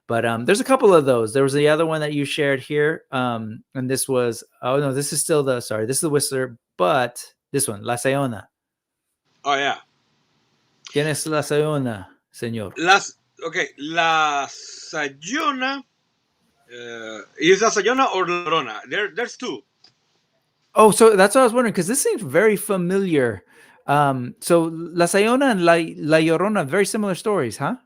But there's a couple of those. There was the other one that you shared here, and this was, oh no, this is still this is the Whistler, but this one, La Sayona. Oh yeah. ¿Quién es La Sayona, señor? Okay, La Sayona. Is La Sayona or La Llorona? There's two. Oh, so that's what I was wondering, because this seems very familiar. So La Sayona and La Llorona, very similar stories, huh?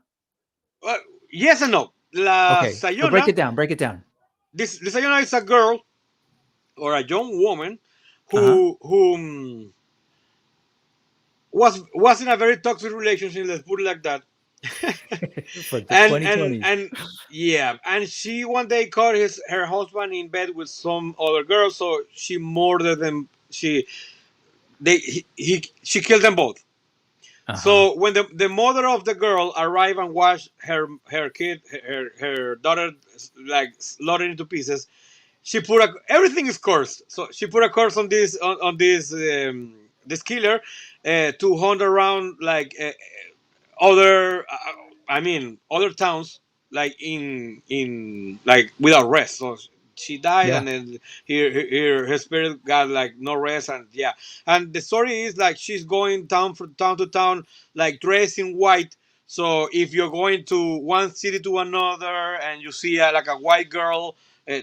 Yes and no. La Okay, so Sayona. break it down. The Sayona is a girl or a young woman who was in a very toxic relationship. Let's put it like that. For the and 2020s. and yeah, and she one day caught her husband in bed with some other girl, so she murdered them. She killed them both. So when the mother of the girl arrived and watched her daughter like slaughtered into pieces, she put everything is cursed. So she put a curse on this killer to hunt around like other other towns, like in like without rest. So she died, Yeah. and then her spirit got like no rest. And yeah, and the story is like she's going from town to town, like dressed in white. So if you're going to one city to another and you see like a white girl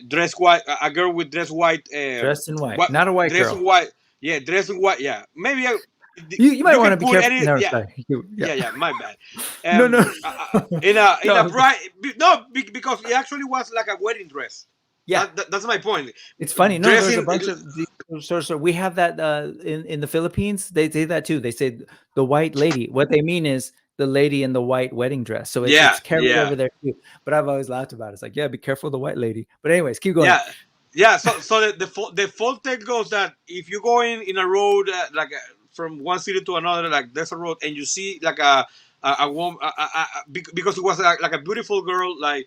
dress white, a girl with dress white, dressed in white, not a white dress girl. in white, yeah, dress in white, yeah. Maybe You might want to can be put careful. any, No, yeah, sorry. yeah, my bad. No, no. In a No. bright, no, because it actually was like a wedding dress. Yeah, that's my point. it's funny. No, there's a Dressing- bunch of these. So we have that in the Philippines. They say that too. They say the white lady. What they mean is the lady in the white wedding dress. So it's carried over there too. But I've always laughed about it. It's like, yeah, be careful of the white lady. But anyways, keep going. Yeah. So the full text goes that if you go in a road from one city to another, like there's a road, and you see like a woman, because it was like a beautiful girl, like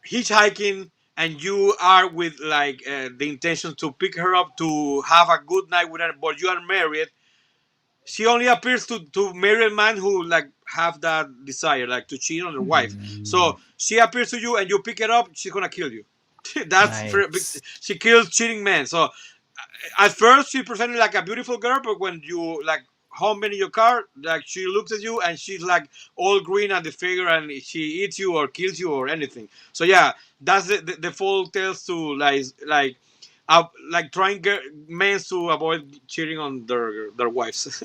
hitchhiking, and you are with like the intention to pick her up to have a good night with her, but you are married. She only appears to marry a man who like have that desire, like to cheat on their wife. So she appears to you, and you pick it up. She's gonna kill you. That's she kills cheating men. So at first she presented like a beautiful girl, but when you like home in your car, like she looks at you and she's like all green at the figure, and she eats you or kills you or anything. So yeah, that's the full tales to like trying men to avoid cheating on their wives.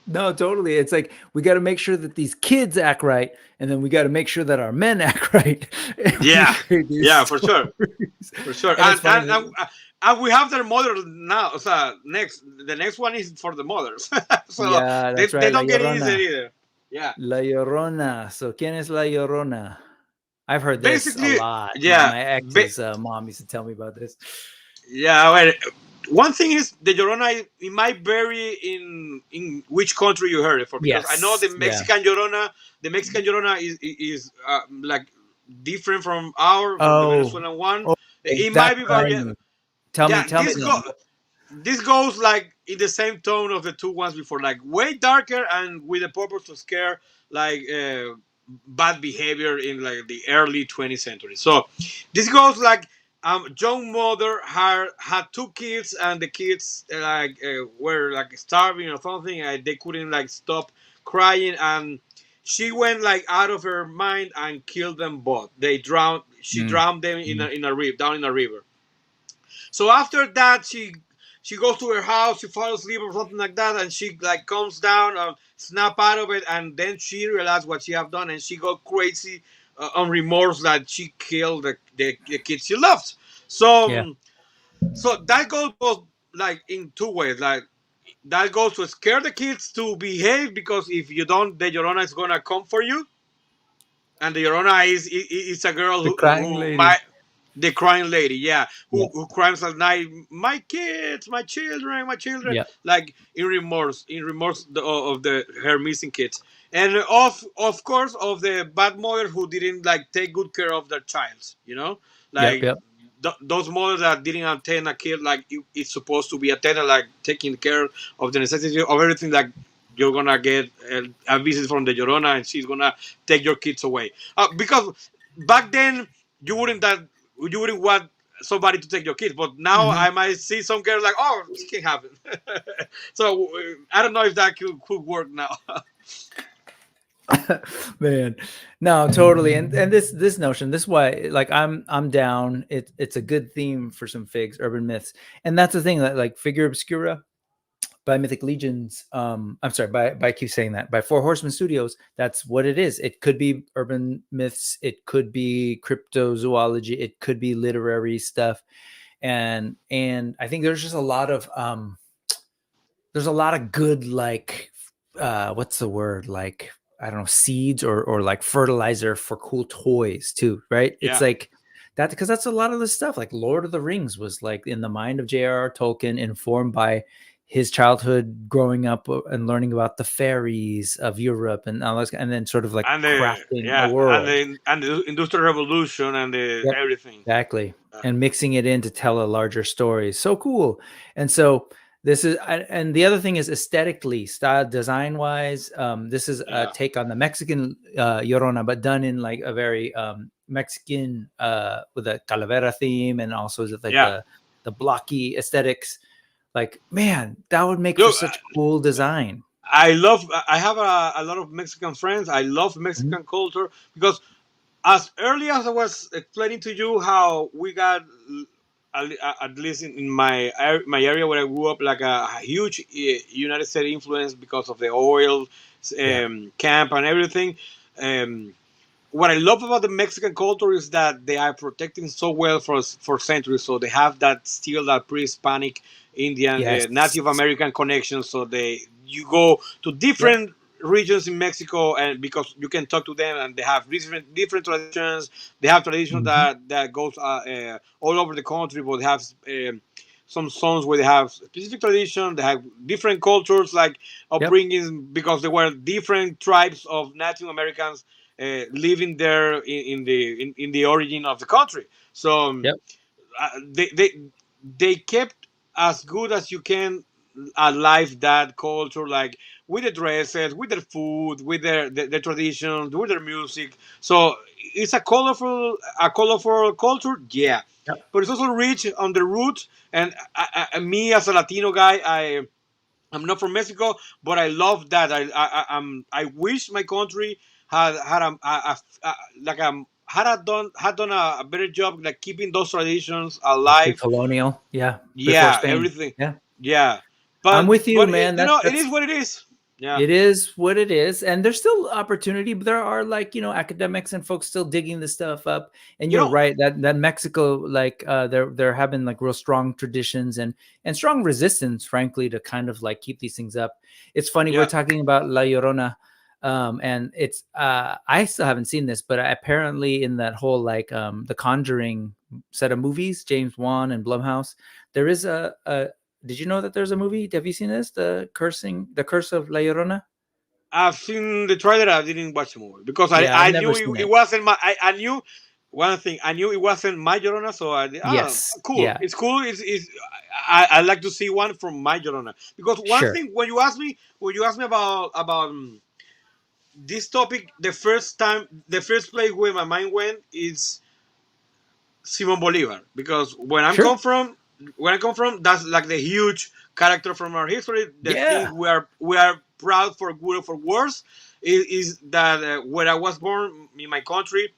No, totally. It's like we got to make sure that these kids act right, and then we got to make sure that our men act right. Yeah, for sure. And we have their mother now. So the next one is for the mothers. So yeah, that's right. They don't get easy either. Yeah. La Llorona. So, ¿quién es La Llorona? I've heard this Basically, a lot. Yeah. My ex's mom used to tell me about this. Yeah, well, one thing is the Llorona, it might vary in which country you heard it for. Because I know the Mexican Llorona, is like different from the Venezuelan one. It might be variant. Tell me. This goes like in the same tone of the two ones before, like way darker and with the purpose to scare like bad behavior in like the early 20th century. So this goes like young mother had two kids, and the kids were like starving or something, and they couldn't like stop crying, and she went like out of her mind and killed them both. They drowned. She drowned them in a river, down in a river. So after that, she goes to her house, she falls asleep or something like that, and she like comes down and snap out of it, and then she realized what she have done, and she got crazy on remorse that she killed the kids she loved. So so that goes like in two ways. Like that goes to scare the kids to behave, because if you don't, the Llorona is gonna come for you. And the Llorona is a girl the crying lady, who cries at night, my kids, my children, like in remorse of her missing kids, and of course of the bad mother who didn't like take good care of their child, those mothers that didn't attend a kid like it's supposed to be attended, like taking care of the necessity of everything, like you're gonna get a visit from the Llorona and she's gonna take your kids away. Because back then you wouldn't want somebody to take your kids, but now I might see some girl like, oh, she can have it. So I don't know if that could work now. Man, no, totally. And this notion, this why, like I'm down. It's a good theme for some figs, urban myths, and that's the thing that like Figure Obscura by Mythic Legions. I'm sorry, by I keep saying that, by Four Horsemen Studios. That's what it is. It could be urban myths, it could be cryptozoology, it could be literary stuff, and I think there's just a lot of good, like what's the word, like I don't know, seeds or like fertilizer for cool toys too, right? It's like that, because that's a lot of the stuff. Like Lord of the Rings was like in the mind of J.R.R. Tolkien, informed by his childhood growing up and learning about the fairies of Europe and all this, and then sort of like crafting the world and the Industrial Revolution and everything. Exactly. And mixing it in to tell a larger story. So cool. And so this is, and the other thing is aesthetically, style, design wise, this is a take on the Mexican Llorona, but done in like a very Mexican with a calavera theme, and also like the blocky aesthetics. Like, man, that would make for such cool design. I have a lot of Mexican friends. I love Mexican culture, because as early as I was explaining to you how we got, at least in my area where I grew up, like a huge United States influence because of the oil camp and everything. Um, what I love about the Mexican culture is that they are protecting so well for centuries. So they have that still that pre-Hispanic, Indian, Yes. Native American connection. So you go to Yep. different regions in Mexico, and because you can talk to them, and they have different traditions. They have traditions Mhm. that goes all over the country, but they have some zones where they have specific tradition. They have different cultures, like Yep. upbringing, because there were different tribes of Native Americans living there in the origin of the country. So Yep. they kept as good as you can alive that culture, like with the dresses, with their food, with their traditions, with their music. So it's a colorful culture, yeah, Yep. but it's also rich on the roots. And me as a Latino guy, I'm not from Mexico, but I love that. I wish my country had like had done a better job, like keeping those traditions alive. Pre-colonial. Yeah. Before Yeah, Spain. everything. Yeah. Yeah, I'm but with you, but man. it is That's what it is. Yeah, it is what it is, and there's still opportunity, but there are, like, academics and folks still digging this stuff up. And you you're know. right that Mexico, like, there have been like real strong traditions and strong resistance, frankly, to kind of like keep these things up. It's funny, we're Yeah, talking about La Llorona, and it's I still haven't seen this, but apparently in that whole, like, the Conjuring set of movies, James Wan and Blumhouse, there is a did you know that there's a movie? Have you seen this? The Curse of La Llorona? I've seen the trailer. I didn't watch the movie because I Yeah, I've I never knew seen it it. wasn't my. I knew one thing. I knew it wasn't my Llorona, so Yes. cool. Yeah. It's cool. I like to see one from my Llorona, because one Sure. thing, when you ask me about this topic, the first place where my mind went is Simon Bolivar, because Sure. where I come from, that's like the huge character from our history. The thing Yeah. we are proud for good or for worse is that where I was born in my country,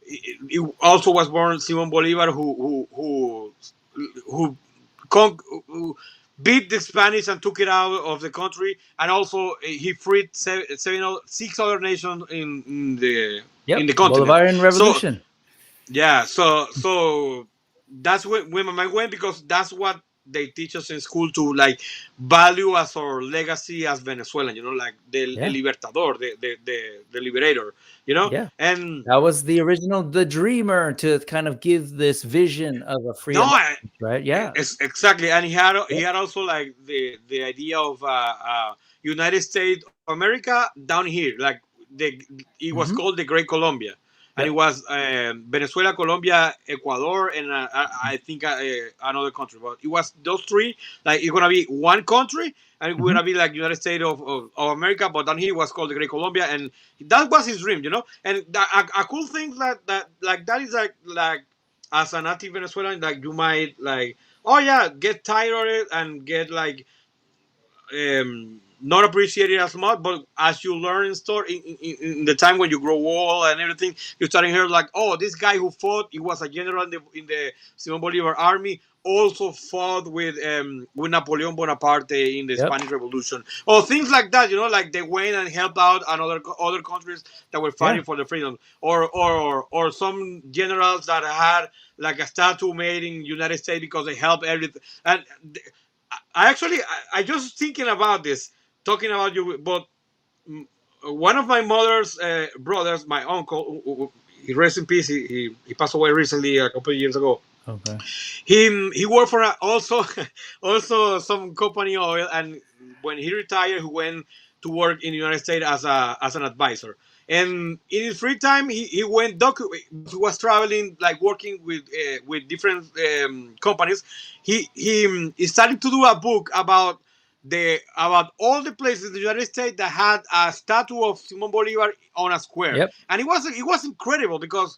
it also was born Simon Bolivar, who, who beat the Spanish and took it out of the country, and also he freed six other nations in Yep. the continent. Bolivarian So Revolution. yeah, so that's where my mind went, because that's what they teach us in school, to like value as our legacy as Venezuelan, like the El Yeah. Libertador, the liberator, Yeah. and That was the original, the dreamer, to kind of give this vision of a free no, America, right? Yeah. exactly, and he Yep. had also like the idea of United States of America down here, like the it was Hmm. called the Great Colombia, and it Yep. was Venezuela, Colombia, Ecuador, and I think another country, but it was those three. Like it's gonna be one country, and it's Hmm. gonna be like United States of America, but down here it was called the Great Colombia, and that was his dream, And a cool thing that is like as a native Venezuelan, like you might like, oh yeah, get tired of it and get like not appreciate it as much. But as you learn and store in the time when you grow old and everything, you're starting to hear like, oh, this guy who fought, he was a general in the Simon Bolivar army, also fought with Napoleon Bonaparte in the Yep. Spanish Revolution, or things like that. Like they went and helped out other countries that were Yeah. fighting for their freedom, or some generals that had like a statue made in United States because they helped everything. And I just thinking about this, talking about you, but one of my mother's brothers, my uncle, he rests in peace. He passed away recently, a couple of years ago. Okay. He worked for also also some company oil, and when he retired, he went to work in the United States as an advisor. And in his free time, he he was traveling, like working with different companies. He started to do a book about all the places in the United States that had a statue of Simon Bolivar on a square, Yep. and it was incredible, because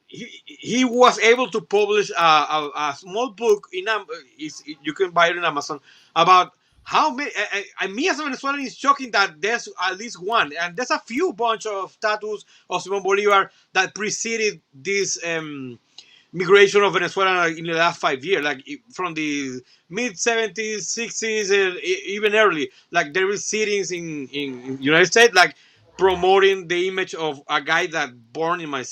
he was able to publish a small book you can buy it in Amazon, about how many? Me as a Venezuelan is shocking that there's at least one, and there's a few bunch of tattoos of Simon Bolivar that preceded this migration of Venezuela in the last 5 years, like from the mid 70s, 60s, and even early. Like there is sittings in United States, like promoting the image of a guy that born in my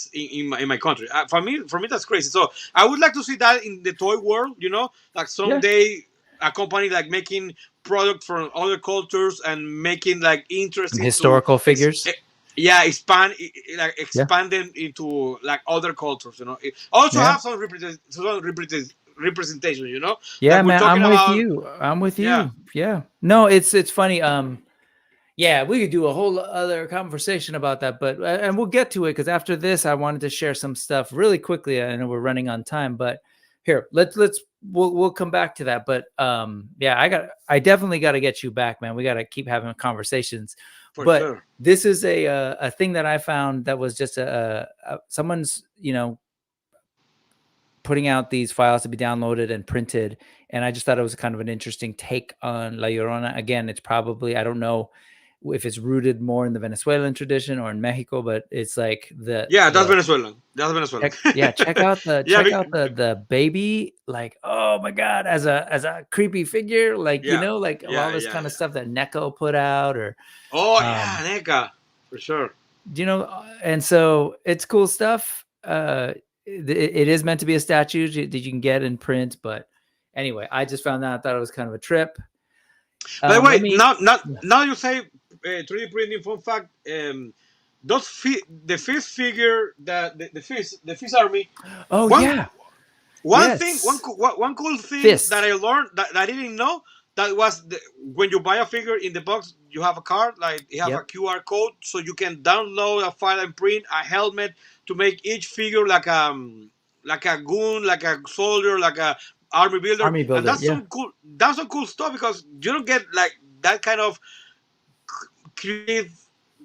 country. For me that's crazy. So I would like to see that in the toy world. Like someday a company like making product from other cultures and making like interesting historical figures. Expand Yeah. them into like other cultures. It also Yeah. have some representation. Yeah, Like we're man, talking I'm with about. you. I'm with Yeah. you. Yeah. No, it's funny. Yeah, we could do a whole other conversation about that, but and we'll get to it because after this, I wanted to share some stuff really quickly. I know we're running on time, but here, we'll come back to that. But yeah, I definitely got to get you back, man. We got to keep having conversations. For But sure. this is a thing that I found that was just someone's putting out these files to be downloaded and printed, and I just thought it was kind of an interesting take on La Llorona. Again, it's probably, I don't know if it's rooted more in the Venezuelan tradition or in Mexico, but it's like That's the Venezuelan. That's Venezuelan. check out the Yeah, the baby, like, oh my god, as a creepy figure, like like all this kind of stuff that Neko put out, or yeah, Neka, for sure. And so it's cool stuff. It is meant to be a statue that you can get in print, but anyway, I just found that. I thought it was kind of a trip. By the way, now you say 3D printing. Fun fact: the fish figure, the fish army. Oh, One thing, one cool thing that I learned that I didn't know, that was when you buy a figure in the box, you have a card, like you have a QR code, so you can download a file and print a helmet to make each figure like a goon, like a soldier, like a army builder. And that's some cool. That's some cool stuff because you don't get like that kind of creative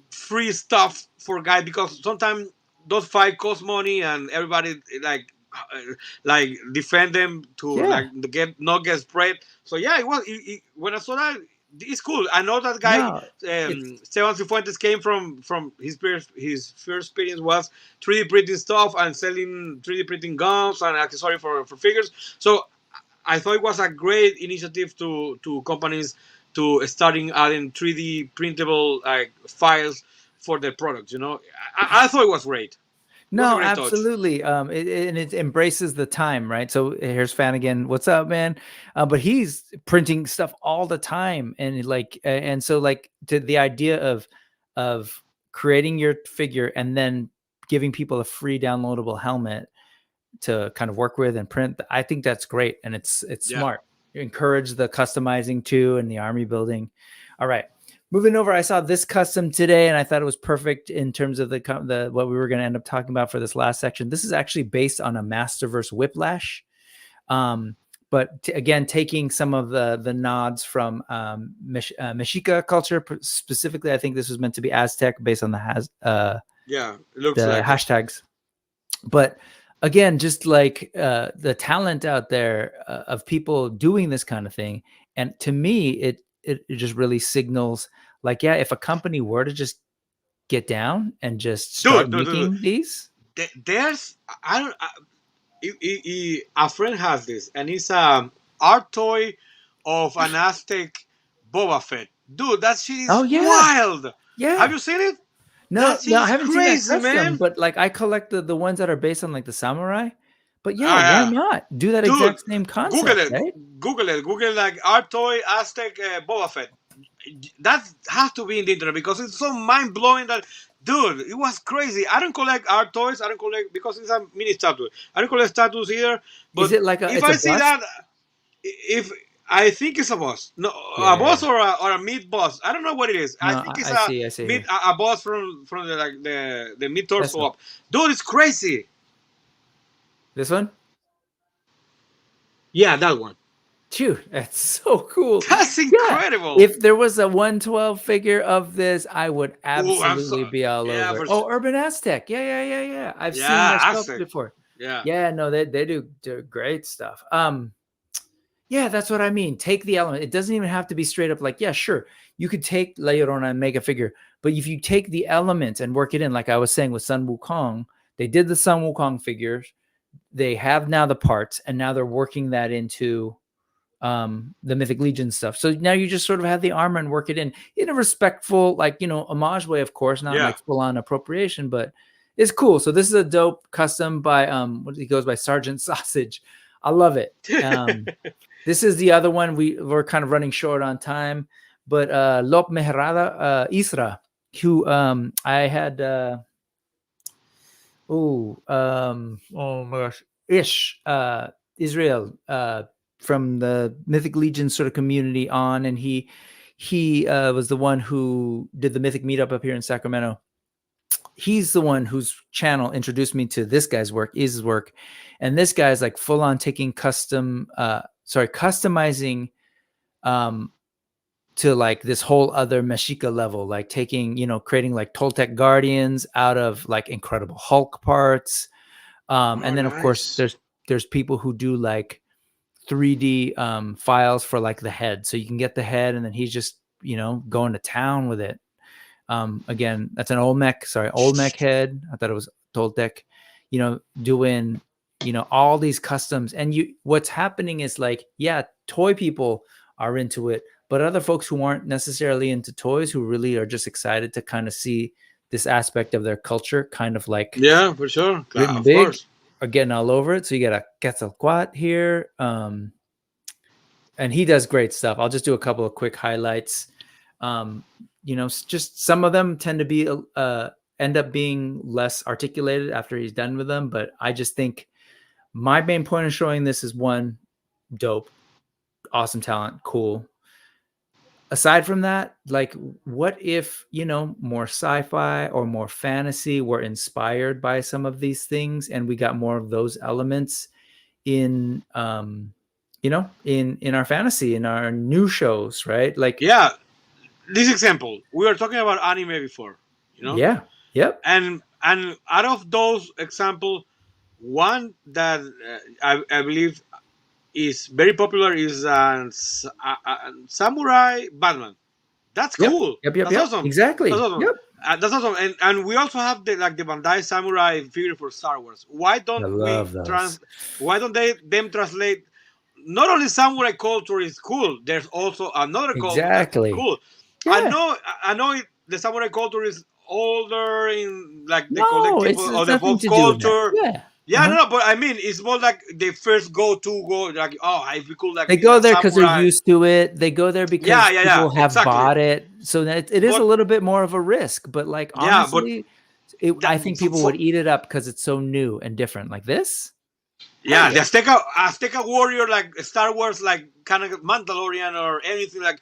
free stuff for guys, because sometimes those fights cost money and everybody like defend them to not get spread. So yeah, it was when I saw that, it's cool. I know that guy Esteban Cifuentes came from his first experience was 3D printing stuff and selling 3D printing guns and accessories for figures. So I thought it was a great initiative to companies to starting adding 3D printable files for their products. I thought it was great. No, absolutely. It embraces the time, right? So here's Fanigan. What's up, man? But he's printing stuff all the time, and so to the idea of creating your figure and then giving people a free downloadable helmet to kind of work with and print. I think that's great, and it's smart. You encourage the customizing too and the army building. All right. Moving over, I saw this custom today, and I thought it was perfect in terms of the what we were going to end up talking about for this last section. This is actually based on a Masterverse Whiplash, but again, taking some of the nods from Mexica culture. Specifically, I think this was meant to be Aztec, based on the it looks like hashtags. But again, just like the talent out there of people doing this kind of thing, and to me, it just really signals like, if a company were to just get down and just start making these. There's a friend has this, and it's a art toy of an Aztec Boba Fett. Dude, that shit is wild. Yeah. Have you seen it? No, I haven't seen that custom, man. But like I collect the ones that are based on like the samurai. But why not do that exact same concept? Google it. Right? Google like art toy Aztec Boba Fett. That has to be in the internet because it's so mind blowing that, dude, it was crazy. I don't collect art toys. I don't collect because it's a mini statue. I don't collect statues either. But is it like if I see that, if I think it's a boss, a boss or a mid boss. I don't know what it is. No, I think it's a boss from the mid torso up. Dude, it's crazy. This one? Yeah, that one. Dude, that's so cool. That's incredible. If there was a 112 figure of this, I would absolutely be all over it. Urban Aztec. Yeah. I've seen their stuff before. Yeah. Yeah, no, they do great stuff. Yeah, that's what I mean. Take the element. It doesn't even have to be straight up like, yeah, sure. You could take La Llorona and make a figure. But if you take the elements and work it in, like I was saying with Sun Wukong, they did the Sun Wukong figures. They have now the parts, and now they're working that into the Mythic Legion stuff. So now you just sort of have the armor and work it in a respectful, like, homage way, of course, not like full on appropriation, but it's cool. So this is a dope custom by what he goes by Sergeant Sausage. I love it. This is the other one. We're kind of running short on time, but Lop Mehrada Isra, who I had oh my gosh, Israel from the Mythic Legion sort of community on, and he was the one who did the Mythic meetup up here in Sacramento. He's the one whose channel introduced me to this guy's work, Iz's work, and this guy's like full on taking customizing to like this whole other Mexica level, like taking, creating like Toltec Guardians out of like Incredible Hulk parts. And then of course there's people who do like 3D files for like the head. So you can get the head and then he's just, going to town with it. Again, that's an Olmec head. I thought it was Toltec, doing, all these customs. And what's happening is like, yeah, toy people are into it, but other folks who aren't necessarily into toys, who really are just excited to kind of see this aspect of their culture, kind of like, yeah, for sure, written big, are getting all over it. So you got a Quetzalcoatl here, and he does great stuff. I'll just do a couple of quick highlights. Just some of them tend to be end up being less articulated after he's done with them, but I just think my main point of showing this is one, dope, awesome talent, cool. Aside from that, like, what if, more sci-fi or more fantasy were inspired by some of these things, and we got more of those elements in, in our fantasy, in our new shows, right? Like, yeah, this example, we were talking about anime before, Yeah. Yep. And out of those examples, one that I believe is very popular is Samurai Batman. That's cool. Yep. That's awesome. Exactly. That's awesome. Yep. That's awesome. And we also have the Bandai Samurai figure for Star Wars. Why don't them translate? Not only samurai culture is cool. There's also another culture that's cool. Yeah. I know the samurai culture is older in like the collective or the folk culture. Yeah, no, but I mean, it's more like the first go like, if we could like. They go there because they're used to it. They go there because people have bought it. So that it is a little bit more of a risk, but like honestly, I think people would eat it up because it's so new and different. Like this. Yeah, the Azteca warrior, like Star Wars, like kind of Mandalorian or anything like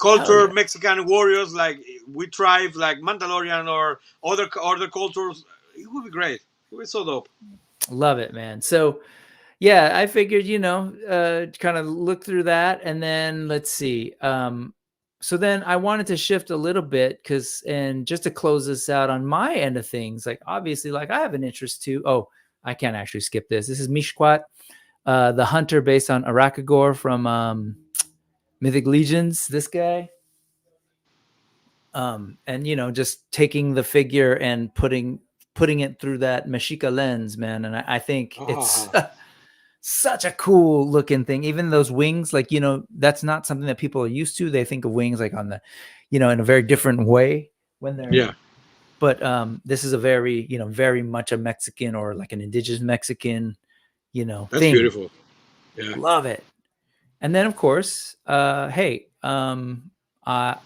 culture, Mexican warriors, like we thrive, like Mandalorian or other cultures. It would be great. It would be so dope. Love it, man. So, yeah, I figured, kind of look through that, and then let's see. So then I wanted to shift a little bit and just to close this out on my end of things, like obviously, like I have an interest too. Oh, I can't actually skip this. This is Mishkwat, the hunter based on Arakagor from Mythic Legions. This guy, and just taking the figure and putting it through that Mexica lens, man. And I think it's such a cool looking thing. Even those wings, like, that's not something that people are used to. They think of wings like on the, in a very different way when they're, but this is a very, very much a Mexican or like an indigenous Mexican, That's thing. Beautiful. Yeah. Love it. And then of course, hey, my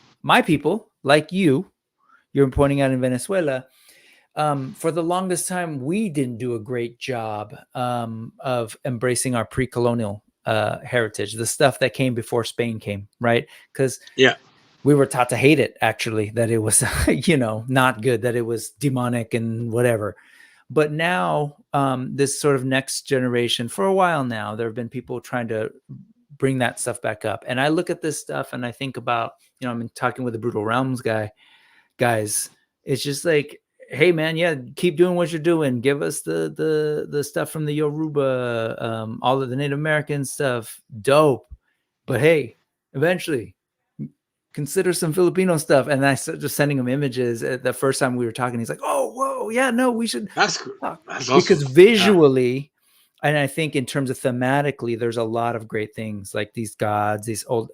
people like you're pointing out in Venezuela, for the longest time, we didn't do a great job of embracing our pre-colonial heritage, the stuff that came before Spain came, right? Because we were taught to hate it, actually, that it was, not good, that it was demonic and whatever. But now, this sort of next generation, for a while now, there have been people trying to bring that stuff back up. And I look at this stuff and I think about, I've been talking with the Brutal Realms guys. It's just like, hey man, yeah, keep doing what you're doing. Give us the stuff from the Yoruba, all of the Native American stuff. Dope. But hey, eventually consider some Filipino stuff. And I just sending him images. The first time we were talking, he's like, oh, whoa, yeah, no, we should. That's good. That's awesome. Because visually, and I think in terms of thematically, there's a lot of great things like these gods, these old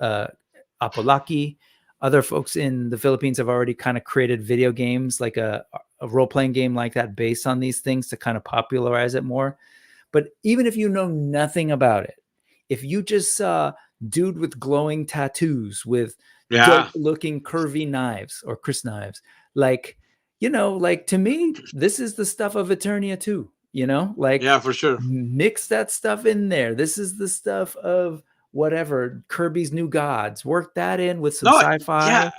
Apolaki. Other folks in the Philippines have already kind of created video games, like a role-playing game like that based on these things to kind of popularize it more. But even if you know nothing about it, if you just saw dude with glowing tattoos with looking curvy knives or Chris knives, like, you know, like to me, this is the stuff of Eternia too, you know, like, yeah, for sure. Mix that stuff in there. This is the stuff of whatever Kirby's New Gods. Work that in with some sci-fi. Yeah.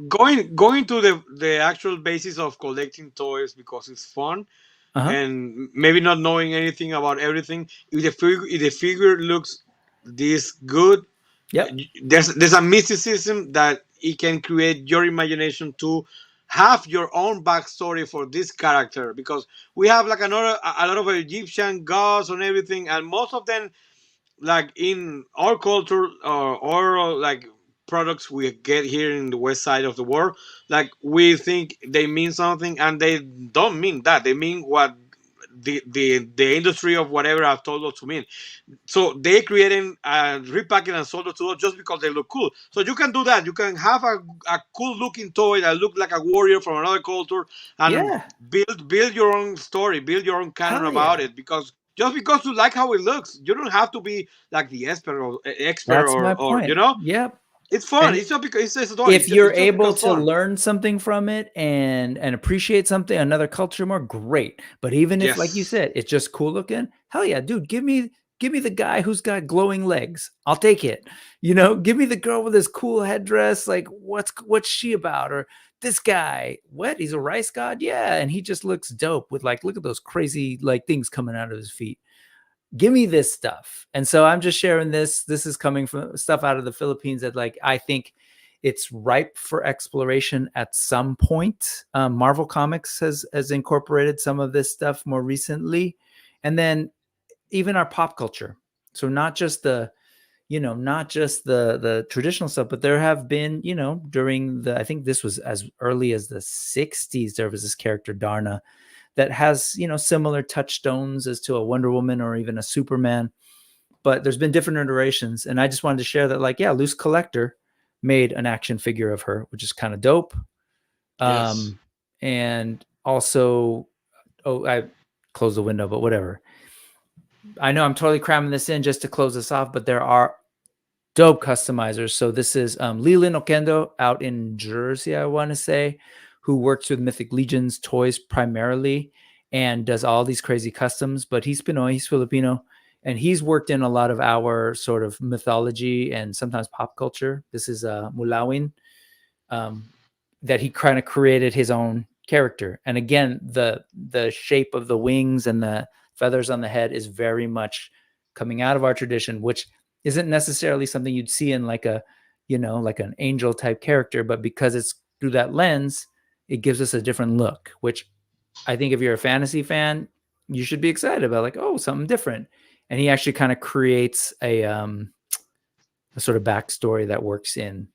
Going to the actual basis of collecting toys because it's fun, and maybe not knowing anything about everything. If the figure looks this good, there's a mysticism that it can create your imagination to have your own backstory for this character, because we have like a lot of Egyptian gods and everything, and most of them, like in our culture or like products we get here in the west side of the world, like we think they mean something and they don't mean that. They mean what the industry of whatever have told us to mean. So they creating repacking and sold it to us just because they look cool. So you can do that. You can have a cool looking toy that look like a warrior from another culture and build your own story, build your own canon about it, because just because you like how it looks, you don't have to be like the expert or you know. Yep. It's fun. And it's not because if you're able to learn something from it and appreciate something, another culture more, great. But even if, like you said, it's just cool looking, hell yeah, dude, give me the guy who's got glowing legs. I'll take it. You know, give me the girl with this cool headdress. Like, what's she about? Or this guy, what? He's a rice god? Yeah. And he just looks dope with like, look at those crazy like things coming out of his feet. Give me this stuff. And so I'm just sharing this. This is coming from stuff out of the Philippines that, like, I think it's ripe for exploration at some point. Marvel Comics has incorporated some of this stuff more recently. And then even our pop culture. So not just the traditional stuff, but there have been, you know, during I think this was as early as the 60s, there was this character Darna that has, you know, similar touchstones as to a Wonder Woman or even a Superman, but there's been different iterations. And I just wanted to share that, like, yeah, Loose Collector made an action figure of her, which is kind of dope. And also, I closed the window, but whatever. I know I'm totally cramming this in just to close this off, but there are dope customizers. So this is Leland Okendo out in Jersey, I want to say, who works with Mythic Legions toys primarily and does all these crazy customs. But he's Pinoy, he's Filipino, and he's worked in a lot of our sort of mythology and sometimes pop culture. This is Mulawin, that he kind of created his own character. And again, the shape of the wings and the feathers on the head is very much coming out of our tradition, which isn't necessarily something you'd see in like a, you know, like an angel type character, but because it's through that lens, it gives us a different look, which I think if you're a fantasy fan, you should be excited about, like, oh, something different. And he actually kind of creates a sort of backstory that works in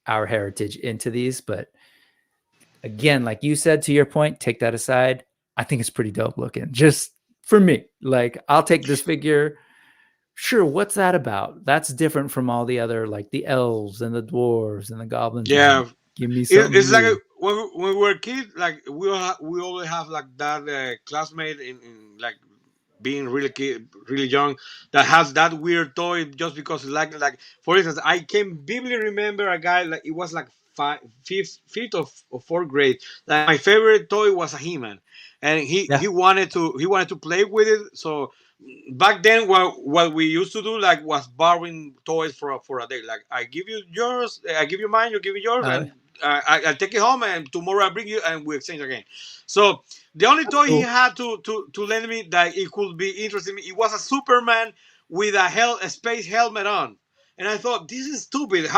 our heritage into these. But again, like you said, to your point, take that aside. I think it's pretty dope looking, just for me. Like, I'll take this figure. Sure, what's that about? That's different from all the other, like the elves and the dwarves and the goblins. Yeah. Give me something. It's like when we were kids, like we always have like that classmate in like being really young, that has that weird toy just because like for instance, I can vividly remember a guy, like it was like fifth or fourth grade. Like my favorite toy was a He-Man, and he wanted to play with it. So back then, what we used to do like was borrowing toys for a day. Like, I give you yours, I give you mine, you give me yours, and I take it home, and tomorrow I bring you, and we exchange again. So the only toy he had to lend me that it could be interesting me, it was a Superman with a space helmet on, and I thought, this is stupid.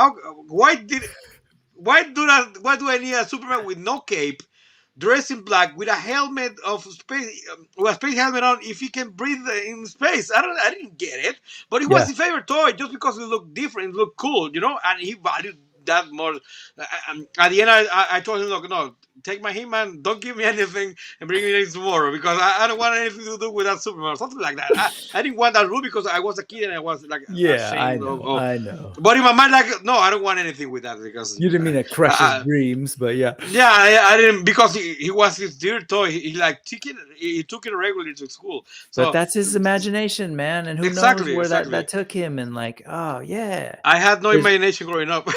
Why do I need a Superman with no cape dressed in black with a helmet of space, with a space helmet on, if he can breathe in space. I didn't get it, but it was his favorite toy just because it looked different, it looked cool, you know, and he valued that more. At the end, I told him, look, no, take my He-Man, don't give me anything, and bring me in tomorrow, because I don't want anything to do with that Superman or something like that. I didn't want that rule because I was a kid and I was like ashamed I know. But in my mind, like, no, I don't want anything with that, because you didn't mean to crush his dreams, but yeah. Yeah, I didn't, because he was his dear toy. He like he took it regularly to school. So but that's his imagination, man, and who knows where that took him. And like, oh yeah, I had no imagination growing up.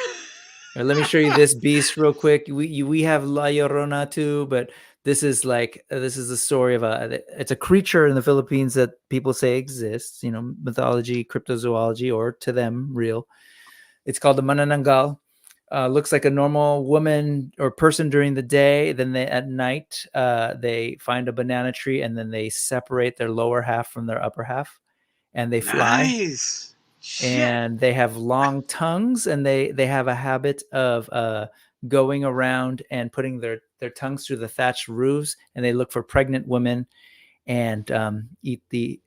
Let me show you this beast real quick. We have La Llorona too, but this is like this is the story of it's a creature in the Philippines that people say exists. You know, mythology, cryptozoology, or to them real. It's called the Manananggal. Looks like a normal woman or person during the day. Then at night, they find a banana tree and then they separate their lower half from their upper half, and they fly. Nice. And they have long tongues, and they have a habit of going around and putting their tongues through the thatched roofs, and they look for pregnant women and eat the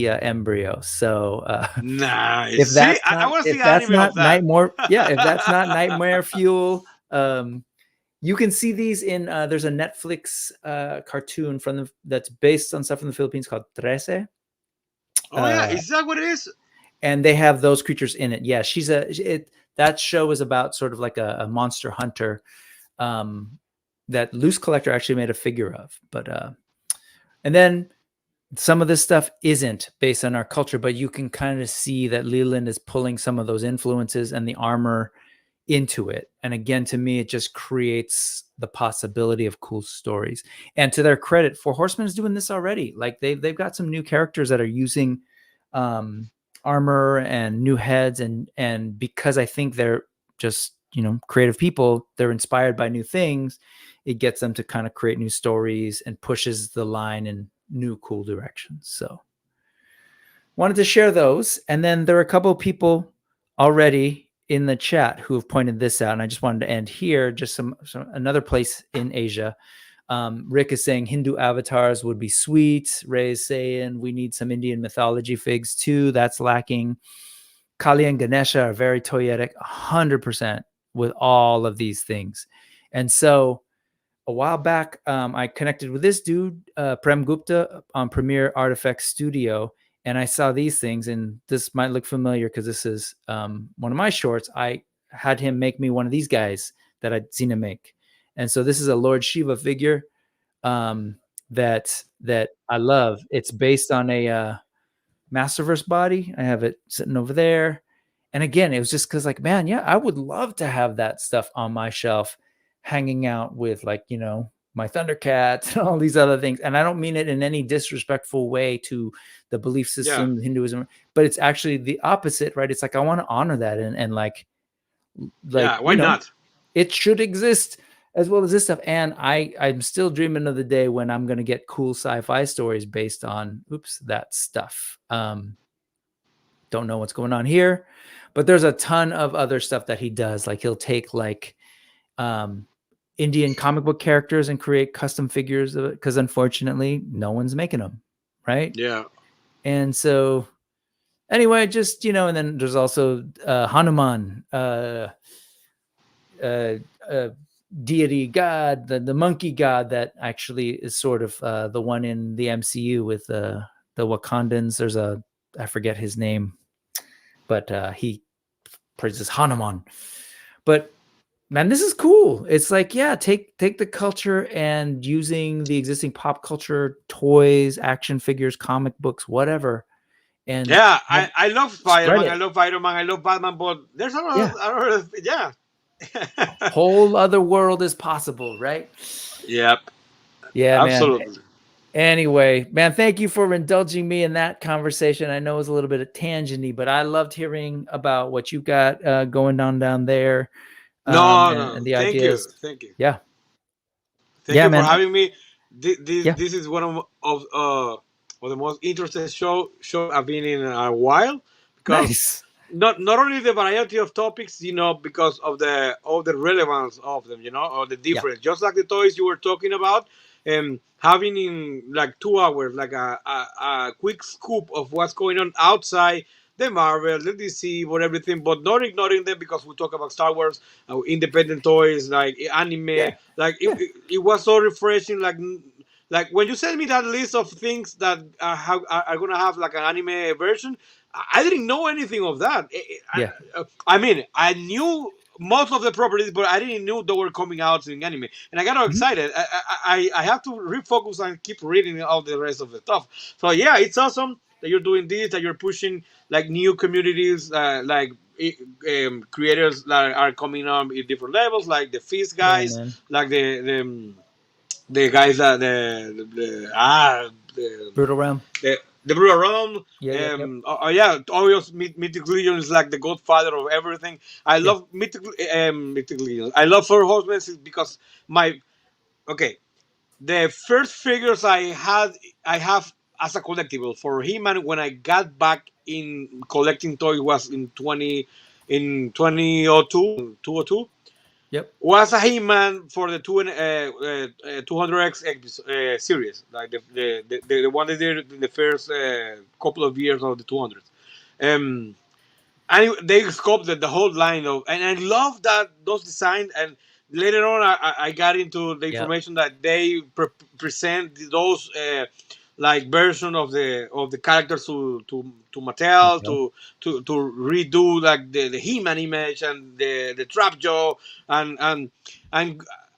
embryo. So nice. If that's not nightmare fuel, you can see these in there's a Netflix cartoon that's based on stuff from the Philippines called 13. Oh yeah, is that what it is? And they have those creatures in it. Yeah, that show is about sort of like a monster hunter that Loose Collector actually made a figure of. But and then some of this stuff isn't based on our culture, but you can kind of see that Leland is pulling some of those influences and the armor into it. And again, to me, it just creates the possibility of cool stories. And to their credit, Four Horsemen is doing this already. Like they've got some new characters that are using armor and new heads, and because I think they're just, you know, creative people, they're inspired by new things, it gets them to kind of create new stories and pushes the line in new cool directions. So wanted to share those. And then there are a couple of people already in the chat who have pointed this out, and I just wanted to end here. Just some another place in Asia. Rick is saying Hindu avatars would be sweet. Ray is saying we need some Indian mythology figs too. That's lacking. Kali and Ganesha are very toyetic, 100% with all of these things. And so a while back, I connected with this dude, Prem Gupta, on Premiere Artifacts Studio, and I saw these things, and this might look familiar because this is one of my shorts. I had him make me one of these guys that I'd seen him make. And so this is a Lord Shiva figure that I love. It's based on a Masterverse body. I have it sitting over there. And again, it was just because, like, man, yeah, I would love to have that stuff on my shelf, hanging out with, like, you know, my Thundercats and all these other things. And I don't mean it in any disrespectful way to the belief system, Hinduism, but it's actually the opposite, right? It's like I want to honor that and like yeah, why not? It should exist as well as this stuff. And I'm still dreaming of the day when I'm going to get cool sci-fi stories based on, that stuff. Don't know what's going on here, but there's a ton of other stuff that he does. Like he'll take like Indian comic book characters and create custom figures of it, because unfortunately no one's making them, right? Yeah. And so anyway, just, you know, and then there's also Hanuman, deity god, the monkey god that actually is sort of the one in the MCU with the Wakandans. There's I forget his name, but he praises Hanuman. But man, this is cool. It's like, yeah, take the culture and using the existing pop culture, toys, action figures, comic books, whatever. And yeah, I love Spider-Man, I love Iron Man, I love Batman, but there's another a whole other world is possible, right? Yep. Yeah, absolutely. Man. Anyway, man, thank you for indulging me in that conversation. I know it was a little bit of tangent-y, but I loved hearing about what you got going on down there. And the ideas. Thank you. Yeah. Thank you for having me. This is one of the most interesting show I've been in a while, because not only the variety of topics, because of the relevance of them, or the difference. Just like the toys you were talking about, having in like 2 hours, like a quick scoop of what's going on outside the Marvel, the DC, or everything, but not ignoring them because we talk about Star Wars, independent toys, like anime. Like it was so refreshing. Like when you sent me that list of things that are gonna have like an anime version, I didn't know anything of that. I mean, I knew most of the properties, but I didn't know they were coming out in anime, and I got all excited. I have to refocus and keep reading all the rest of the stuff. So yeah, it's awesome that you're doing this, that you're pushing like new communities, creators that are coming up in different levels, like the Fist guys, like the guys that the Brutal Realm. The Brutal Realm. Yeah. Obviously, Mythic Legion is like the godfather of everything. I love Mythic Legion. I love Four Horsemen because the first figures I have as a collectible for He-Man when I got back in collecting toys was in 2002, 202. Yep. Was a He-Man for the 200X series, like the one they did in the first couple of years of the 200s. And they sculpted the whole line and I love those designs. And later on, I got into the information that they present those like version of the characters to Mattel to redo like the He-Man image and the Trap Jaw and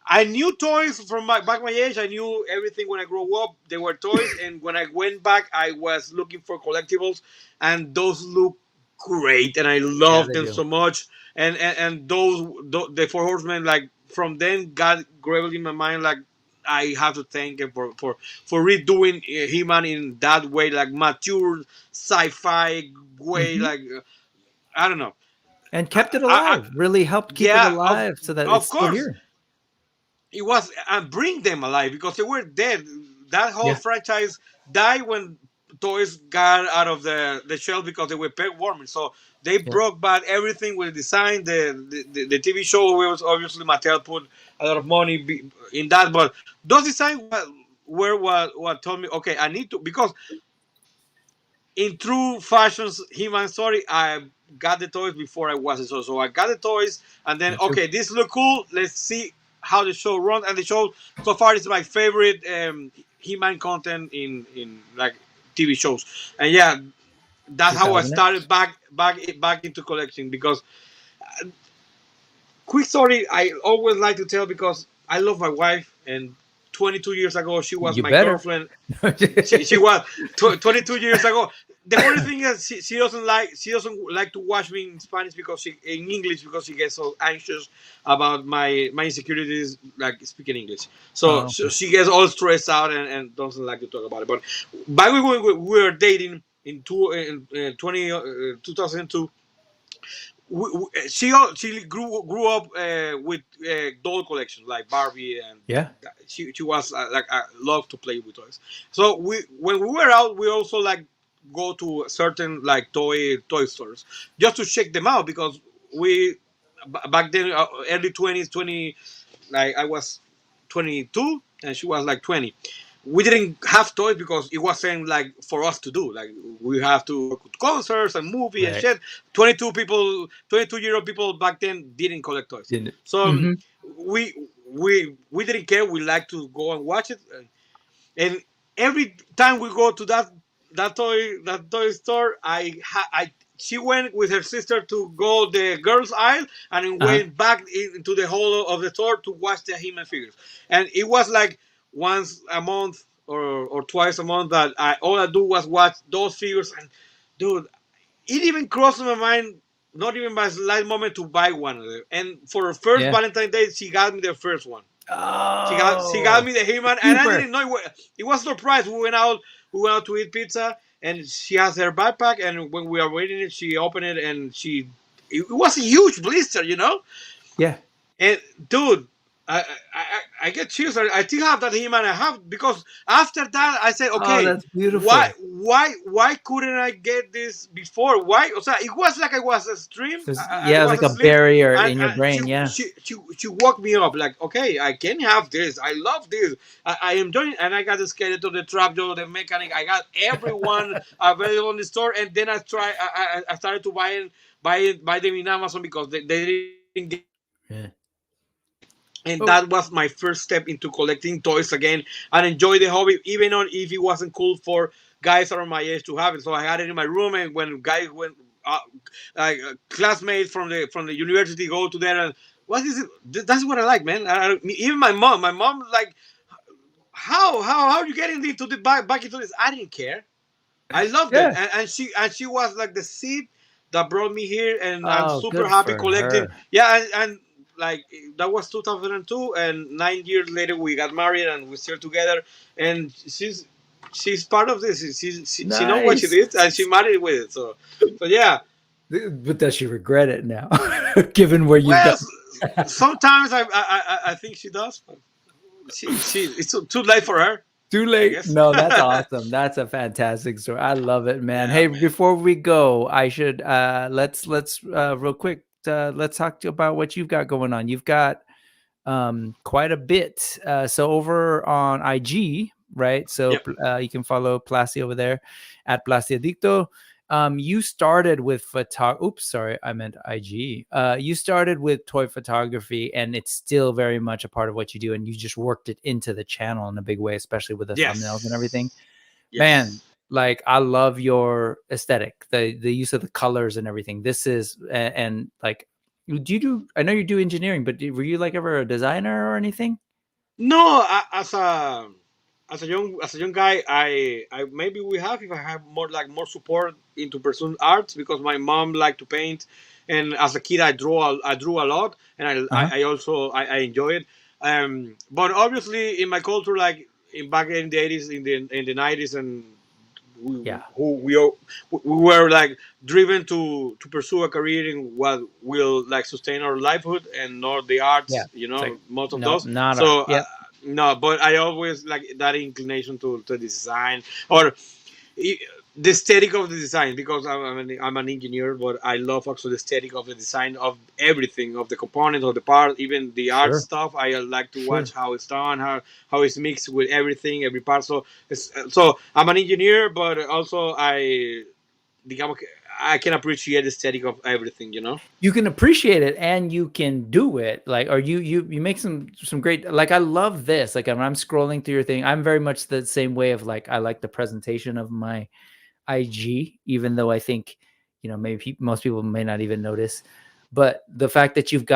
I knew toys from back my age. I knew everything when I grew up. They were toys, and when I went back, I was looking for collectibles, and those look great, and I love them so much. And the Four Horsemen, like from then, got grabbed in my mind. Like I have to thank him for redoing He-Man in that way, like mature sci-fi way, like I don't know, and kept it alive. Really helped keep it alive so that it's still here. It was and bring them alive because they were dead. That whole franchise died when toys got out of the shelf because they were peg warming. So they broke back everything with the design. The TV show was obviously Mattel put a lot of money in that, but those designs were what told me, okay, I need to, because in true fashion's He-Man story, I got the toys before I was so I got the toys and then okay, this look cool. Let's see how the show runs, and the show so far is my favorite He-Man content in like TV shows. And that's how I started back into collecting, because quick story I always like to tell, because I love my wife, and 22 years ago she was my girlfriend. she was 22 years ago. The only thing is she doesn't like to watch me in Spanish in English because she gets so anxious about my insecurities, like speaking English. So she gets all stressed out and doesn't like to talk about it. But back when we were dating in 2002, she grew up with doll collections like Barbie, and she was like loved to play with toys. So when we were out, we also like go to certain like toy stores just to check them out, because we back then early 20s, like I was 22 and she was like 20. We didn't have toys because it wasn't like for us to do. Like we have to go to concerts and movies and shit. 22-year-old people back then didn't collect toys. So we didn't care. We liked to go and watch it. And every time we go to that toy store, she went with her sister to go the girls aisle and then went back into the whole of the store to watch the He-Man figures. And it was like once a month or twice a month that all I do was watch those figures. And dude, it even crossed my mind, not even by a slight moment, to buy one of them. And for her first Valentine's Day, she got me the first one. She got me the He-Man, and I didn't know it was a surprise. We went out to eat pizza, and she has her backpack, and when we were waiting it, she opened it, and it was a huge blister, Yeah. And dude, I get chills. I still have that He-Man. I have, because after that I said, Oh, okay, that's beautiful. why couldn't I get this before? Why? O sea, it was like I was a stream. Yeah, it was like a asleep, barrier and in your brain. Yeah. she woke me up like, okay, I can have this. I love this. I enjoy it. And I got the skeleton, the trapdoor, the mechanic. I got everyone available in the store. And then I started to buy them in Amazon because they didn't get. Yeah. And that was my first step into collecting toys again and enjoy the hobby, even if it wasn't cool for guys around my age to have it. So I had it in my room, and when guys went, classmates from the university go to there, and what is it? That's what I like, man. Even my mom like, how are you getting into the back into this? I didn't care. I loved it, and she was like the seed that brought me here, and I'm super happy collecting. Her. Yeah, and like that was 2002, and 9 years later we got married and we're still together. And she's part of this. She knows what she did, and she married with it. So yeah. But does she regret it now, given where you've got? Sometimes I think she does, but it's too late for her. Too late. No, that's awesome. That's a fantastic story. I love it, man. Hey, before we go, I should let's real quick. Let's talk about what you've got going on. You've got quite a bit. So over on IG, right? So you can follow Plasti over there at Plasti Adicto. You started with I meant IG. You started with toy photography, and it's still very much a part of what you do. And you just worked it into the channel in a big way, especially with the thumbnails and everything. Yes. Man, like I love your aesthetic, the use of the colors and everything. This is and like, I know you do engineering, but were you like ever a designer or anything? No, as a young guy, I maybe if I have more support into pursuing arts, because my mom liked to paint, and as a kid I drew a lot, and I also enjoy it. But obviously in my culture, like back in the 80s, in the 90s, and we were like driven to pursue a career in what will like sustain our livelihood and not the arts. Like, most of those. No, but I always like that inclination to design, or the aesthetic of the design, because I'm an engineer, but I love also the aesthetic of the design of everything, of the components, of the part, even the art stuff. I like to watch how it's done, how it's mixed with everything, every part. So I'm an engineer, but also I can appreciate the aesthetic of everything, You can appreciate it and you can do it. Like, or you make some great, like, I love this. Like, when I'm scrolling through your thing, I'm very much the same way of like, I like the presentation of my IG, even though I think, maybe most people may not even notice, but the fact that you've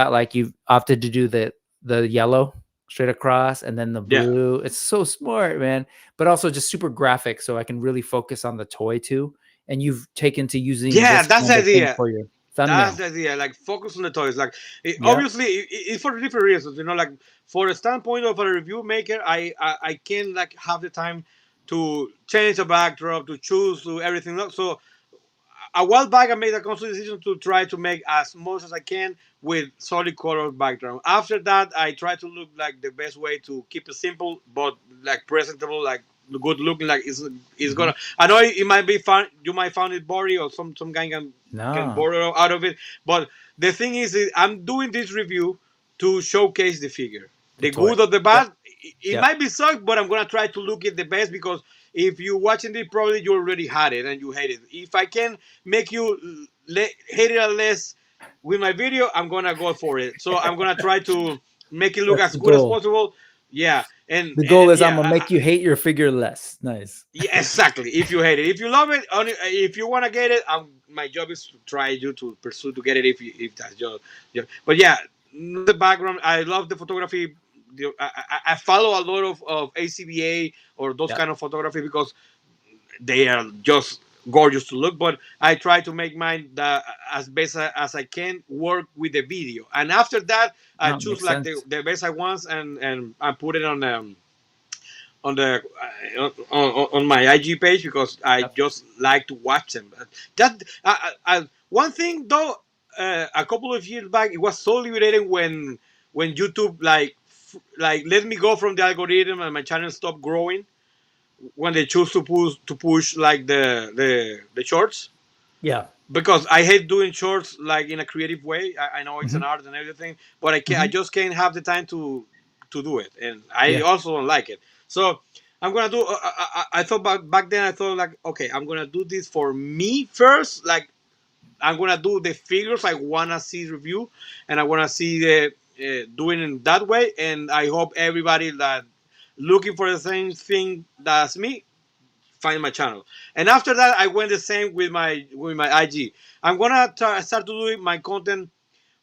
opted to do the yellow straight across and then the blue, it's so smart, man. But also just super graphic, so I can really focus on the toy too. And you've taken to using that's the idea for your thumbnail. That's the idea, like focus on the toys. Like obviously it's for different reasons, like for a standpoint of a review maker, I can like have the time to change the backdrop, to choose, to everything. So a while back I made a conscious decision to try to make as much as I can with solid color background. After that I try to look like the best way to keep it simple but like presentable, like good looking, like it's gonna. I know it might be fun. You might find it boring, or some guy can borrow out of it. But the thing is I'm doing this review to showcase the figure, the good or the bad. It might be sucked, but I'm gonna try to look at the best, because if you're watching it, probably you already had it and you hate it. If I can make you hate it less with my video, I'm gonna go for it. So I'm gonna try to make it look as good as possible. Yeah, and the goal is I'm gonna make you hate your figure less. Nice. Yeah, exactly. If you hate it, if you love it, only if you want to get it, my job is to try you to pursue to get it. If that's your job. But yeah, the background. I love the photography. I follow a lot of ACBA or those kind of photography, because they are just gorgeous to look. But I try to make mine as best as I can work with the video, and after that I choose like the best I want, and I put it on my IG page, because I just like to watch them. That one thing though, a couple of years back, it was so liberating when YouTube like like let me go from the algorithm and my channel stop growing when they choose to push like the shorts. Yeah. Because I hate doing shorts like in a creative way. I know it's an art and everything, but I can't. I just can't have the time to do it, and I also don't like it. So I'm gonna do. I thought back then. I thought like, okay, I'm gonna do this for me first. Like I'm gonna do the figures I wanna see review, and I wanna see the doing it that way. And I hope everybody that looking for the same thing that's me find my channel. And after that, I went the same with my IG. I'm gonna start to do my content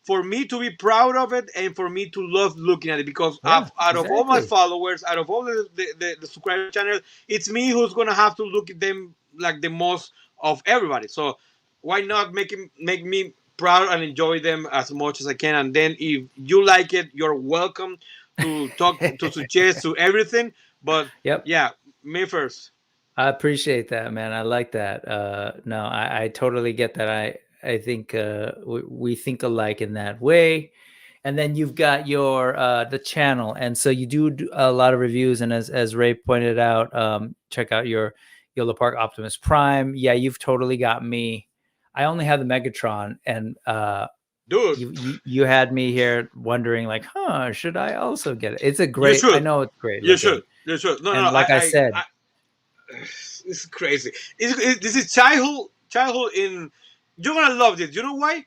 for me to be proud of it and for me to love looking at it, because out of all my followers, out of all the subscriber channel, it's me who's gonna have to look at them like the most of everybody. So why not make me proud and enjoy them as much as I can? And then if you like it, you're welcome to talk to suggest to everything. But yeah, me first. I appreciate that, man. I like that. No, I totally get that. I think we think alike in that way. And then you've got your the channel, and so you do a lot of reviews. And as Ray pointed out, check out your Yellow Park Optimus Prime. Yeah, you've totally got me. I only have the Megatron, and dude, you had me here wondering like, should I also get it? It's a great. I know it's great. You should. No, and like I said. It's crazy. This is childhood in. You're gonna love this. You know why?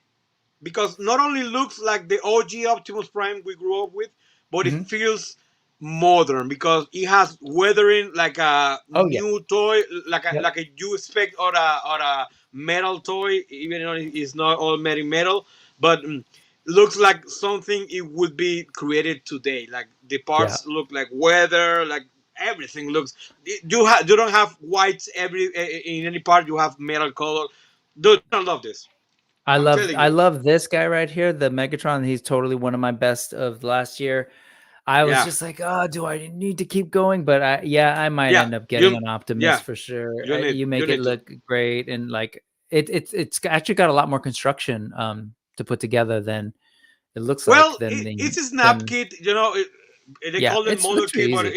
Because not only looks like the OG Optimus Prime we grew up with, but it feels modern because it has weathering like a new toy, like a you expect or a metal toy, even though it's not all made in metal, but looks like something it would be created today. Like the parts look like weather, like. Everything looks. You don't have whites in any part. You have metal color. Dude, I love this. I love this guy right here, the Megatron. He's totally one of my best of last year. I was just like, do I need to keep going? But I might end up getting an Optimus for sure. You make it look great, and like it's actually got a lot more construction to put together than it looks like. Well, it's a snap kit. You know, they call it model kit, but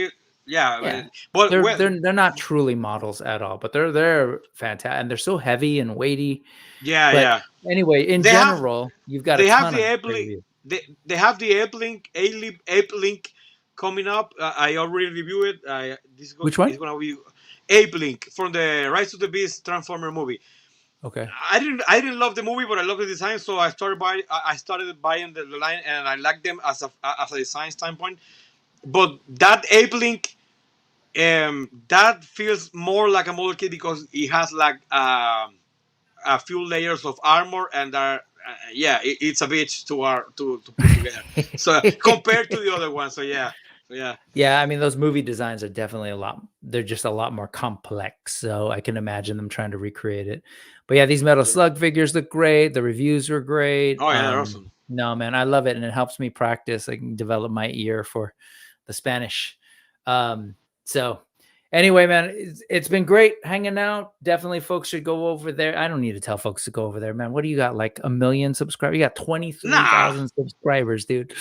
but they're not truly models at all, but they're fantastic, and they're so heavy and weighty. Anyway, in general, you've got. They have the Ape Link coming up. I already reviewed it. Which one? It's gonna be Ape Link from the Rise of the Beast Transformer movie. Okay. I didn't love the movie, but I love the design, so I started buying the line, and I like them as a design standpoint. But that Ape Link, that feels more like a model kit because it has like a few layers of armor, and it's a bitch to put together. So compared to the other one, yeah. I mean, those movie designs are definitely they're just a lot more complex. So I can imagine them trying to recreate it. But yeah, these Metal Slug figures look great. The reviews are great. Oh yeah, they're awesome. No, man, I love it, and it helps me practice. I can develop my ear for the Spanish. So anyway, man, it's been great hanging out. Definitely folks should go over there. I don't need to tell folks to go over there, man. What do you got? Like 1 million subscribers? You got 23,000 subscribers, dude.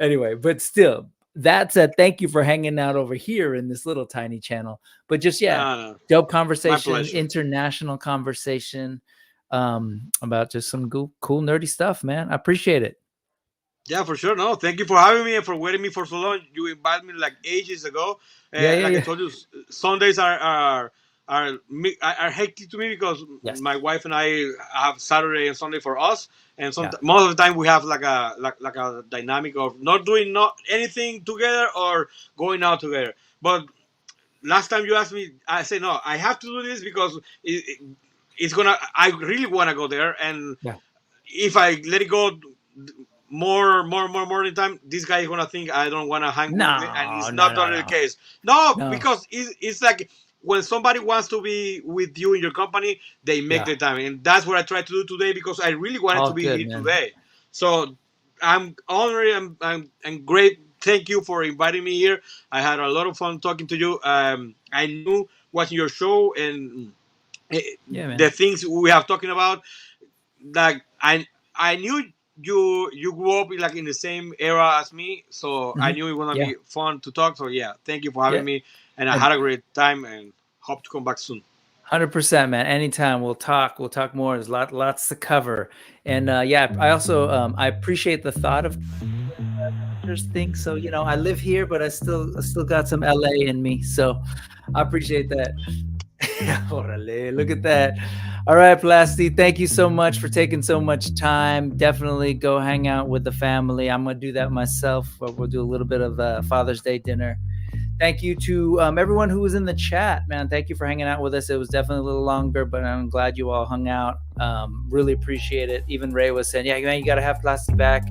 Anyway, but still, that said, thank you for hanging out over here in this little tiny channel. But just dope conversation, international conversation about just some cool nerdy stuff, man. I appreciate it. Yeah, for sure. No, thank you for having me and for waiting me for so long. You invited me like ages ago. I told you, Sundays are hectic to me because my wife and I have Saturday and Sunday for us, and most of the time we have like a dynamic of not doing anything together or going out together. But last time you asked me, I said no, I have to do this because it's gonna. I really want to go there, and if I let it go more the time, this guy is gonna think I don't want to hang with him, and it's not the case. No, because it's like when somebody wants to be with you in your company, they make the time, and that's what I tried to do today because I really wanted to be here today. So I'm honored and great. Thank you for inviting me here. I had a lot of fun talking to you. I knew watching your show and the things we have talking about. Like I knew you grew up like in the same era as me, so I knew it was gonna be fun to talk. So yeah, thank you for having me, and I had a great time, and hope to come back soon. 100%, man. Anytime we'll talk more. There's lots to cover. And yeah, I also I appreciate the thought of things. So, you know, I live here, but I still got some LA in me. So I appreciate that. Orale, look at that. All right, Plasti, thank you so much for taking so much time. Definitely go hang out with the family. I'm gonna do that myself. We'll do a little bit of Father's Day dinner. Thank you to everyone who was in the chat, man. Thank you for hanging out with us. It was definitely a little longer, but I'm glad you all hung out. Really appreciate it. Even Ray was saying, yeah, man, you got to have Plasti back.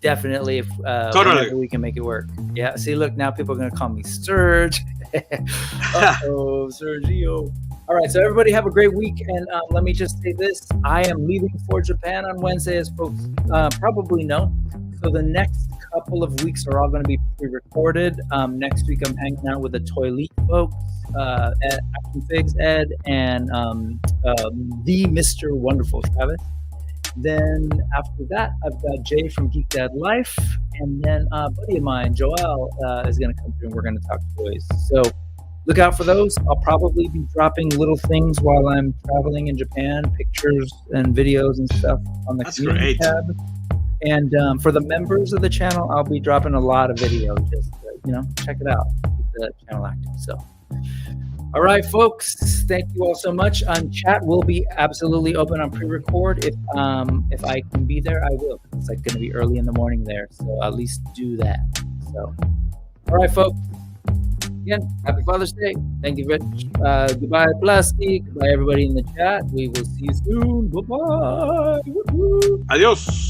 Definitely. If Totally. we can make it work. Yeah. See, look, now people are going to call me Serge. Uh-oh, Sergio. All right. So everybody have a great week. And let me just say this. I am leaving for Japan on Wednesday, as folks probably know. So the next couple of weeks are all going to be pre-recorded. Next week, I'm hanging out with the Toy League folks, at actionfigs Ed, and the Mr. Wonderful Travis. Then after that, I've got Jay from Geek Dad Life, and then a buddy of mine, Joel, is going to come through, and we're going to talk toys. So look out for those. I'll probably be dropping little things while I'm traveling in Japan, pictures and videos and stuff on the community tab. And for the members of the channel, I'll be dropping a lot of videos. Just check it out. Keep the channel active. So, all right, folks. Thank you all so much. Chat will be absolutely open on pre-record. If I can be there, I will. It's like going to be early in the morning there, so I'll at least do that. So, all right, folks. Again, happy Father's Day. Thank you, Rich. Goodbye, Plasti. Goodbye, everybody in the chat. We will see you soon. Bye-bye. Adios.